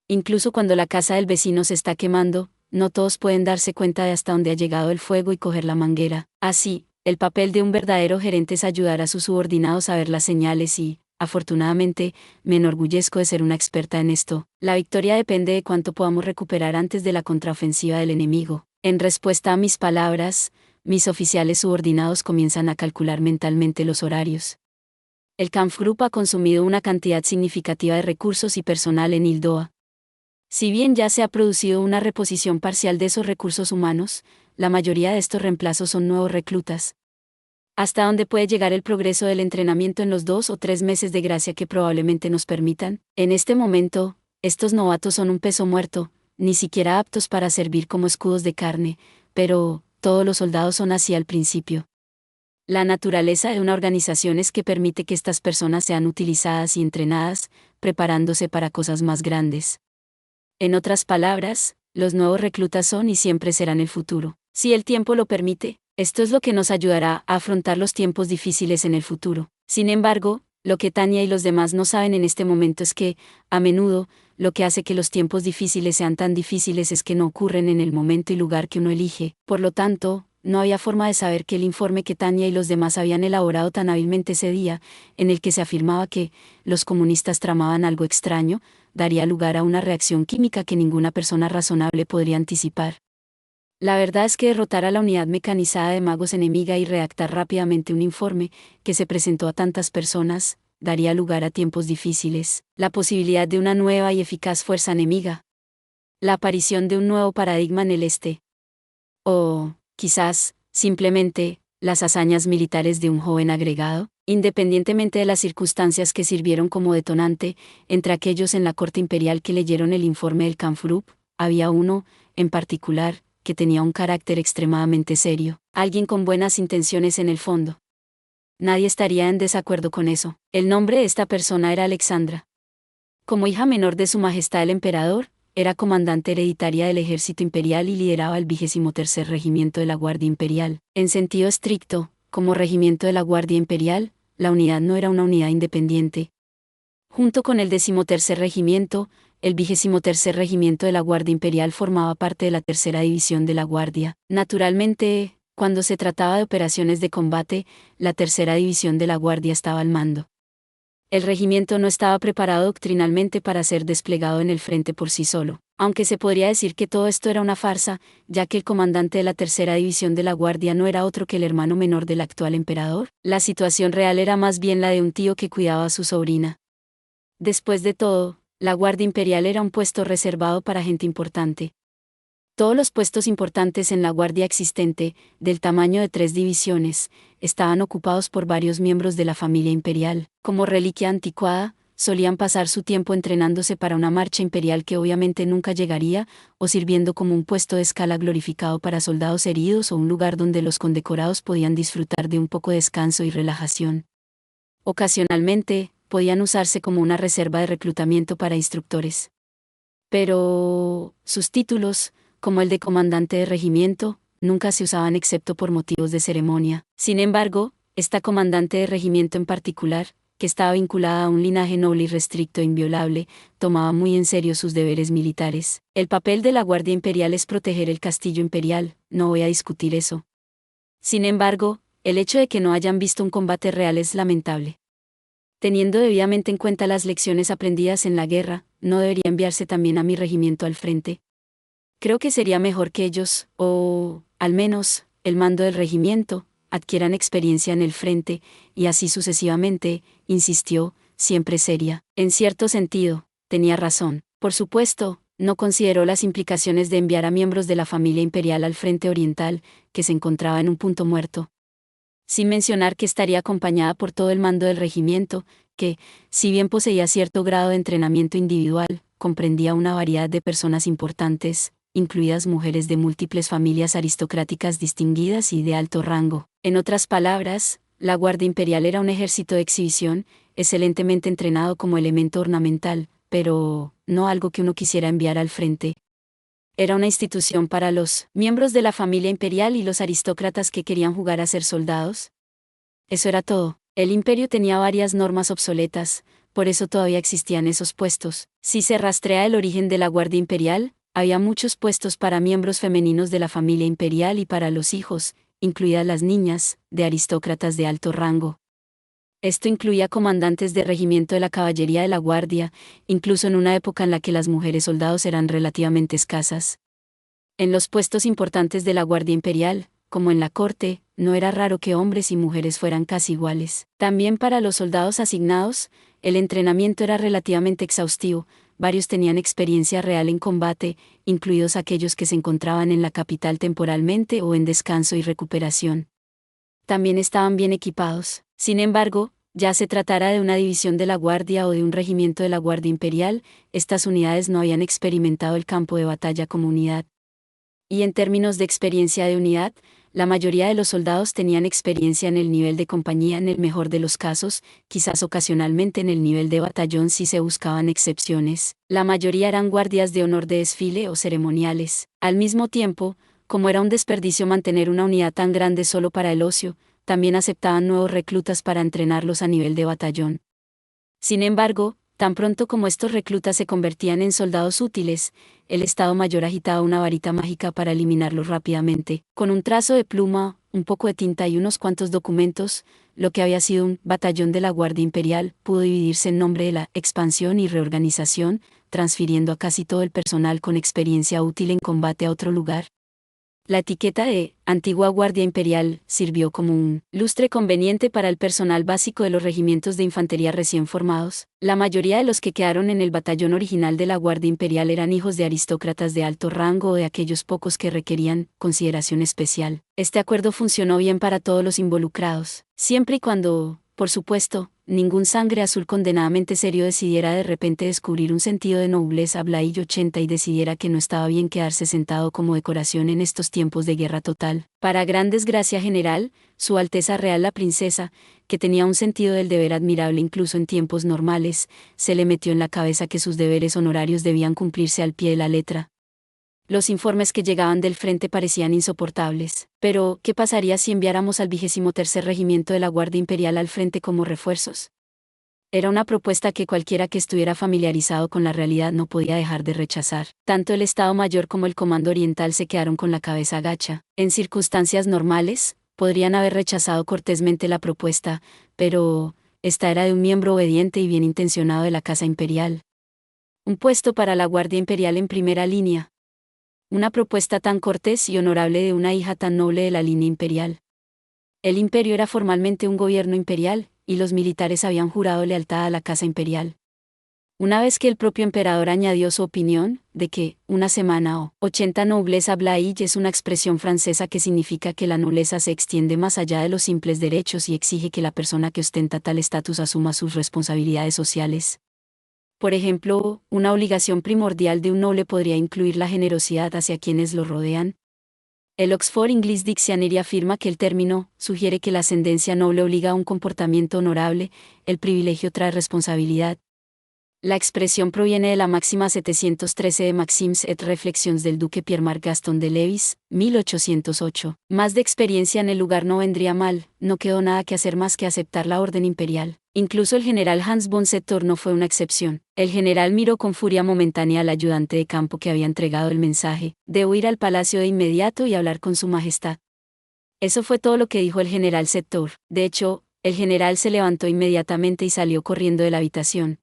Incluso cuando la casa del vecino se está quemando, no todos pueden darse cuenta de hasta dónde ha llegado el fuego y coger la manguera. Así, el papel de un verdadero gerente es ayudar a sus subordinados a ver las señales y, afortunadamente, me enorgullezco de ser una experta en esto. La victoria depende de cuánto podamos recuperar antes de la contraofensiva del enemigo. En respuesta a mis palabras, mis oficiales subordinados comienzan a calcular mentalmente los horarios. El Kampfgruppe ha consumido una cantidad significativa de recursos y personal en Ildoa. Si bien ya se ha producido una reposición parcial de esos recursos humanos, la mayoría de estos reemplazos son nuevos reclutas. ¿Hasta dónde puede llegar el progreso del entrenamiento en los 2 o 3 meses de gracia que probablemente nos permitan? En este momento, estos novatos son un peso muerto, ni siquiera aptos para servir como escudos de carne, pero todos los soldados son así al principio. La naturaleza de una organización es que permite que estas personas sean utilizadas y entrenadas, preparándose para cosas más grandes. En otras palabras, los nuevos reclutas son y siempre serán el futuro. Si el tiempo lo permite, esto es lo que nos ayudará a afrontar los tiempos difíciles en el futuro. Sin embargo, lo que Tania y los demás no saben en este momento es que, a menudo, lo que hace que los tiempos difíciles sean tan difíciles es que no ocurren en el momento y lugar que uno elige. Por lo tanto, no había forma de saber que el informe que Tania y los demás habían elaborado tan hábilmente ese día, en el que se afirmaba que los comunistas tramaban algo extraño, daría lugar a una reacción química que ninguna persona razonable podría anticipar. La verdad es que derrotar a la unidad mecanizada de magos enemiga y redactar rápidamente un informe, que se presentó a tantas personas, daría lugar a tiempos difíciles, la posibilidad de una nueva y eficaz fuerza enemiga, la aparición de un nuevo paradigma en el este. O, quizás, simplemente, las hazañas militares de un joven agregado, independientemente de las circunstancias que sirvieron como detonante. Entre aquellos en la corte imperial que leyeron el informe del Kampfgruppe, había uno, en particular, que tenía un carácter extremadamente serio, alguien con buenas intenciones en el fondo. Nadie estaría en desacuerdo con eso. El nombre de esta persona era Alexandra. Como hija menor de Su Majestad el Emperador, era comandante hereditaria del ejército imperial y lideraba el 23º Regimiento de la Guardia Imperial. En sentido estricto, como regimiento de la Guardia Imperial, la unidad no era una unidad independiente. Junto con el 13º Regimiento, el 23º Regimiento de la Guardia Imperial formaba parte de la Tercera División de la Guardia. Naturalmente, cuando se trataba de operaciones de combate, la Tercera División de la Guardia estaba al mando. El regimiento no estaba preparado doctrinalmente para ser desplegado en el frente por sí solo, aunque se podría decir que todo esto era una farsa, ya que el comandante de la Tercera División de la Guardia no era otro que el hermano menor del actual emperador. La situación real era más bien la de un tío que cuidaba a su sobrina. Después de todo, la Guardia Imperial era un puesto reservado para gente importante. Todos los puestos importantes en la Guardia existente, del tamaño de 3 divisiones, estaban ocupados por varios miembros de la familia imperial. Como reliquia anticuada, solían pasar su tiempo entrenándose para una marcha imperial que obviamente nunca llegaría, o sirviendo como un puesto de escala glorificado para soldados heridos o un lugar donde los condecorados podían disfrutar de un poco de descanso y relajación. Ocasionalmente, podían usarse como una reserva de reclutamiento para instructores. Pero sus títulos, como el de comandante de regimiento, nunca se usaban excepto por motivos de ceremonia. Sin embargo, esta comandante de regimiento en particular, que estaba vinculada a un linaje noble y restricto e inviolable, tomaba muy en serio sus deberes militares. El papel de la Guardia Imperial es proteger el castillo imperial, no voy a discutir eso. Sin embargo, el hecho de que no hayan visto un combate real es lamentable. Teniendo debidamente en cuenta las lecciones aprendidas en la guerra, ¿no debería enviarse también a mi regimiento al frente? Creo que sería mejor que ellos, o, al menos, el mando del regimiento, adquieran experiencia en el frente, y así sucesivamente, insistió, siempre seria. En cierto sentido, tenía razón. Por supuesto, no consideró las implicaciones de enviar a miembros de la familia imperial al frente oriental, que se encontraba en un punto muerto. Sin mencionar que estaría acompañada por todo el mando del regimiento, que, si bien poseía cierto grado de entrenamiento individual, comprendía una variedad de personas importantes, incluidas mujeres de múltiples familias aristocráticas distinguidas y de alto rango. En otras palabras, la Guardia Imperial era un ejército de exhibición, excelentemente entrenado como elemento ornamental, pero no algo que uno quisiera enviar al frente. Era una institución para los miembros de la familia imperial y los aristócratas que querían jugar a ser soldados. Eso era todo. El imperio tenía varias normas obsoletas, por eso todavía existían esos puestos. Si se rastrea el origen de la Guardia Imperial, había muchos puestos para miembros femeninos de la familia imperial y para los hijos, incluidas las niñas, de aristócratas de alto rango. Esto incluía comandantes de regimiento de la caballería de la Guardia, incluso en una época en la que las mujeres soldados eran relativamente escasas. En los puestos importantes de la Guardia Imperial, como en la corte, no era raro que hombres y mujeres fueran casi iguales. También para los soldados asignados, el entrenamiento era relativamente exhaustivo, varios tenían experiencia real en combate, incluidos aquellos que se encontraban en la capital temporalmente o en descanso y recuperación. También estaban bien equipados. Sin embargo, ya se tratara de una división de la Guardia o de un regimiento de la Guardia Imperial, estas unidades no habían experimentado el campo de batalla como unidad. Y en términos de experiencia de unidad, la mayoría de los soldados tenían experiencia en el nivel de compañía en el mejor de los casos, quizás ocasionalmente en el nivel de batallón si se buscaban excepciones. La mayoría eran guardias de honor de desfile o ceremoniales. Al mismo tiempo, como era un desperdicio mantener una unidad tan grande solo para el ocio, también aceptaban nuevos reclutas para entrenarlos a nivel de batallón. Sin embargo, tan pronto como estos reclutas se convertían en soldados útiles, el Estado Mayor agitaba una varita mágica para eliminarlos rápidamente. Con un trazo de pluma, un poco de tinta y unos cuantos documentos, lo que había sido un batallón de la Guardia Imperial pudo dividirse en nombre de la expansión y reorganización, transfiriendo a casi todo el personal con experiencia útil en combate a otro lugar. La etiqueta de Antigua Guardia Imperial sirvió como un lustre conveniente para el personal básico de los regimientos de infantería recién formados. La mayoría de los que quedaron en el batallón original de la Guardia Imperial eran hijos de aristócratas de alto rango o de aquellos pocos que requerían consideración especial. Este acuerdo funcionó bien para todos los involucrados, siempre y cuando, por supuesto, ningún sangre azul condenadamente serio decidiera de repente descubrir un sentido de nobleza Blay 80 y decidiera que no estaba bien quedarse sentado como decoración en estos tiempos de guerra total. Para gran desgracia general, Su Alteza Real la Princesa, que tenía un sentido del deber admirable incluso en tiempos normales, se le metió en la cabeza que sus deberes honorarios debían cumplirse al pie de la letra. Los informes que llegaban del frente parecían insoportables. Pero, ¿qué pasaría si enviáramos al 23º Regimiento de la Guardia Imperial al frente como refuerzos? Era una propuesta que cualquiera que estuviera familiarizado con la realidad no podía dejar de rechazar. Tanto el Estado Mayor como el Comando Oriental se quedaron con la cabeza gacha. En circunstancias normales, podrían haber rechazado cortésmente la propuesta, pero esta era de un miembro obediente y bien intencionado de la Casa Imperial. Un puesto para la Guardia Imperial en primera línea. Una propuesta tan cortés y honorable de una hija tan noble de la línea imperial. El imperio era formalmente un gobierno imperial, y los militares habían jurado lealtad a la casa imperial. Una vez que el propio emperador añadió su opinión, de que, una semana o 80 nobleza Blay es una expresión francesa que significa que la nobleza se extiende más allá de los simples derechos y exige que la persona que ostenta tal estatus asuma sus responsabilidades sociales. Por ejemplo, una obligación primordial de un noble podría incluir la generosidad hacia quienes lo rodean. El Oxford English Dictionary afirma que el término sugiere que la ascendencia noble obliga a un comportamiento honorable, el privilegio trae responsabilidad. La expresión proviene de la máxima 713 de Maxims et Réflexions del duque Pierre-Marc Gaston de Lévis, 1808. Más de experiencia en el lugar no vendría mal, no quedó nada que hacer más que aceptar la orden imperial. Incluso el general Hans von Settor no fue una excepción. El general miró con furia momentánea al ayudante de campo que había entregado el mensaje. Debo ir al palacio de inmediato y hablar con su majestad. Eso fue todo lo que dijo el general Settor. De hecho, el general se levantó inmediatamente y salió corriendo de la habitación.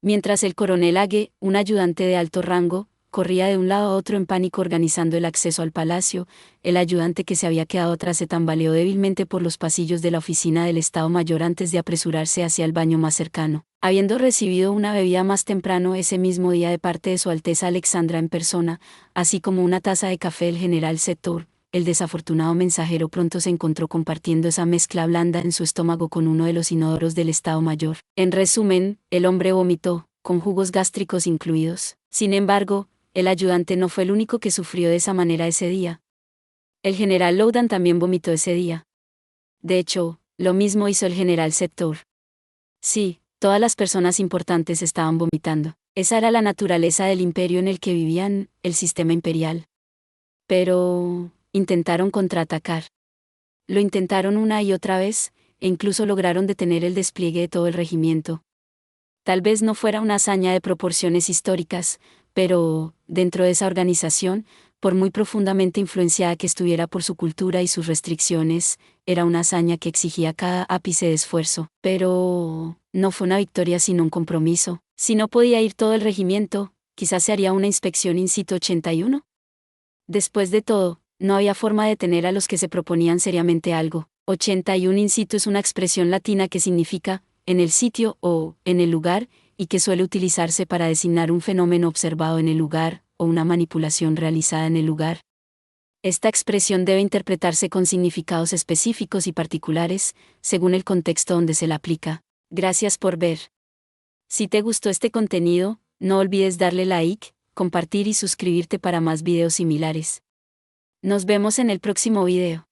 Mientras el coronel Age, un ayudante de alto rango, corría de un lado a otro en pánico organizando el acceso al palacio. El ayudante que se había quedado atrás se tambaleó débilmente por los pasillos de la oficina del Estado Mayor antes de apresurarse hacia el baño más cercano. Habiendo recibido una bebida más temprano ese mismo día de parte de Su Alteza Alexandra en persona, así como una taza de café del general Setor, el desafortunado mensajero pronto se encontró compartiendo esa mezcla blanda en su estómago con uno de los inodoros del Estado Mayor. En resumen, el hombre vomitó, con jugos gástricos incluidos. Sin embargo, el ayudante no fue el único que sufrió de esa manera ese día. El general Loudan también vomitó ese día. De hecho, lo mismo hizo el general Setor. Sí, todas las personas importantes estaban vomitando. Esa era la naturaleza del imperio en el que vivían, el sistema imperial. Pero intentaron contraatacar. Lo intentaron una y otra vez, e incluso lograron detener el despliegue de todo el regimiento. Tal vez no fuera una hazaña de proporciones históricas, pero, dentro de esa organización, por muy profundamente influenciada que estuviera por su cultura y sus restricciones, era una hazaña que exigía cada ápice de esfuerzo. Pero no fue una victoria sino un compromiso. Si no podía ir todo el regimiento, quizás se haría una inspección in situ 81. Después de todo, no había forma de detener a los que se proponían seriamente algo. 81 in situ es una expresión latina que significa en el sitio o en el lugar, y que suele utilizarse para designar un fenómeno observado en el lugar, o una manipulación realizada en el lugar. Esta expresión debe interpretarse con significados específicos y particulares, según el contexto donde se la aplica. Gracias por ver. Si te gustó este contenido, no olvides darle like, compartir y suscribirte para más videos similares. Nos vemos en el próximo video.